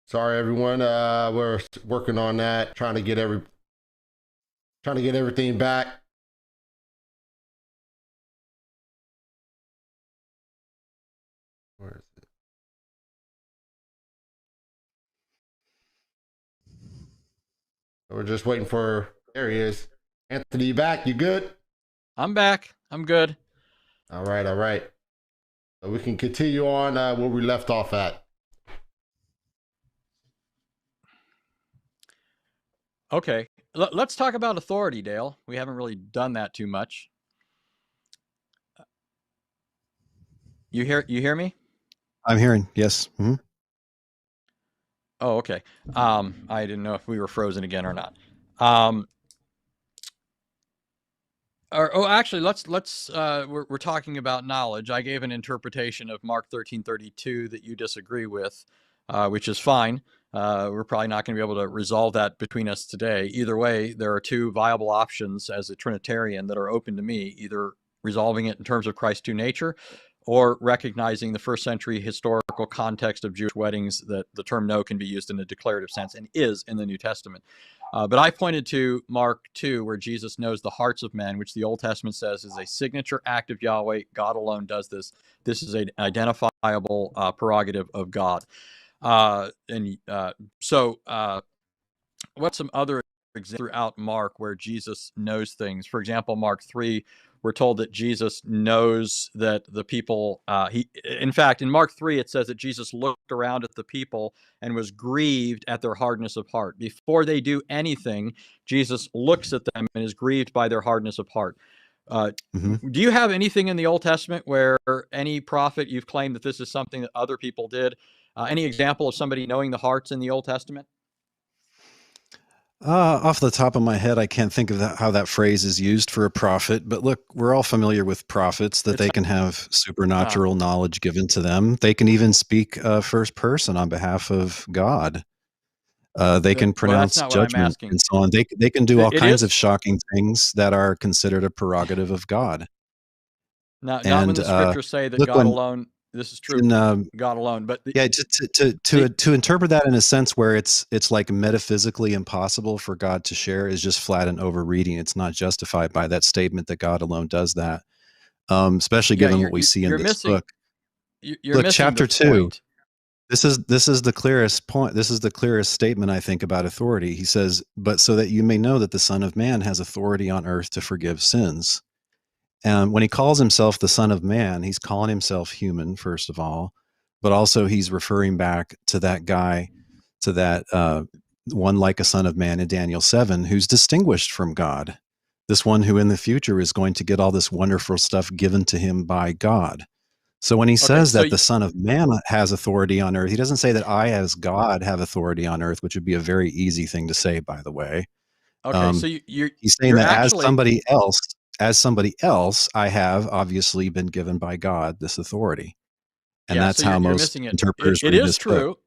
Sorry, everyone. We're working on that, trying to get everything back. Where is it? We're just waiting for. There he is. Anthony, you back? You good? I'm back. I'm good. All right, all right. So we can continue on where we left off at. Okay. Let's talk about authority, Dale. We haven't really done that too much. You hear me? I'm hearing, yes. Mhm. Oh, okay. I didn't know if we were frozen again or not. Um, actually, we're talking about knowledge. I gave an interpretation of Mark 13:32 that you disagree with, which is fine. We're probably not going to be able to resolve that between us today. Either way, there are two viable options as a Trinitarian that are open to me: either resolving it in terms of Christ's true nature, or recognizing the first century historical context of Jewish weddings, that the term "no" can be used in a declarative sense and is in the New Testament. But I pointed to Mark 2, where Jesus knows the hearts of men, which the Old Testament says is a signature act of Yahweh. God alone does this. This is an identifiable prerogative of God. And so, what's some other examples throughout Mark where Jesus knows things? For example, Mark 3, we're told that Jesus knows that the people, in fact, in Mark 3, it says that Jesus looked around at the people and was grieved at their hardness of heart. Before they do anything, Jesus looks at them and is grieved by their hardness of heart. Mhm. Do you have anything in the Old Testament where any prophet you've claimed that this is something that other people did? Any example of somebody knowing the hearts in the Old Testament? Off the top of my head, I can't think of how that phrase is used for a prophet. But look, we're all familiar with prophets, that It's they can have uh, supernatural knowledge given to them. They can even speak first person on behalf of God. They can well, that's pronounce not what I'm judgment asking. and so on. They can do all It kinds of is shocking things that are considered a prerogative of God. not when And the scriptures say that look, God when alone. This is true, in God alone. But yeah, the to interpret that in a sense where it's like metaphysically impossible for God to share is just flat and overreading. It's not justified by that statement that God alone does that. Especially yeah, given what we see in you're this missing book. you're Look, missing the chapter 2. point. This is the clearest point. This is the clearest statement I think about authority. He says, "But so that you may know that the Son of Man has authority on earth to forgive sins." And when he calls himself the Son of Man, he's calling himself human, first of all, but also he's referring back to that guy, to that one like a Son of Man in Daniel 7, who's distinguished from God. This one who in the future is going to get all this wonderful stuff given to him by God. So when he Okay, says that the Son of Man has authority on earth, he doesn't say that I, as God, have authority on earth, which would be a very easy thing to say, by the way. so Um, he's saying you're that actually as somebody else, I have obviously been given by God this authority. And yeah. that's So how you're most missing it. interpreters It read is this book. true.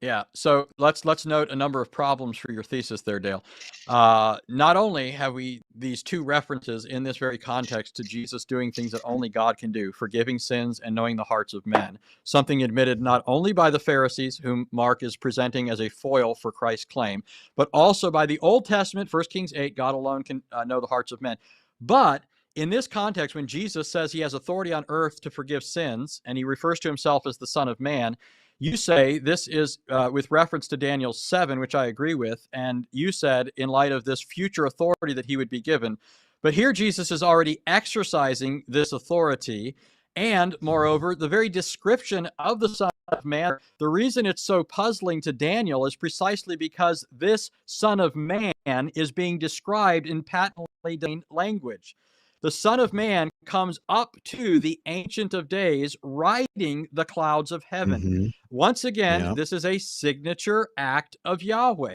Yeah. So let's note a number of problems for your thesis there, Dale. Not only have we these two references in this very context to Jesus doing things that only God can do, forgiving sins and knowing the hearts of men, something admitted not only by the Pharisees, whom Mark is presenting as a foil for Christ's claim, but also by the Old Testament, 1 Kings 8, God alone can know the hearts of men. But in this context, when Jesus says he has authority on earth to forgive sins, and he refers to himself as the Son of Man, you say this is with reference to Daniel 7, which I agree with, and you said in light of this future authority that he would be given. But here Jesus is already exercising this authority, and moreover, the very description of the Son of Man, the reason it's so puzzling to Daniel is precisely because this Son of Man is being described in patently language. The Son of Man comes up to the Ancient of Days riding the clouds of heaven. Hmm. Once again, Yeah. this is a signature act of Yahweh.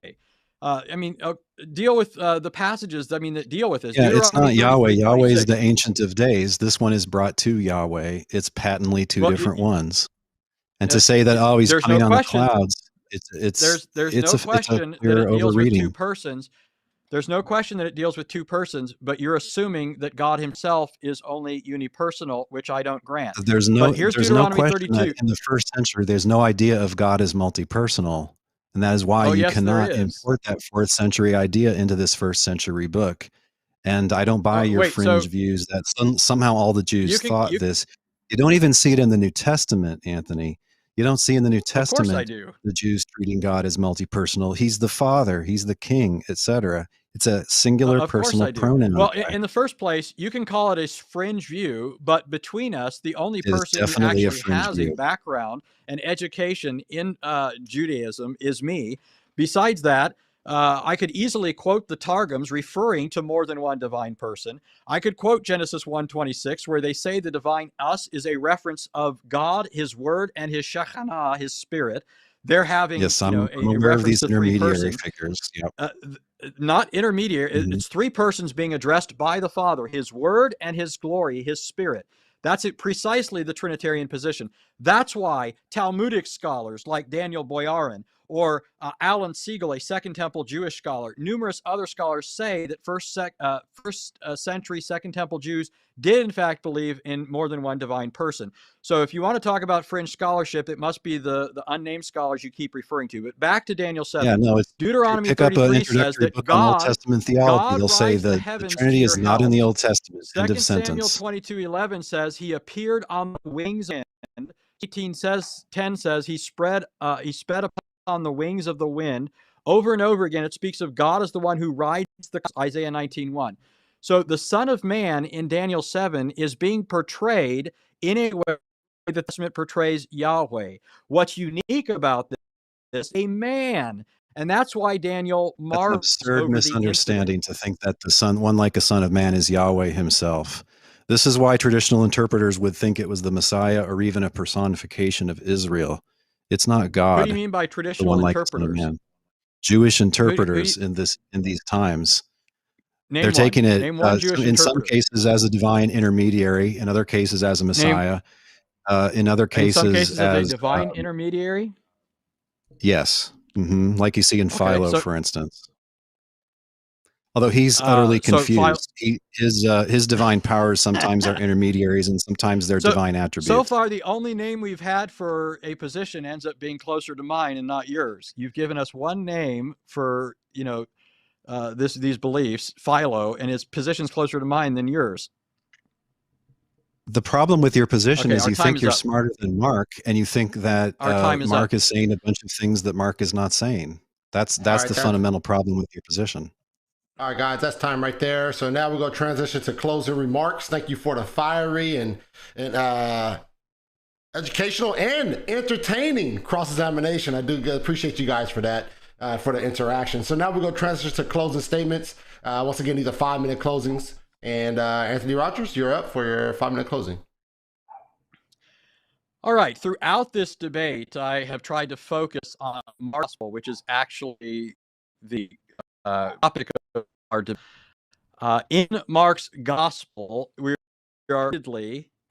I mean, deal with the passages. I mean, that deal with this. Yeah, it's Deuteronomy not Yahweh. 33:26. Yahweh is the Ancient of Days. This one is brought to Yahweh. It's patently two Well, different ones. And to say that, oh, he's there's no coming on the question. clouds, it's There's no it's a question that clear it deals with two overreading. persons. There's no question that it deals with two persons, but you're assuming that God himself is only unipersonal, which I don't grant. But here's There's no Deuteronomy question that 32. in the first century, there's no idea of God as multi-personal, and that is why Oh, you yes, there cannot is. import that fourth century idea into this first century book. And I don't buy your Wait, fringe so views that somehow all the you Jews can, thought this. You don't even see it in the New Testament, Anthony. You don't see in the New of course I Testament do. the Jews treating God as multi-personal. He's the Father, he's the King, etc. It's a singular Of course personal I do. pronoun Well, guy. in the first place, you can call it a fringe view, but between us, the only It is person who definitely a actually fringe has a view. background and education in Judaism is me. Besides that, I could easily quote the Targums referring to more than one divine person. I could quote Genesis 1:26, where they say the divine us is a reference of God, his word, and his Shekhinah, his spirit. They're having, Yes, you know, I'm a aware of reference these to three intermediary persons. figures. Yep. Not intermediary. Mhm. It's three persons being addressed by the Father, his word and his glory, his spirit. That's precisely the Trinitarian position. That's why Talmudic scholars like Daniel Boyarin or Alan Siegel, a Second Temple Jewish scholar, numerous other scholars say that first century Second Temple Jews did in fact believe in more than one divine person. So if you want to talk about fringe scholarship, it must be the unnamed scholars you keep referring to. But back to Daniel 7. Yeah, no, it's Deuteronomy pick up an 33 says introductory that book on Old Testament theology. God They'll say rides the the heavens to Trinity your is not in help. the Old Testament. End of 2 Samuel sentence. 22:11 says he appeared on the wings of the wind. 18:10 says he sped upon the wings of the wind. Over and over again, it speaks of God as the one who rides the Isaiah 19:1. So the Son of Man in Daniel 7 is being portrayed in a way that the Testament portrays Yahweh. What's unique about this, a man. And that's why Daniel That's an marvels absurd over the incident. misunderstanding to think that the Son, one like a Son of Man, is Yahweh himself. This is why traditional interpreters would think it was the Messiah or even a personification of Israel. It's not Who do you God, mean by the traditional one like a Son of interpreters? Man. Jewish Who do interpreters you, in these times, they're name one. taking it Name one Jewish in some interpreter. cases as a divine intermediary, in other cases as a Name Messiah, in other in some cases cases as a as divine intermediary. yes, like you see in Okay, Philo, so for instance. Although he's utterly confused, his divine powers sometimes are intermediaries and sometimes they're divine so attributes. far the only name we've had for a position ends up being closer to mine and not yours. You've given us one name for, you know, these beliefs, Philo, and his position's closer to mine than yours. The problem with your position Okay, is our you time think is you're up. smarter than Mark, and you think that Our time is Mark up. is saying a bunch of things that Mark is not saying. That's All the right, fundamental problem with your position. all right, guys, that's time right there. So now we're going to transition to closing remarks. Thank you for the fiery and educational and entertaining cross-examination. I do appreciate you guys for that, for the interaction. So now we're going to transition to closing statements. Once again, these are 5-minute closings. And Anthony Rogers, you're up for your 5-minute closing. All right. Throughout this debate, I have tried to focus on Mark's gospel, which is actually the topic of our debate. In Mark's gospel, we are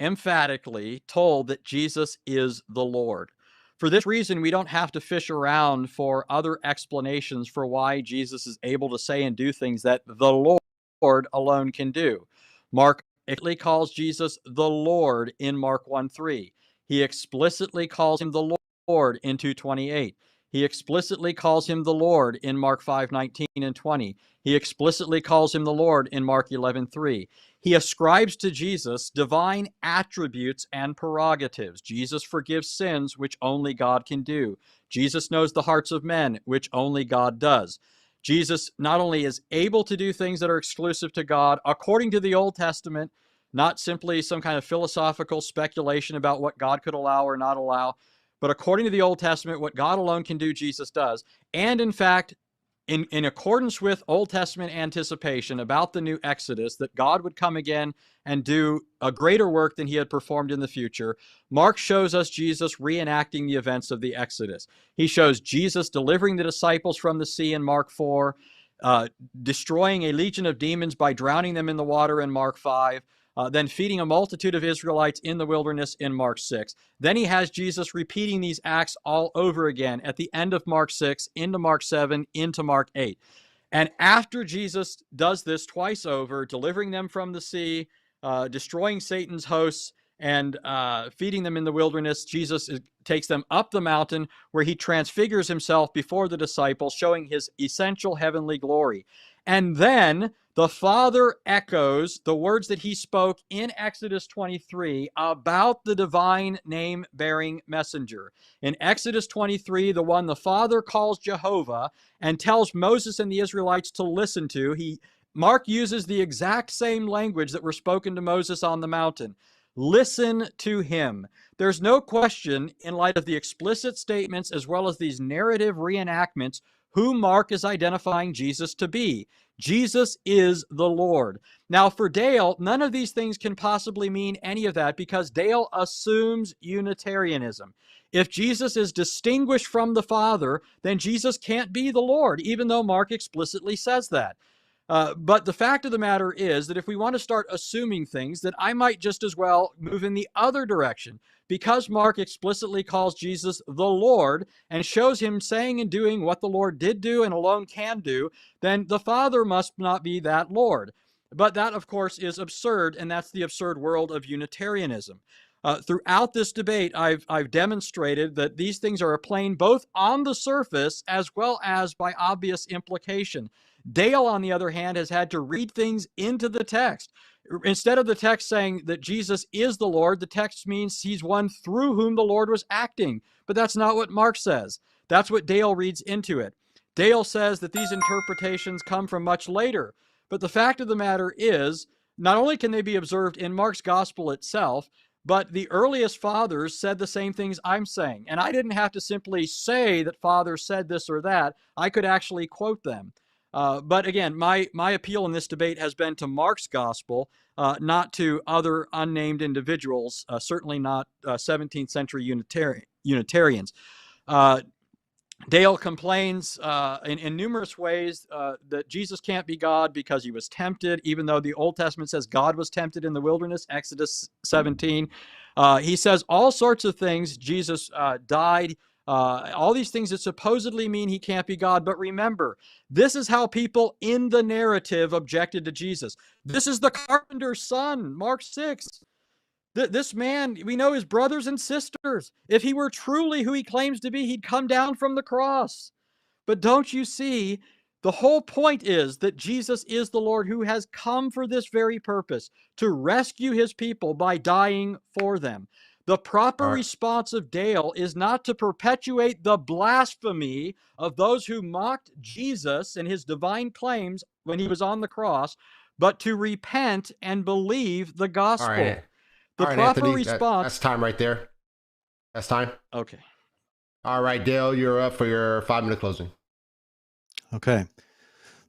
emphatically told that Jesus is the Lord. For this reason, we don't have to fish around for other explanations for why Jesus is able to say and do things that the Lord alone can do. Mark explicitly calls Jesus the Lord in Mark 1:3. He explicitly calls him the Lord in 2:28. He explicitly calls him the Lord in Mark 5:19 and 20. He explicitly calls him the Lord in Mark 11:3. He ascribes to Jesus divine attributes and prerogatives. Jesus forgives sins, which only God can do. Jesus knows the hearts of men, which only God does. Jesus not only is able to do things that are exclusive to God, according to the Old Testament, not simply some kind of philosophical speculation about what God could allow or not allow, but according to the Old Testament, what God alone can do, Jesus does. And in fact, in accordance with Old Testament anticipation about the new Exodus, that God would come again and do a greater work than he had performed in the future, Mark shows us Jesus reenacting the events of the Exodus. He shows Jesus delivering the disciples from the sea in Mark 4, destroying a legion of demons by drowning them in the water in Mark 5, then feeding a multitude of Israelites in the wilderness in Mark 6. Then he has Jesus repeating these acts all over again at the end of Mark 6, into Mark 7, into Mark 8. And after Jesus does this twice over, delivering them from the sea, destroying Satan's hosts, and feeding them in the wilderness, Jesus takes them up the mountain where he transfigures himself before the disciples, showing his essential heavenly glory. And then the Father echoes the words that he spoke in Exodus 23 about the divine name-bearing messenger. In Exodus 23, the one the Father calls Jehovah and tells Moses and the Israelites to listen to, Mark uses the exact same language that were spoken to Moses on the mountain. Listen to him. There's no question, in light of the explicit statements as well as these narrative reenactments, who Mark is identifying Jesus to be. Jesus is the Lord. Now, for Dale, none of these things can possibly mean any of that because Dale assumes Unitarianism. If Jesus is distinguished from the Father, then Jesus can't be the Lord, even though Mark explicitly says that. But the fact of the matter is that if we want to start assuming things, that I might just as well move in the other direction. Because Mark explicitly calls Jesus the Lord and shows him saying and doing what the Lord did do and alone can do, then the Father must not be that Lord. But that, of course, is absurd, and that's the absurd world of Unitarianism. Throughout this debate, I've demonstrated that these things are plain both on the surface as well as by obvious implication. Dale, on the other hand, has had to read things into the text. Instead of the text saying that Jesus is the Lord, the text means he's one through whom the Lord was acting. But that's not what Mark says. That's what Dale reads into it. Dale says that these interpretations come from much later. But the fact of the matter is, not only can they be observed in Mark's gospel itself, but the earliest fathers said the same things I'm saying. And I didn't have to simply say that fathers said this or that. I could actually quote them. But again, my appeal in this debate has been to Mark's gospel, not to other unnamed individuals, certainly not 17th century Unitarians. Dale complains in numerous ways that Jesus can't be God because he was tempted, even though the Old Testament says God was tempted in the wilderness, Exodus 17. He says all sorts of things. Jesus died. All these things that supposedly mean he can't be God. But remember, this is how people in the narrative objected to Jesus. This is the carpenter's son, Mark 6. This man, we know his brothers and sisters. If he were truly who he claims to be, he'd come down from the cross. But don't you see, the whole point is that Jesus is the Lord who has come for this very purpose, to rescue his people by dying for them. The proper response of Dale is not to perpetuate the blasphemy of those who mocked Jesus and his divine claims when he was on the cross, but to repent and believe the gospel. All right. The All right, proper Anthony, response. that's time right there. That's time. Okay. All right, Dale, you're up for your 5-minute closing. Okay.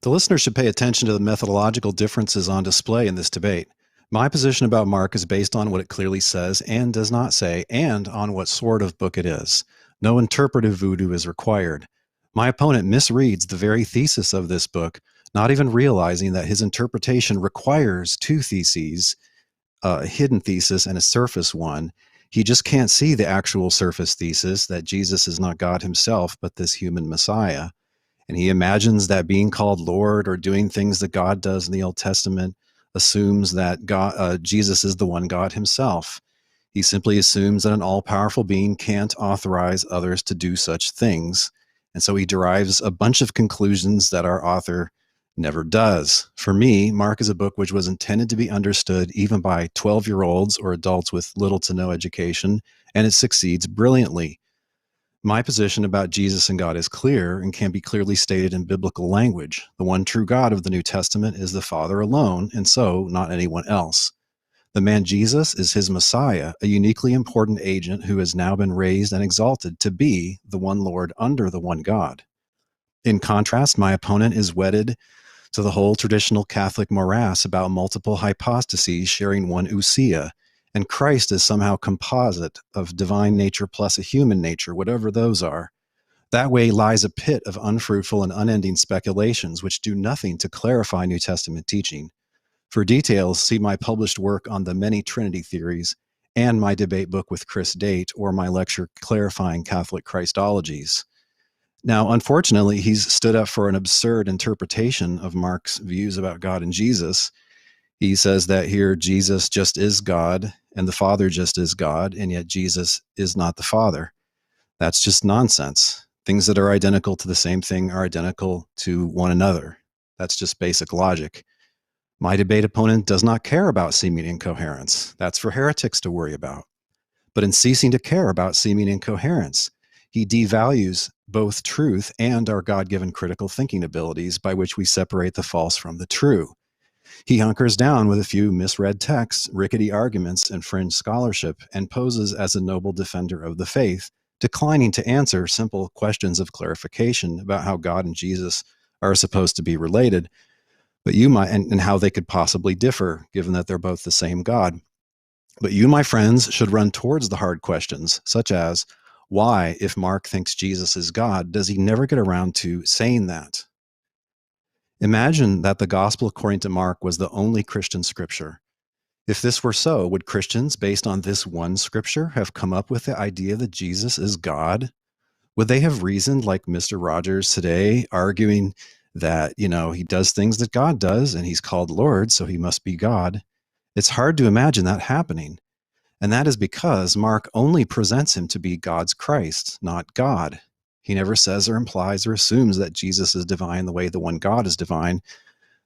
The listener should pay attention to the methodological differences on display in this debate. My position about Mark is based on what it clearly says and does not say, and on what sort of book it is. No interpretive voodoo is required. My opponent misreads the very thesis of this book, not even realizing that his interpretation requires two theses, a hidden thesis and a surface one. He just can't see the actual surface thesis that Jesus is not God himself, but this human Messiah. And he imagines that being called Lord or doing things that God does in the Old Testament assumes that Jesus is the one God himself. He simply assumes that an all-powerful being can't authorize others to do such things. And so he derives a bunch of conclusions that our author never does. For me, Mark is a book which was intended to be understood even by 12-year-olds or adults with little to no education, and it succeeds brilliantly. My position about Jesus and God is clear and can be clearly stated in biblical language. The one true God of the New Testament is the Father alone, and so not anyone else. The man Jesus is his Messiah, a uniquely important agent who has now been raised and exalted to be the one Lord under the one God. In contrast, my opponent is wedded to the whole traditional Catholic morass about multiple hypostases sharing one ousia, and Christ is somehow composite of divine nature plus a human nature, whatever those are. That way lies a pit of unfruitful and unending speculations which do nothing to clarify New Testament teaching. For details, see my published work on the many Trinity theories and my debate book with Chris Date or my lecture Clarifying Catholic Christologies. Now, unfortunately, he's stood up for an absurd interpretation of Mark's views about God and Jesus. He says that here Jesus just is God and the Father just is God, and yet Jesus is not the Father. That's just nonsense. Things that are identical to the same thing are identical to one another. That's just basic logic. My debate opponent does not care about seeming incoherence. That's for heretics to worry about. But in ceasing to care about seeming incoherence, he devalues both truth and our God-given critical thinking abilities by which we separate the false from the true. He hunkers down with a few misread texts, rickety arguments, and fringe scholarship, and poses as a noble defender of the faith, declining to answer simple questions of clarification about how God and Jesus are supposed to be related, but you might, and how they could possibly differ, given that they're both the same God. But you, my friends, should run towards the hard questions, such as, why, if Mark thinks Jesus is God, does he never get around to saying that? Imagine that the gospel according to Mark was the only Christian scripture. If this were so, would Christians, based on this one scripture, have come up with the idea that Jesus is God? Would they have reasoned like Mr. Rogers today, arguing that, he does things that God does and he's called Lord, so he must be God? It's hard to imagine that happening. And that is because Mark only presents him to be God's Christ, not God. He never says or implies or assumes that Jesus is divine the way the one God is divine.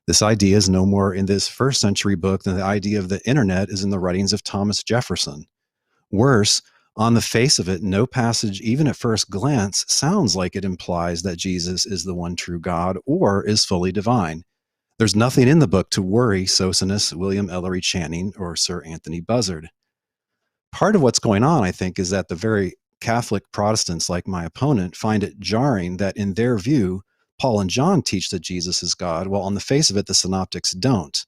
This idea is no more in this first century book than the idea of the internet is in the writings of Thomas Jefferson. Worse, on the face of it, no passage, even at first glance, sounds like it implies that Jesus is the one true God or is fully divine. There's nothing in the book to worry Socinus, William Ellery Channing, or Sir Anthony Buzzard. Part of what's going on, I think, is that the very Catholic Protestants, like my opponent, find it jarring that in their view, Paul and John teach that Jesus is God, while on the face of it, the synoptics don't.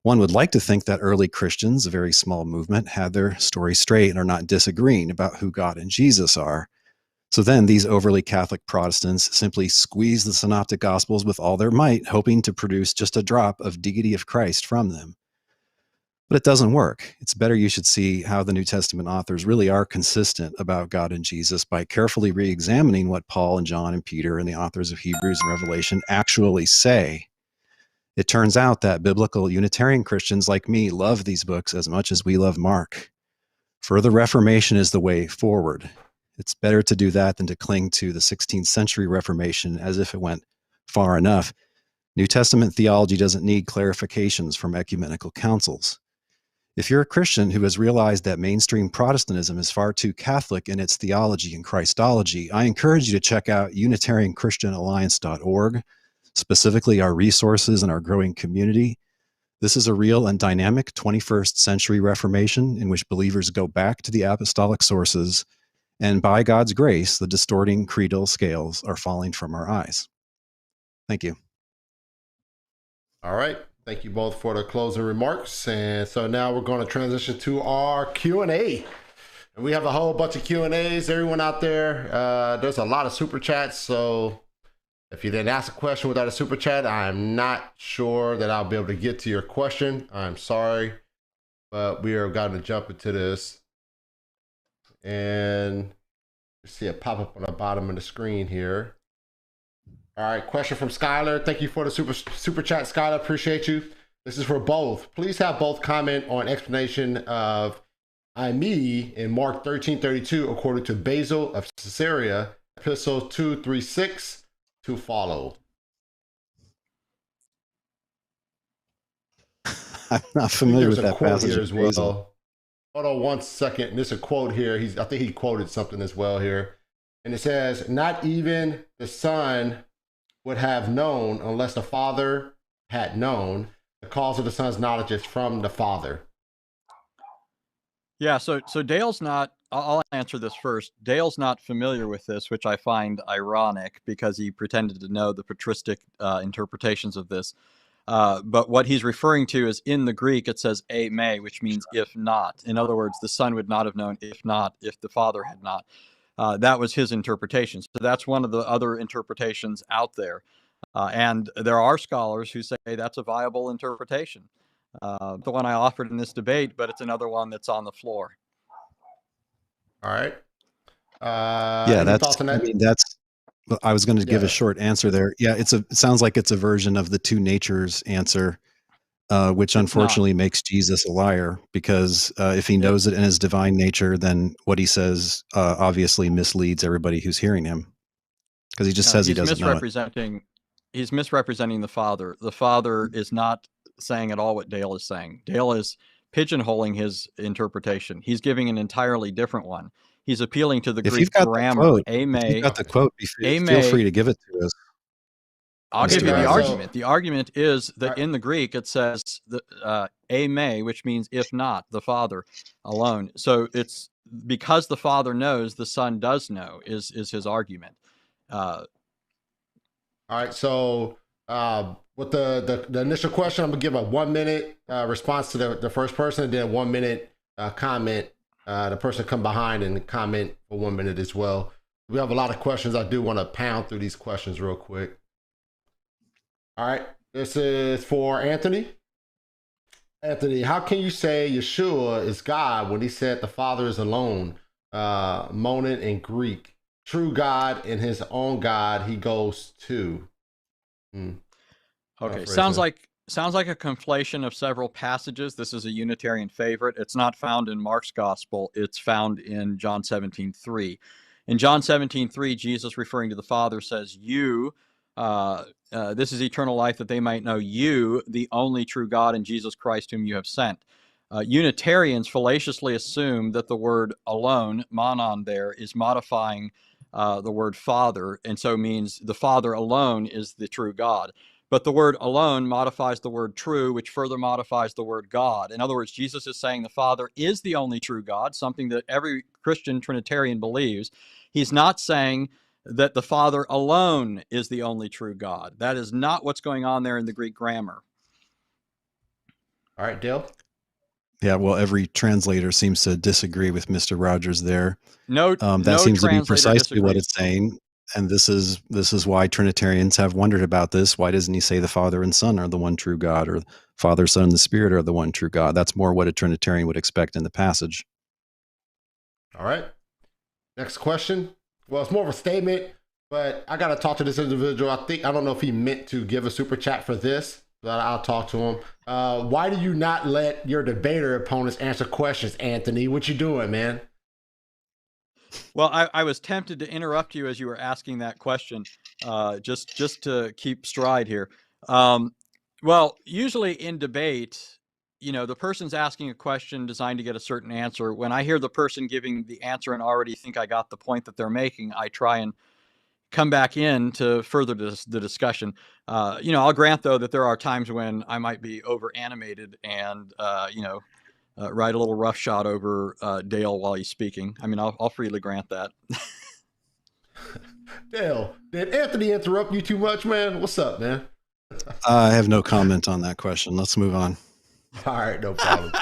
One would like to think that early Christians, a very small movement, had their story straight and are not disagreeing about who God and Jesus are. So then these overly Catholic Protestants simply squeeze the synoptic gospels with all their might, hoping to produce just a drop of deity of Christ from them. But it doesn't work. It's better you should see how the New Testament authors really are consistent about God and Jesus by carefully re-examining what Paul and John and Peter and the authors of Hebrews and Revelation actually say. It turns out that biblical Unitarian Christians like me love these books as much as we love Mark. Further Reformation is the way forward. It's better to do that than to cling to the 16th century Reformation as if it went far enough. New Testament theology doesn't need clarifications from ecumenical councils. If you're a Christian who has realized that mainstream Protestantism is far too Catholic in its theology and Christology, I encourage you to check out UnitarianChristianAlliance.org, specifically our resources and our growing community. This is a real and dynamic 21st century Reformation in which believers go back to the apostolic sources, and by God's grace, the distorting creedal scales are falling from our eyes. Thank you. All right. Thank you both for the closing remarks. And so now we're going to transition to our Q&A. And we have a whole bunch of Q&As. Everyone out there, there's a lot of super chats. So if you didn't ask a question without a super chat, I'm not sure that I'll be able to get to your question. I'm sorry, but we are going to jump into this. And you see it pop up on the bottom of the screen here. All right, question from Skylar. Thank you for the super chat, Skylar. Appreciate you. This is for both. Please have both comment on explanation of I me in Mark 13:32 according to Basil of Caesarea, Epistle 2:36 to follow. I'm not familiar with that passage as well. Hold on one second. There's a quote here. I think he quoted something as well here. And it says, not even the Son would have known unless the Father had known. The cause of the Son's knowledge is from the Father. Yeah, so Dale's not, I'll answer this first. Dale's not familiar with this, which I find ironic because he pretended to know the patristic interpretations of this. But what he's referring to is in the Greek, it says "me," which means if not. In other words, the Son would not have known if the Father had not. That was his interpretation. So that's one of the other interpretations out there. And there are scholars who say that's a viable interpretation. The one I offered in this debate, but it's another one that's on the floor. All right. Yeah, I was going to give a short answer there. Yeah, it sounds like it's a version of the two natures answer, which unfortunately makes Jesus a liar, because if he knows it in his divine nature, then what he says obviously misleads everybody who's hearing him, because he just says he doesn't know it. He's misrepresenting the Father. The Father is not saying at all what Dale is saying. Dale is pigeonholing his interpretation. He's giving an entirely different one. He's appealing to the Greek grammar. If you've got the quote, feel free to give it to us. I'll give you the argument. The argument is that in the Greek it says "me," which means if not, the Father alone. So it's because the Father knows, the Son does know, is his argument. All right. So with the initial question, I'm gonna give a 1 minute response to the first person, and then 1 minute comment. The person come behind and comment for 1 minute as well. We have a lot of questions. I do want to pound through these questions real quick. All right. This is for Anthony. Anthony, how can you say Yeshua is God when he said the Father is alone, monin in Greek? True God and his own God he goes to. Okay, sounds like a conflation of several passages. This is a Unitarian favorite. It's not found in Mark's gospel. It's found in John 17:3. In John 17:3, Jesus, referring to the Father, says, "You, this is eternal life, that they might know you, the only true God, and Jesus Christ, whom you have sent." Unitarians fallaciously assume that the word alone, monon, there is modifying the word Father, and so means the Father alone is the true God. But the word alone modifies the word true, which further modifies the word God. In other words, Jesus is saying the Father is the only true God, something that every Christian Trinitarian believes. He's not saying that the Father alone is the only true God. That is not what's going on there in the Greek grammar. All right, Dale. Yeah, well, every translator seems to disagree with Mr. Rogers there. No, that seems to be precisely disagrees. what it's saying. And this is why Trinitarians have wondered about this. Why doesn't he say the Father and Son are the one true God, or Father, Son, and the Spirit are the one true God? That's more what a Trinitarian would expect in the passage. All right. Next question. Well, it's more of a statement, but I got to talk to this individual. I don't know if he meant to give a super chat for this, but I'll talk to him. Why do you not let your debater opponents answer questions, Anthony? What you doing, man? Well, I was tempted to interrupt you as you were asking that question, just to keep stride here. Well, usually in debate, the person's asking a question designed to get a certain answer. When I hear the person giving the answer and already think I got the point that they're making, I try and come back in to further the discussion. I'll grant, though, that there are times when I might be over animated and, write a little roughshod over Dale while he's speaking. I mean, I'll freely grant that. Dale, did Anthony interrupt you too much, man? What's up, man? I have no comment on that question. Let's move on. All right, no problem.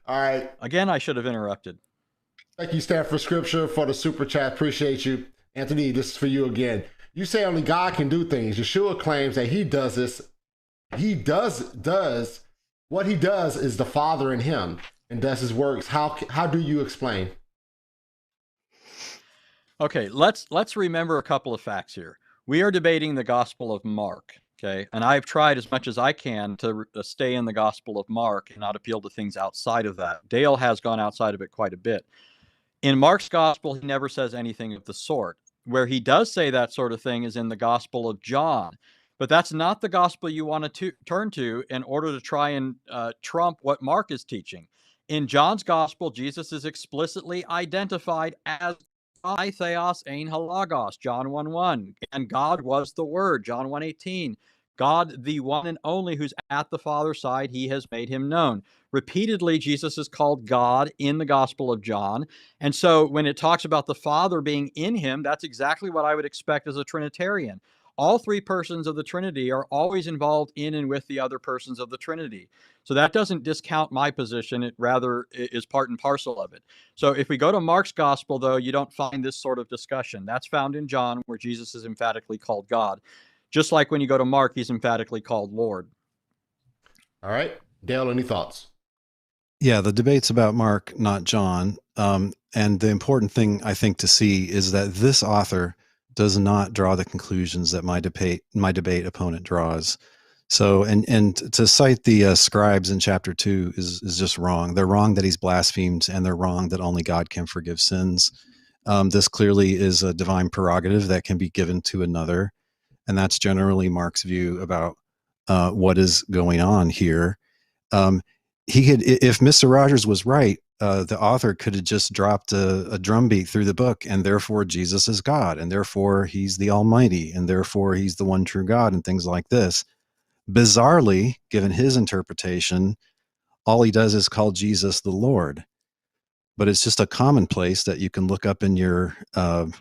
All right. Again, I should have interrupted. Thank you, Stanford Scripture, for the super chat. Appreciate you. Anthony, this is for you again. You say only God can do things. Yeshua claims that he does this. He does what he does is the Father in him and does his works. How do you explain? Okay, let's remember a couple of facts here. We are debating the Gospel of Mark, okay? And I've tried as much as I can to stay in the Gospel of Mark and not appeal to things outside of that. Dale has gone outside of it quite a bit. In Mark's Gospel, he never says anything of the sort. Where he does say that sort of thing is in the Gospel of John. But that's not the gospel you want to turn to in order to try and trump what Mark is teaching. In John's gospel, Jesus is explicitly identified as I theos ein halagos, John 1:1, and God was the Word, John 1:18. God, the one and only who's at the Father's side, he has made him known. Repeatedly, Jesus is called God in the Gospel of John. And so when it talks about the Father being in him, that's exactly what I would expect as a Trinitarian. All three persons of the Trinity are always involved in and with the other persons of the Trinity. So that doesn't discount my position. It rather is part and parcel of it. So if we go to Mark's gospel, though, you don't find this sort of discussion. That's found in John, where Jesus is emphatically called God. Just like when you go to Mark, he's emphatically called Lord. All right. Dale, any thoughts? Yeah, the debate's about Mark, not John. And the important thing, I think, to see is that this author does not draw the conclusions that my debate opponent draws. So, and to cite the scribes in chapter 2 is just wrong. They're wrong that he's blasphemed, and they're wrong that only God can forgive sins. This clearly is a divine prerogative that can be given to another, and that's generally Mark's view about what is going on here. He could, if Mr. Rogers was right, the author could have just dropped a drumbeat through the book, and therefore Jesus is God, and therefore he's the Almighty, and therefore he's the one true God, and things like this. Bizarrely, given his interpretation, all he does is call Jesus the Lord. but it's just a commonplace that you can look up in your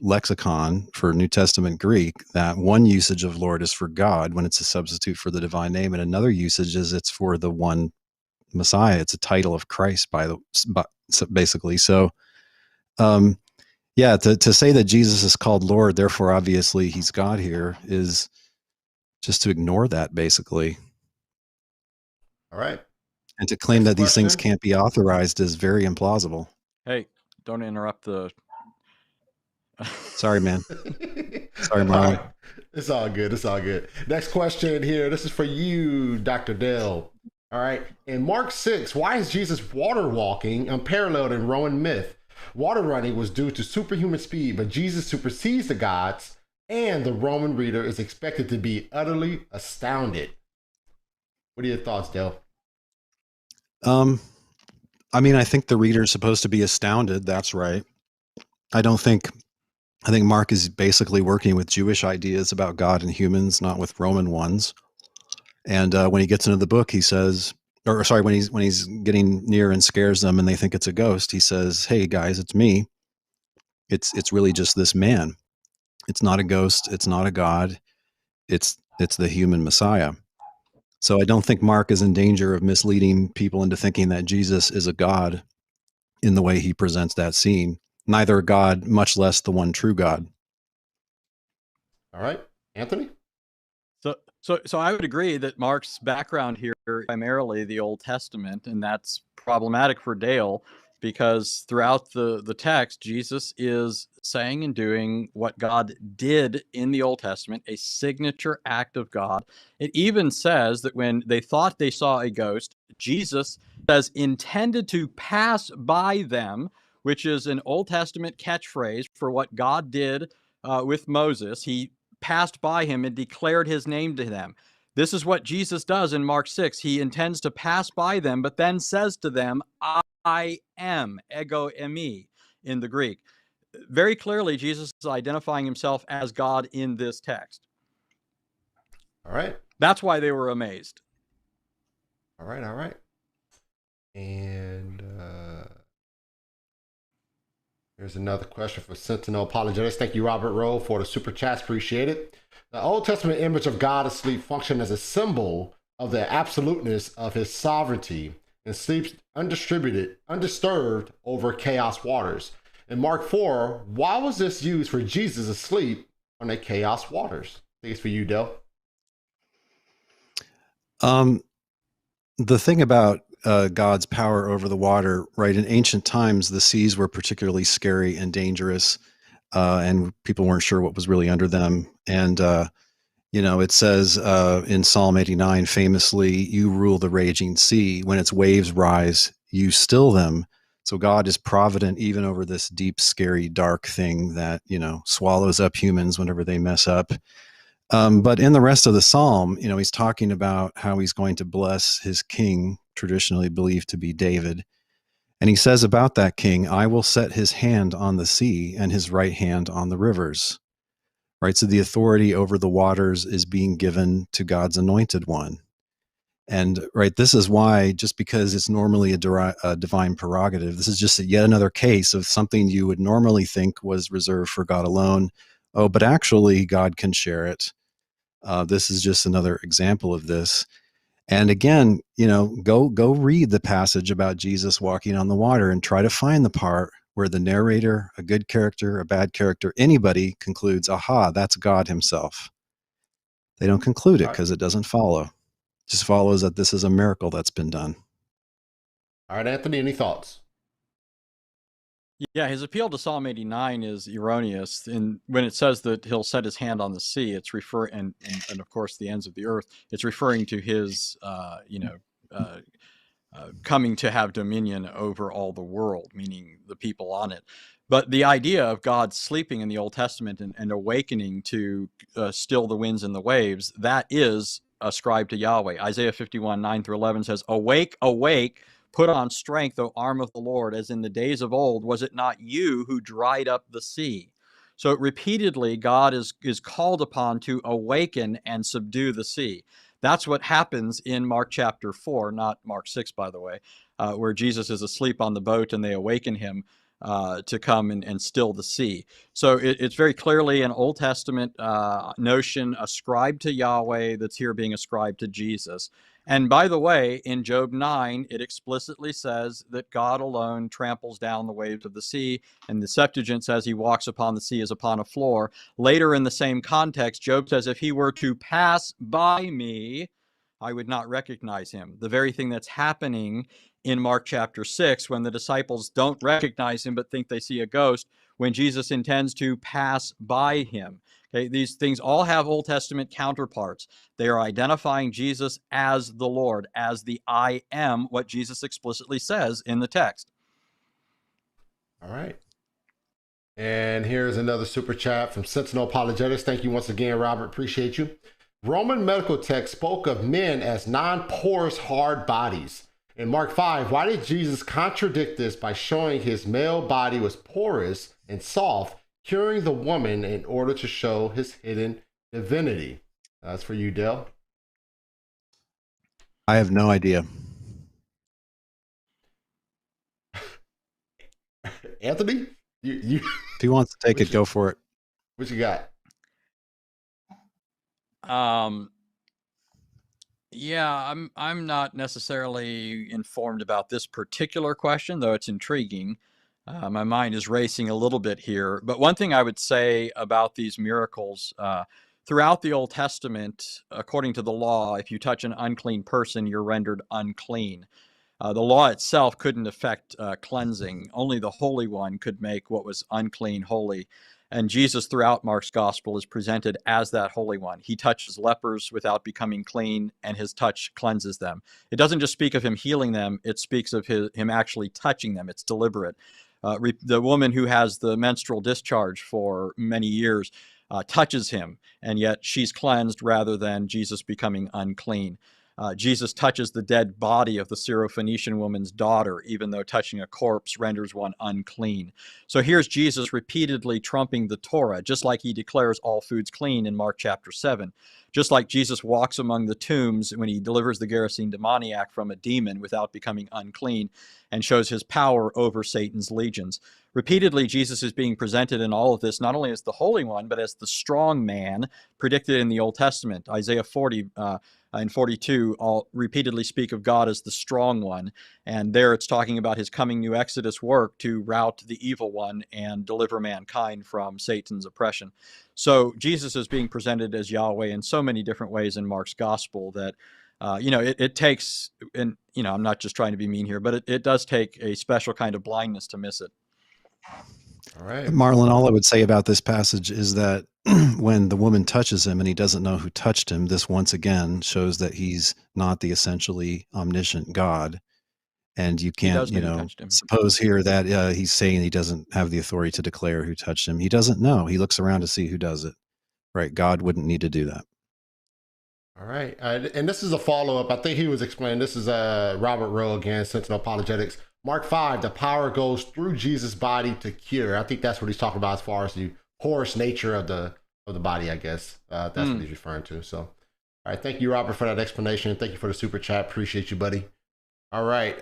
lexicon for New Testament Greek, that one usage of Lord is for God when it's a substitute for the divine name, and another usage is it's for the one Messiah. It's a title of Christ basically. So yeah, to say that Jesus is called Lord, therefore obviously he's God here, is just to ignore that basically. All right. And to claim Next that these things question. can't be authorized is very implausible. Hey, don't interrupt the. Sorry, man. Sorry, All Marlon. right. It's all good. It's all good. Next question here. This is for you, Dr. Dell. All right. In Mark 6, why is Jesus water walking unparalleled in Roman myth? Water running was due to superhuman speed, but Jesus supersedes the gods, and the Roman reader is expected to be utterly astounded. What are your thoughts, Dell? I mean, I think the reader is supposed to be astounded. That's right. I think Mark is basically working with Jewish ideas about God and humans, not with Roman ones. And when he gets into the book, he says, or sorry, when he's getting near and scares them and they think it's a ghost, he says, "Hey guys, it's me. It's really just this man. It's not a ghost. It's not a god. It's the human Messiah." So I don't think Mark is in danger of misleading people into thinking that Jesus is a god in the way he presents that scene. Neither a god, much less the one true God. All right. Anthony? So I would agree that Mark's background here is primarily the Old Testament, and that's problematic for Dale because throughout the text, Jesus is saying and doing what God did in the Old Testament, a signature act of God. It even says that when they thought they saw a ghost, Jesus says intended to pass by them, which is an Old Testament catchphrase for what God did with Moses. He passed by him and declared his name to them. This is what Jesus does in Mark 6. He intends to pass by them, but then says to them, I am, ego eimi in the Greek. Very clearly, Jesus is identifying himself as God in this text. All right. That's why they were amazed. All right. All right. And here's another question for Sentinel Apologetics. Thank you, Robert Rowe, for the super chats. Appreciate it. The Old Testament image of God asleep functioned as a symbol of the absoluteness of his sovereignty and sleeps undisturbed over chaos waters. In Mark 4, why was this used for Jesus asleep on the chaos waters? I think it's for you, Del. The thing about God's power over the water, right? In ancient times, the seas were particularly scary and dangerous, and people weren't sure what was really under them. And it says in Psalm 89, famously, "You rule the raging sea. When its waves rise, you still them." So God is provident even over this deep, scary, dark thing that swallows up humans whenever they mess up. But in the rest of the psalm, he's talking about how he's going to bless his king, traditionally believed to be David. And he says about that king, "I will set his hand on the sea and his right hand on the rivers." Right? So the authority over the waters is being given to God's anointed one. And right, this is why, just because it's normally a divine prerogative, this is just yet another case of something you would normally think was reserved for God alone. Oh, but actually God can share it. This is just another example of this. And again, go read the passage about Jesus walking on the water and try to find the part where the narrator, a good character, a bad character, anybody concludes, aha, that's God himself. They don't conclude it because it doesn't follow. It just follows that this is a miracle that's been done. All right, Anthony, any thoughts? Yeah, his appeal to Psalm 89 is erroneous. And when it says that he'll set his hand on the sea, it's referring, and of course the ends of the earth, it's referring to his, coming to have dominion over all the world, meaning the people on it. But the idea of God sleeping in the Old Testament and awakening to still the winds and the waves, that is ascribed to Yahweh. Isaiah 51, 9 through 11 says, "Awake, awake, put on strength, O arm of the Lord, as in the days of old. Was it not you who dried up the sea?" So repeatedly, God is called upon to awaken and subdue the sea. That's what happens in Mark chapter 4, not Mark 6, by the way. where Jesus is asleep on the boat and they awaken him to come and still the sea. So it's very clearly an Old Testament notion ascribed to Yahweh that's here being ascribed to Jesus. And by the way, in Job 9, it explicitly says that God alone tramples down the waves of the sea, and the Septuagint says he walks upon the sea as upon a floor. Later in the same context, Job says, if he were to pass by me, I would not recognize him. The very thing that's happening in Mark chapter 6, when the disciples don't recognize him but think they see a ghost, when Jesus intends to pass by him. Okay, these things all have Old Testament counterparts. They are identifying Jesus as the Lord, as the I am, what Jesus explicitly says in the text. All right. And here's another super chat from Sentinel Apologetics. Thank you once again, Robert. Appreciate you. Roman medical text spoke of men as non-porous hard bodies. In Mark 5, why did Jesus contradict this by showing his male body was porous and soft, curing the woman in order to show his hidden divinity? That's for you, Dale. I have no idea. Anthony, you If he wants to take it, go for it. What you got? Yeah, I'm not necessarily informed about this particular question, though it's intriguing. My mind is racing a little bit here. But one thing I would say about these miracles, throughout the Old Testament, according to the law, if you touch an unclean person, you're rendered unclean. The law itself couldn't affect cleansing. Only the Holy One could make what was unclean holy. And Jesus, throughout Mark's gospel, is presented as that Holy One. He touches lepers without becoming clean, and his touch cleanses them. It doesn't just speak of him healing them, it speaks of him actually touching them. It's deliberate. The woman who has the menstrual discharge for many years touches him, and yet she's cleansed rather than Jesus becoming unclean. Jesus touches the dead body of the Syrophoenician woman's daughter, even though touching a corpse renders one unclean. So here's Jesus repeatedly trumping the Torah, just like he declares all foods clean in Mark chapter 7. Just like Jesus walks among the tombs when he delivers the Gerasene demoniac from a demon without becoming unclean and shows his power over Satan's legions. Repeatedly, Jesus is being presented in all of this not only as the Holy One, but as the strong man predicted in the Old Testament. Isaiah 40 and 42 all repeatedly speak of God as the strong one. And there it's talking about his coming new Exodus work to rout the evil one and deliver mankind from Satan's oppression. So Jesus is being presented as Yahweh in so many different ways in Mark's gospel that it takes, and I'm not just trying to be mean here, but it does take a special kind of blindness to miss it. All right. Marlon, all I would say about this passage is that when the woman touches him and he doesn't know who touched him, this once again shows that he's not the essentially omniscient God. And you can't, suppose here that he's saying he doesn't have the authority to declare who touched him. He doesn't know. He looks around to see who does it. Right? God wouldn't need to do that. All right. And this is a follow-up. I think he was explaining, this is Robert Rowe again, Sentinel Apologetics. Mark 5, the power goes through Jesus' body to cure. I think that's what he's talking about as far as the porous nature of the body, I guess. That's what he's referring to. So, all right. Thank you, Robert, for that explanation. Thank you for the super chat. Appreciate you, buddy. All right.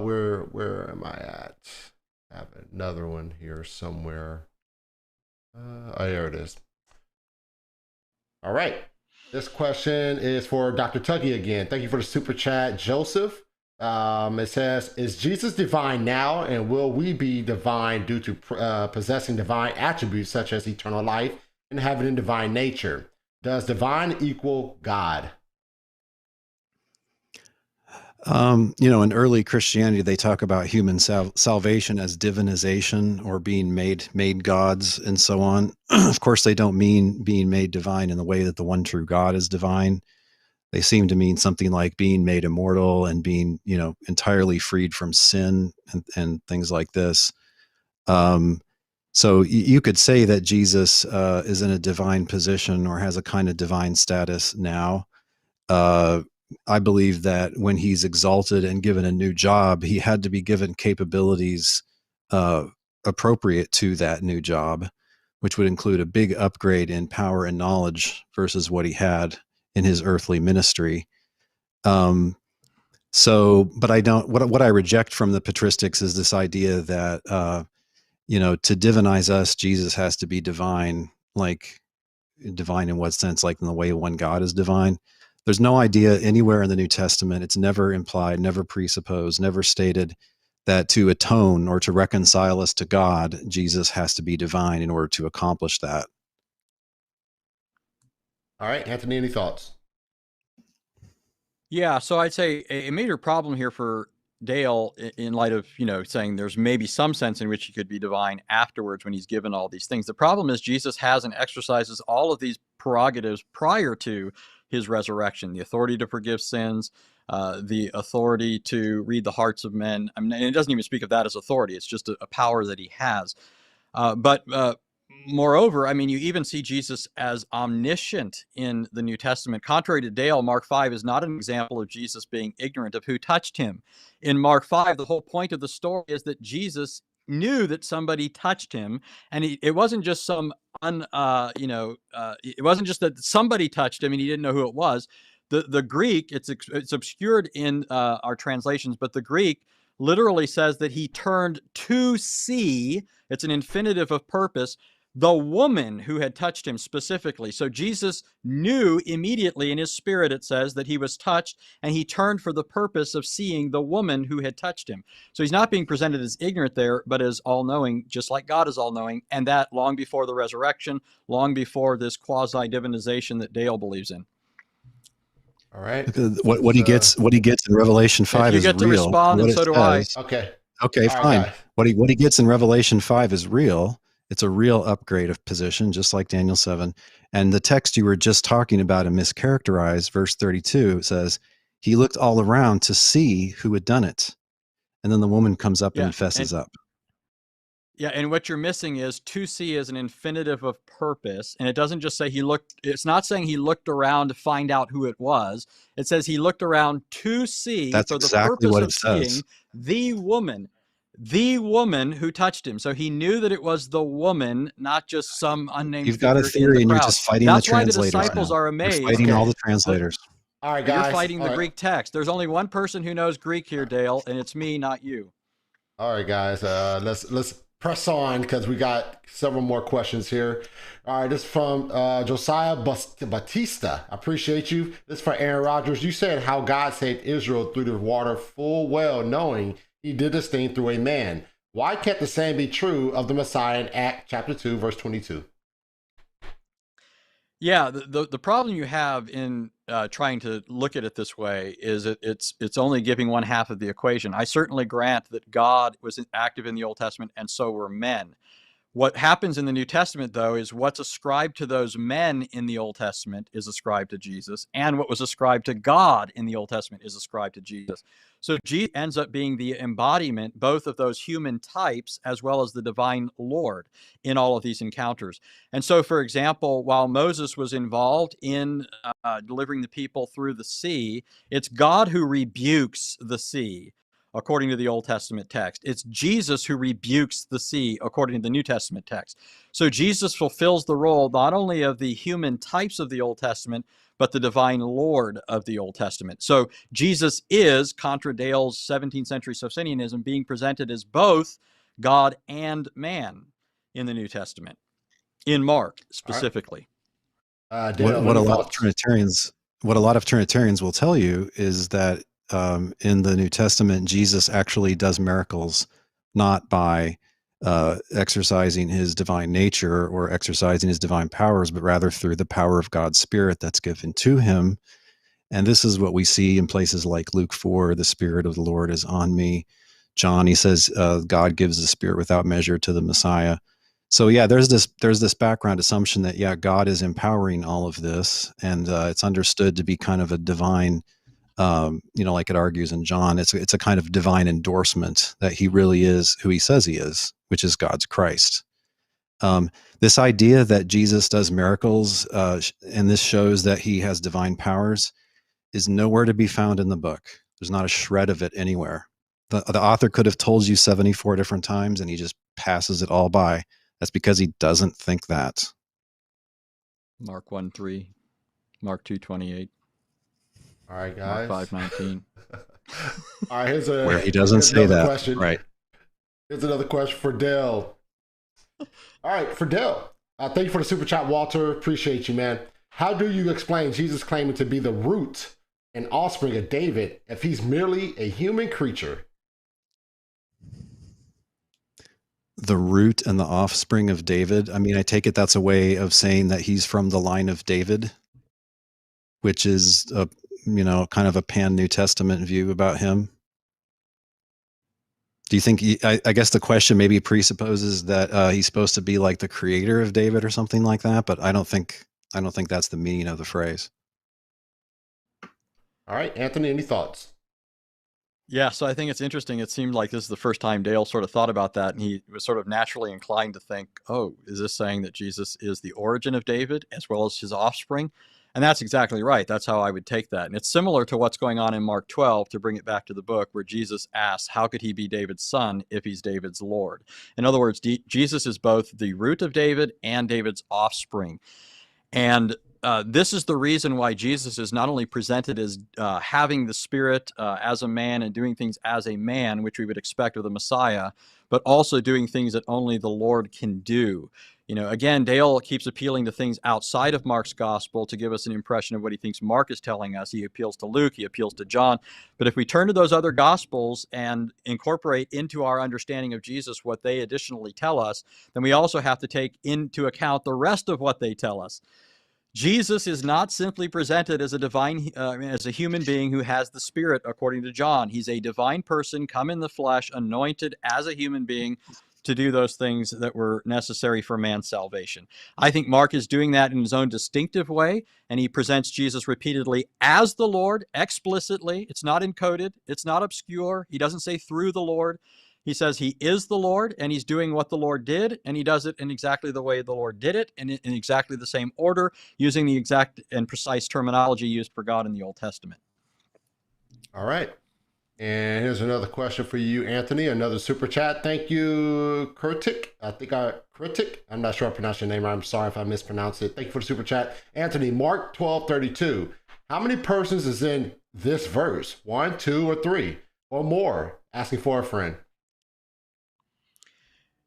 Where am I at? I have another one here somewhere. There it is. All right. This question is for Dr. Tuggy again. Thank you for the super chat, Joseph. It says, is Jesus divine now, and will we be divine due to possessing divine attributes such as eternal life and having a divine nature? Does divine equal God? In early Christianity, they talk about human salvation as divinization or being made gods and so on. Of course, they don't mean being made divine in the way that the one true God is divine. They seem to mean something like being made immortal and being, entirely freed from sin and things like this. So you could say that Jesus is in a divine position or has a kind of divine status now. I believe that when he's exalted and given a new job, he had to be given capabilities appropriate to that new job, which would include a big upgrade in power and knowledge versus what he had in his earthly ministry. So, but I don't. What I reject from the patristics is this idea that to divinize us, Jesus has to be divine. Like divine in what sense? Like in the way one God is divine. There's no idea anywhere in the New Testament. It's never implied, never presupposed, never stated that to atone or to reconcile us to God, Jesus has to be divine in order to accomplish that. All right, Anthony, any thoughts? Yeah, so I'd say a major problem here for Dale, in light of saying there's maybe some sense in which he could be divine afterwards when he's given all these things. The problem is Jesus has and exercises all of these prerogatives prior to his resurrection: the authority to forgive sins, the authority to read the hearts of men. I mean, and it doesn't even speak of that as authority; it's just a power that he has. But moreover, I mean, you even see Jesus as omniscient in the New Testament. Contrary to Dale, Mark 5 is not an example of Jesus being ignorant of who touched him. In Mark 5, the whole point of the story is that Jesus knew that somebody touched him, and it wasn't just it wasn't just that somebody touched him and he didn't know who it was. The Greek, it's obscured in our translations, but the Greek literally says that he turned to see. It's an infinitive of purpose, the woman who had touched him specifically. So Jesus knew immediately in his spirit, it says, that he was touched, and he turned for the purpose of seeing the woman who had touched him. So he's not being presented as ignorant there, but as all-knowing, just like God is all-knowing, and that long before the resurrection, long before this quasi-divinization that Dale believes in. All right. What he gets in Revelation 5 is real. If you get to respond, and so do I. Okay. Okay, All fine. right, What he gets in Revelation 5 is real. It's a real upgrade of position, just like Daniel 7. And the text you were just talking about and mischaracterized, verse 32, says, he looked all around to see who had done it. And then the woman comes up and fesses up. Yeah, and what you're missing is to see is an infinitive of purpose, and it doesn't just say he looked. It's not saying he looked around to find out who it was. It says he looked around to see. That's for the exactly purpose what of it says. seeing the woman who touched him. So he knew that it was the woman, not just some unnamed You've got a figure in theory, the and you're crowd. just fighting That's the why the translators disciples now. are amazed. You're fighting all the translators. All right, guys. You're fighting the Greek text. There's only one person who knows Greek here, Dale, and it's me, not you. All right, guys. Let's press on because we got several more questions here. All right, this is from Josiah Batista. I appreciate you. This is for Aaron Rodgers. You said how God saved Israel through the water, full well knowing he did this thing through a man. Why can't the same be true of the Messiah in Acts chapter 2, verse 22? Yeah, the problem you have in trying to look at it this way is it's only giving one half of the equation. I certainly grant that God was active in the Old Testament, and so were men. What happens in the New Testament, though, is what's ascribed to those men in the Old Testament is ascribed to Jesus, and what was ascribed to God in the Old Testament is ascribed to Jesus. So Jesus ends up being the embodiment both of those human types as well as the divine Lord in all of these encounters. And so, for example, while Moses was involved in delivering the people through the sea, it's God who rebukes the sea, according to the Old Testament text. It's Jesus who rebukes the sea, according to the New Testament text. So Jesus fulfills the role not only of the human types of the Old Testament, but the divine Lord of the Old Testament. So Jesus is, contra Dale's 17th century Socinianism, being presented as both God and man in the New Testament, in Mark specifically. Dale, What a lot of Trinitarians will tell you is that in the New Testament, Jesus actually does miracles not by exercising his divine nature or exercising his divine powers, but rather through the power of God's Spirit that's given to him. And this is what we see in places like Luke 4, the Spirit of the Lord is on me. John, he says, God gives the Spirit without measure to the Messiah. So yeah, there's this background assumption that, yeah, God is empowering all of this, and it's understood to be kind of a divine, like it argues in John, it's a kind of divine endorsement that he really is who he says he is, which is God's Christ. This idea that Jesus does miracles, and this shows that he has divine powers, is nowhere to be found in the book. There's not a shred of it anywhere. The author could have told you 74 different times, and he just passes it all by. That's because he doesn't think that. Mark 1:3, Mark 2:28. All right, Mark guys. 5:19. All right, Where he doesn't say another that. question. Right. Here's another question for Dale. All right, for Dale. Thank you for the super chat, Walter. Appreciate you, man. How do you explain Jesus claiming to be the root and offspring of David if he's merely a human creature? The root and the offspring of David. I mean, I take it that's a way of saying that he's from the line of David, which is a, kind of a pan New Testament view about him. Do you think I guess the question maybe presupposes that he's supposed to be like the creator of David or something like that, but I don't think that's the meaning of the phrase. All right, Anthony, any thoughts? Yeah, so I think it's interesting. It seemed like this is the first time Dale sort of thought about that, and he was sort of naturally inclined to think, oh, is this saying that Jesus is the origin of David as well as his offspring? And that's exactly right. That's how I would take that. And it's similar to what's going on in Mark 12, to bring it back to the book, where Jesus asks, how could he be David's son if he's David's Lord? In other words, Jesus is both the root of David and David's offspring. And this is the reason why Jesus is not only presented as having the Spirit as a man and doing things as a man, which we would expect of the Messiah, but also doing things that only the Lord can do. Again, Dale keeps appealing to things outside of Mark's gospel to give us an impression of what he thinks Mark is telling us. He appeals to Luke, he appeals to John. But if we turn to those other gospels and incorporate into our understanding of Jesus what they additionally tell us, then we also have to take into account the rest of what they tell us. Jesus is not simply presented as as a human being who has the Spirit, according to John. He's a divine person, come in the flesh, anointed as a human being to do those things that were necessary for man's salvation. I think Mark is doing that in his own distinctive way, and he presents Jesus repeatedly as the Lord, explicitly. It's not encoded. It's not obscure. He doesn't say through the Lord. He says he is the Lord, and he's doing what the Lord did, and he does it in exactly the way the Lord did it, and in exactly the same order, using the exact and precise terminology used for God in the Old Testament. All right. And here's another question for you, Anthony. Another super chat. Thank you, Kurtik. Kurtik. I'm not sure I pronounced your name right. I'm sorry if I mispronounced it. Thank you for the super chat. Anthony, Mark 12:32. How many persons is in this verse? 1, 2, or 3, or more? Asking for a friend.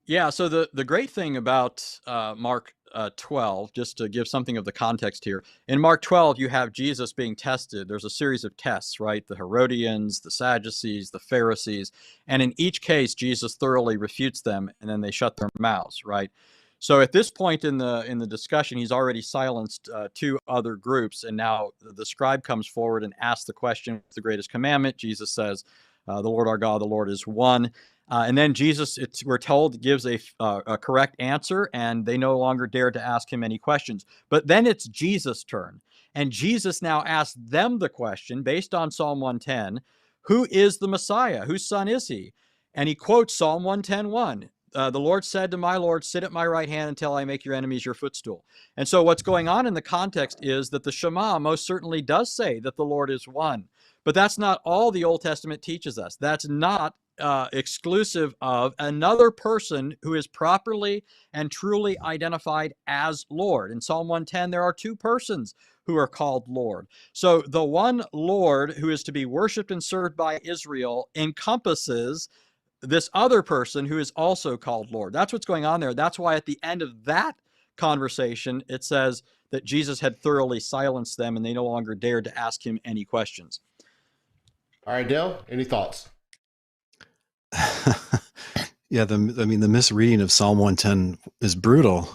Yeah, so the great thing about Mark 12, just to give something of the context here, in Mark 12, you have Jesus being tested. There's a series of tests, right? The Herodians, the Sadducees, the Pharisees. And in each case, Jesus thoroughly refutes them, and then they shut their mouths, right? So at this point in the discussion, he's already silenced two other groups, and now the scribe comes forward and asks the question, what's the greatest commandment? Jesus says, the Lord our God, the Lord is one. And then Jesus, we're told, gives a correct answer, and they no longer dare to ask him any questions. But then it's Jesus' turn. And Jesus now asks them the question based on Psalm 110, who is the Messiah? Whose son is he? And he quotes Psalm 110:1. The Lord said to my Lord, sit at my right hand until I make your enemies your footstool. And so what's going on in the context is that the Shema most certainly does say that the Lord is one. But that's not all the Old Testament teaches us. That's not exclusive of another person who is properly and truly identified as Lord. In Psalm 110, there are two persons who are called Lord. So the one Lord who is to be worshiped and served by Israel encompasses this other person who is also called Lord. That's what's going on there. That's why at the end of that conversation, it says that Jesus had thoroughly silenced them and they no longer dared to ask him any questions. All right, Dale, any thoughts? Yeah, the misreading of Psalm 110 is brutal.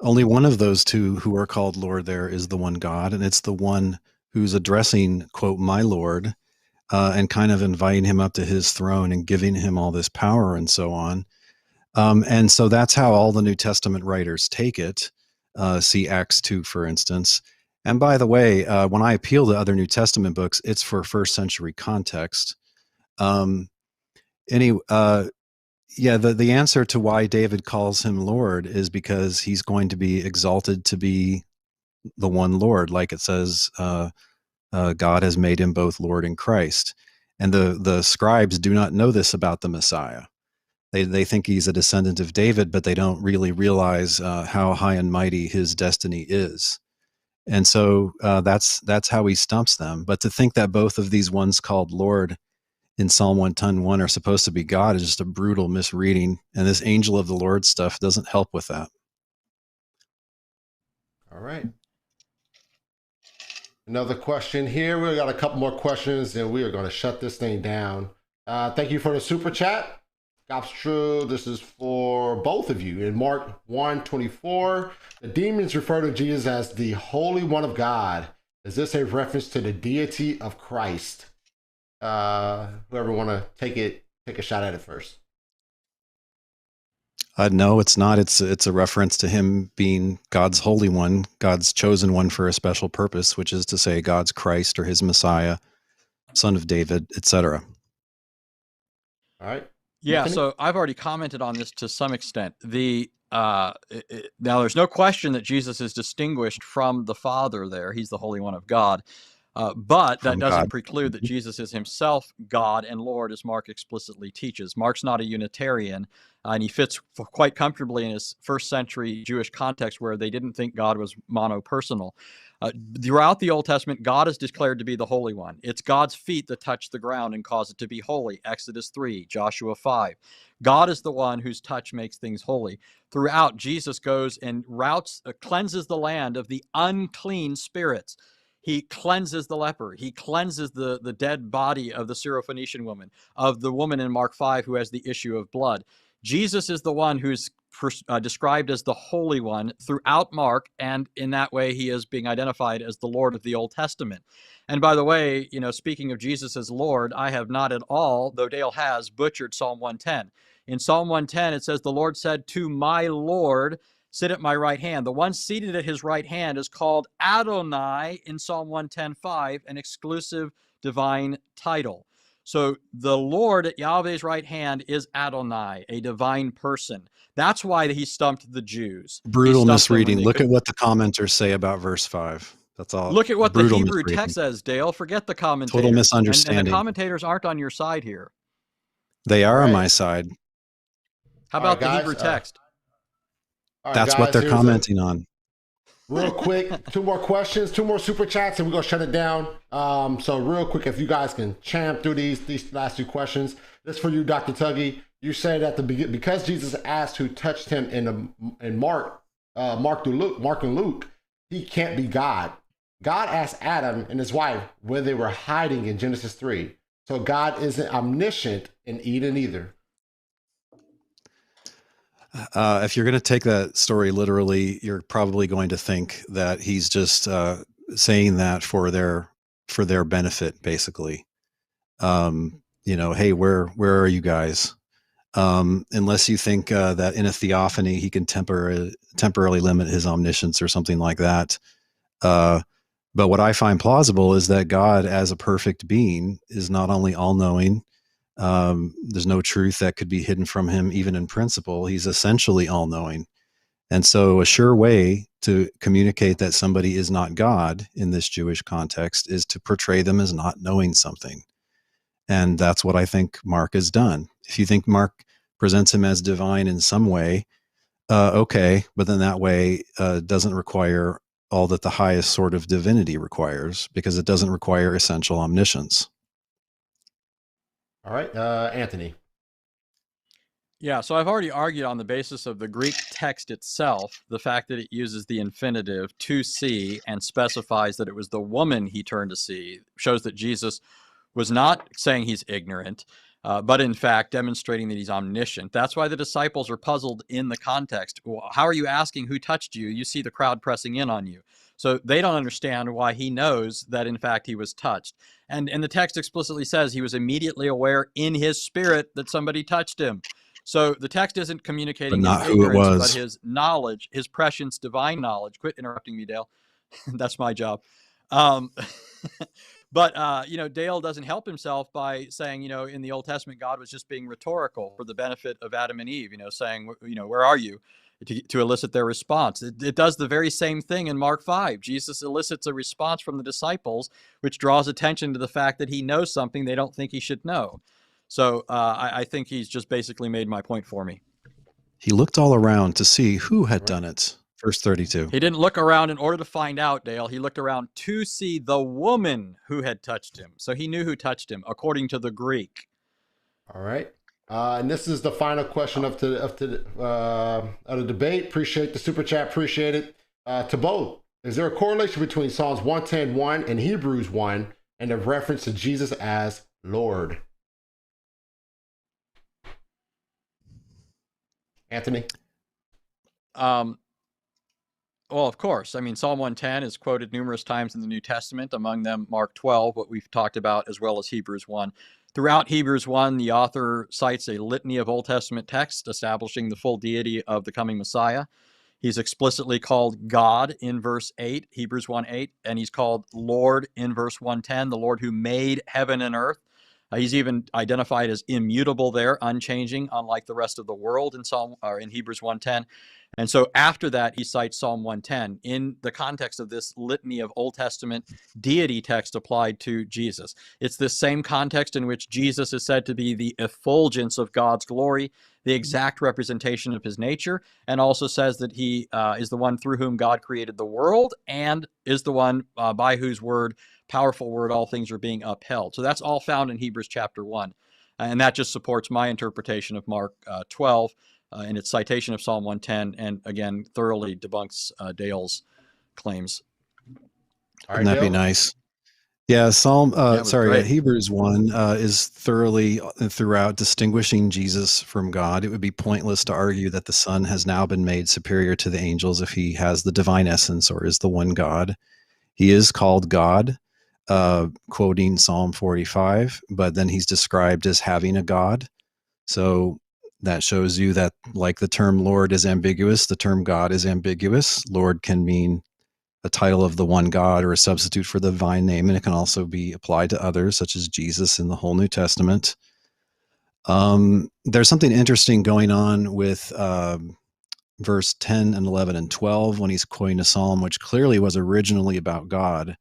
Only one of those two who are called Lord there is the one God, and it's the one who's addressing, quote, my Lord, and kind of inviting him up to his throne and giving him all this power and so on. And so that's how all the New Testament writers take it. See Acts 2, for instance. And by the way, when I appeal to other New Testament books, it's for first century context. Yeah, the answer to why David calls him Lord is because he's going to be exalted to be the one Lord, like it says, God has made him both Lord and Christ. And the scribes do not know this about the Messiah. They think he's a descendant of David, but they don't really realize how high and mighty his destiny is. And so that's how he stumps them. But to think that both of these ones called Lord in Psalm 110:1 are supposed to be God is just a brutal misreading. And this angel of the Lord stuff doesn't help with that. All right. Another question here. We got a couple more questions, and we are going to shut this thing down. Thank you for the super chat. God's true. This is for both of you. In Mark 1:24, the demons refer to Jesus as the Holy One of God. Is this a reference to the deity of Christ? Whoever want to take a shot at it first. No, it's not. It's a reference to him being God's Holy One, God's chosen one for a special purpose, which is to say God's Christ or his Messiah, son of David, etc. All right. Yeah, Anthony? so I've already commented on this to some extent. Now there's no question that Jesus is distinguished from the Father there. He's the Holy One of God. But that From doesn't God. preclude that Jesus is himself God and Lord, as Mark explicitly teaches. Mark's not a Unitarian, and he fits quite comfortably in his first century Jewish context where they didn't think God was monopersonal. Throughout the Old Testament, God is declared to be the Holy One. It's God's feet that touch the ground and cause it to be holy. Exodus 3, Joshua 5. God is the one whose touch makes things holy. Throughout, Jesus goes and cleanses the land of the unclean spirits. He cleanses the leper. He cleanses the dead body of the Syrophoenician woman, of the woman in Mark 5 who has the issue of blood. Jesus is the one who's described as the Holy One throughout Mark, and in that way he is being identified as the Lord of the Old Testament. And by the way, speaking of Jesus as Lord, I have not at all, though Dale has, butchered Psalm 110. In Psalm 110, it says, "The Lord said to my Lord, sit at my right hand." The one seated at his right hand is called Adonai in Psalm 110:5, an exclusive divine title. So the Lord at Yahweh's right hand is Adonai, a divine person. That's why he stumped the Jews. Brutal misreading. Look at what the commenters say about verse 5. That's all. Look at what the Brutal Hebrew misreading. text says, Dale. Forget the commentators. Total misunderstanding. And the commentators aren't on your side here. They are on my side. How about the Hebrew text? That's what they're commenting on. Real quick, two more questions, two more super chats, and we're gonna shut it down. So real quick, if you guys can champ through these last two questions. This for you, Dr. Tuggy. You said at the beginning, because Jesus asked who touched him in Mark and Luke, he can't be God. God asked Adam and his wife where they were hiding in Genesis 3. So God isn't omniscient in Eden either. If you're going to take that story literally, you're probably going to think that he's just saying that for their benefit, basically. Hey, where are you guys? Unless you think that in a theophany he can temporarily limit his omniscience or something like that. But what I find plausible is that God, as a perfect being, is not only all-knowing. There's no truth that could be hidden from him, even in principle. He's essentially all-knowing. And so a sure way to communicate that somebody is not God in this Jewish context is to portray them as not knowing something. And that's what I think Mark has done. If you think Mark presents him as divine in some way, okay, but then that way doesn't require all that the highest sort of divinity requires, because it doesn't require essential omniscience. All right, Anthony. Yeah, so I've already argued on the basis of the Greek text itself, the fact that it uses the infinitive to see and specifies that it was the woman he turned to see, shows that Jesus was not saying he's ignorant, but in fact demonstrating that he's omniscient. That's why the disciples are puzzled in the context. Well, how are you asking who touched you? You see the crowd pressing in on you. So they don't understand why he knows that in fact he was touched. And the text explicitly says he was immediately aware in his spirit that somebody touched him. So the text isn't communicating But not his who it ignorance, was. but his knowledge, his prescience, divine knowledge. Quit interrupting me, Dale. That's my job. But Dale doesn't help himself by saying, in the Old Testament, God was just being rhetorical for the benefit of Adam and Eve, saying, where are you? To elicit their response. It does the very same thing in Mark 5. Jesus elicits a response from the disciples, which draws attention to the fact that he knows something they don't think he should know. So I think he's just basically made my point for me. He looked all around to see who had done it, Verse 32. He didn't look around in order to find out, Dale. He looked around to see the woman who had touched him. So he knew who touched him, according to the Greek. All right. And this is the final question of the debate. Appreciate the super chat. Appreciate it. To both. Is there a correlation between Psalms 110:1 and Hebrews 1 and the reference to Jesus as Lord? Anthony? Well, of course. I mean, Psalm 110 is quoted numerous times in the New Testament, among them Mark 12, what we've talked about, as well as Hebrews 1. Throughout Hebrews 1, the author cites a litany of Old Testament texts establishing the full deity of the coming Messiah. He's explicitly called God in verse 8, Hebrews 1:8, and he's called Lord in verse 110, the Lord who made heaven and earth. He's even identified as immutable there, unchanging, unlike the rest of the world in Hebrews 1:10. And so after that, he cites Psalm 110 in the context of this litany of Old Testament deity text applied to Jesus. It's this same context in which Jesus is said to be the effulgence of God's glory, the exact representation of his nature, and also says that he is the one through whom God created the world and is the one by whose powerful word, all things are being upheld. So that's all found in Hebrews chapter 1. And that just supports my interpretation of Mark 12 in its citation of Psalm 110, and again, thoroughly debunks Dale's claims. All right, Wouldn't that be Dale? nice? Yeah, Hebrews 1 is thoroughly throughout distinguishing Jesus from God. It would be pointless to argue that the Son has now been made superior to the angels if he has the divine essence or is the one God. He is called God, quoting Psalm 45, but then he's described as having a God. So that shows you that, like the term Lord is ambiguous, the term God is ambiguous. Lord can mean a title of the one God or a substitute for the divine name, and it can also be applied to others, such as Jesus in the whole New Testament. There's something interesting going on with verse 10 and 11 and 12 when he's quoting a psalm which clearly was originally about God.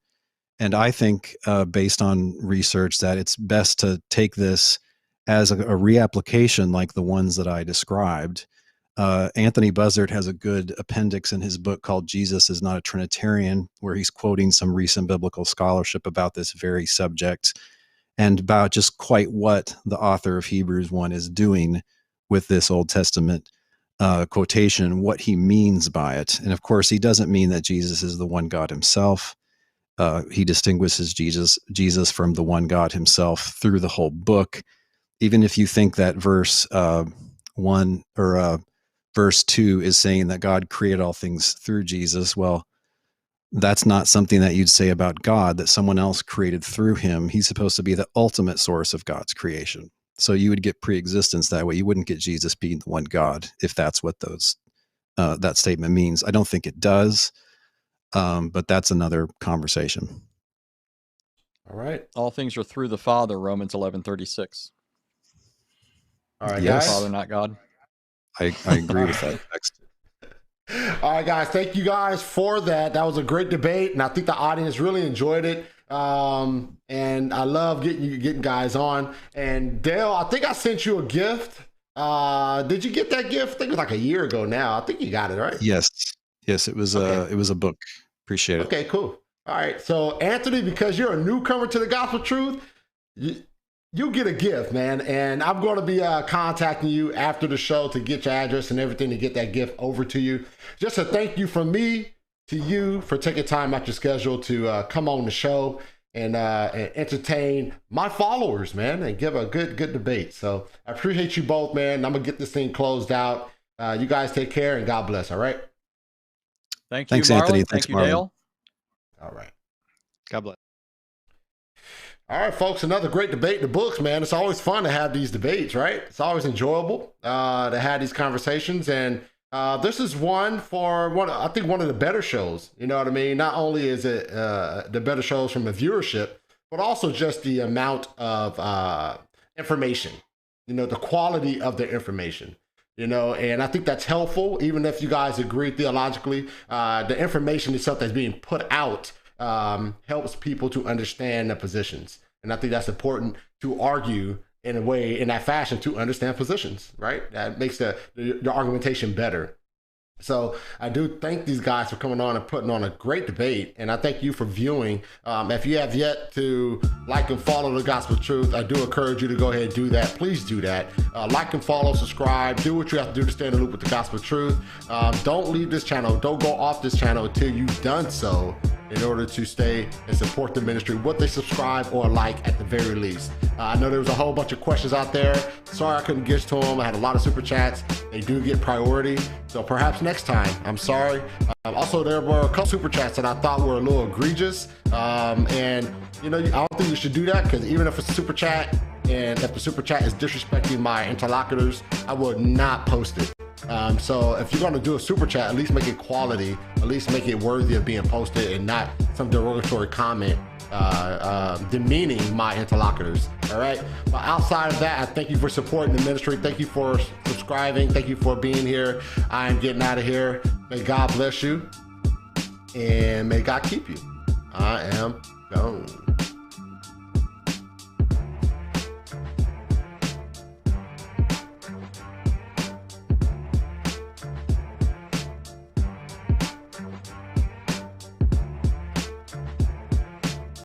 And I think, based on research, that it's best to take this as a reapplication like the ones that I described. Anthony Buzzard has a good appendix in his book called Jesus is Not a Trinitarian, where he's quoting some recent biblical scholarship about this very subject and about just quite what the author of Hebrews 1 is doing with this Old Testament quotation, what he means by it. And of course, he doesn't mean that Jesus is the one God himself. He distinguishes Jesus from the one God himself through the whole book. Even if you think that verse 1 or verse 2 is saying that God created all things through Jesus, well, that's not something that you'd say about God, that someone else created through him. He's supposed to be the ultimate source of God's creation. So you would get pre-existence that way. You wouldn't get Jesus being the one God if that's what that statement means. I don't think it does, but that's another conversation. All right. All things are through the Father, Romans 11:36. All right, Yes. guys. Father, not God. I agree with that text. All right, guys. Thank you guys for that. That was a great debate, and I think the audience really enjoyed it. And I love getting guys on. And Dale, I think I sent you a gift. Did you get that gift? I think it was like a year ago now. I think you got it, right? Yes, it was a book. Appreciate it. Okay, cool. All right. So Anthony, because you're a newcomer to the Gospel Truth, you get a gift, man. And I'm going to be contacting you after the show to get your address and everything to get that gift over to you. Just a thank you from me to you for taking time out your schedule to come on the show and entertain my followers, man, and give a good debate. So I appreciate you both, man. I'm going to get this thing closed out. You guys take care and God bless. All right. Thanks, Marlon. Anthony. Thanks, Thank you, Marlon. Dale. All right. God bless. All right, folks, another great debate in the books, man. It's always fun to have these debates, right? It's always enjoyable to have these conversations. And this is one I think one of the better shows. You know what I mean? Not only is it the better shows from a viewership, but also just the amount of information, the quality of the information, and I think that's helpful. Even if you guys agree theologically, the information itself that's being put out helps people to understand the positions. And I think that's important to argue in that fashion, to understand positions, right? That makes the argumentation better. So I do thank these guys for coming on and putting on a great debate, and I thank you for viewing. If you have yet to like and follow the Gospel Truth, I do encourage you to go ahead and do that. Please do that. Like and follow, subscribe, do what you have to do to stay in the loop with the Gospel Truth. Don't leave this channel. Don't go off this channel until you've done so, in order to stay and support the ministry, what they subscribe or like at the very least. I know there was a whole bunch of questions out there. Sorry I couldn't get to them. I had a lot of super chats. They do get priority, so perhaps next time. I'm sorry. Also, there were a couple super chats that I thought were a little egregious, and I don't think you should do that, because even if it's a super chat and if the super chat is disrespecting my interlocutors, I would not post it. So if you're going to do a super chat, at least make it quality, at least make it worthy of being posted, and not some derogatory comment demeaning my interlocutors. All right, but outside of that, I thank you for supporting the ministry. Thank you for subscribing. Thank you for being here. I'm getting out of here. May God bless you, and may God keep you. I am gone.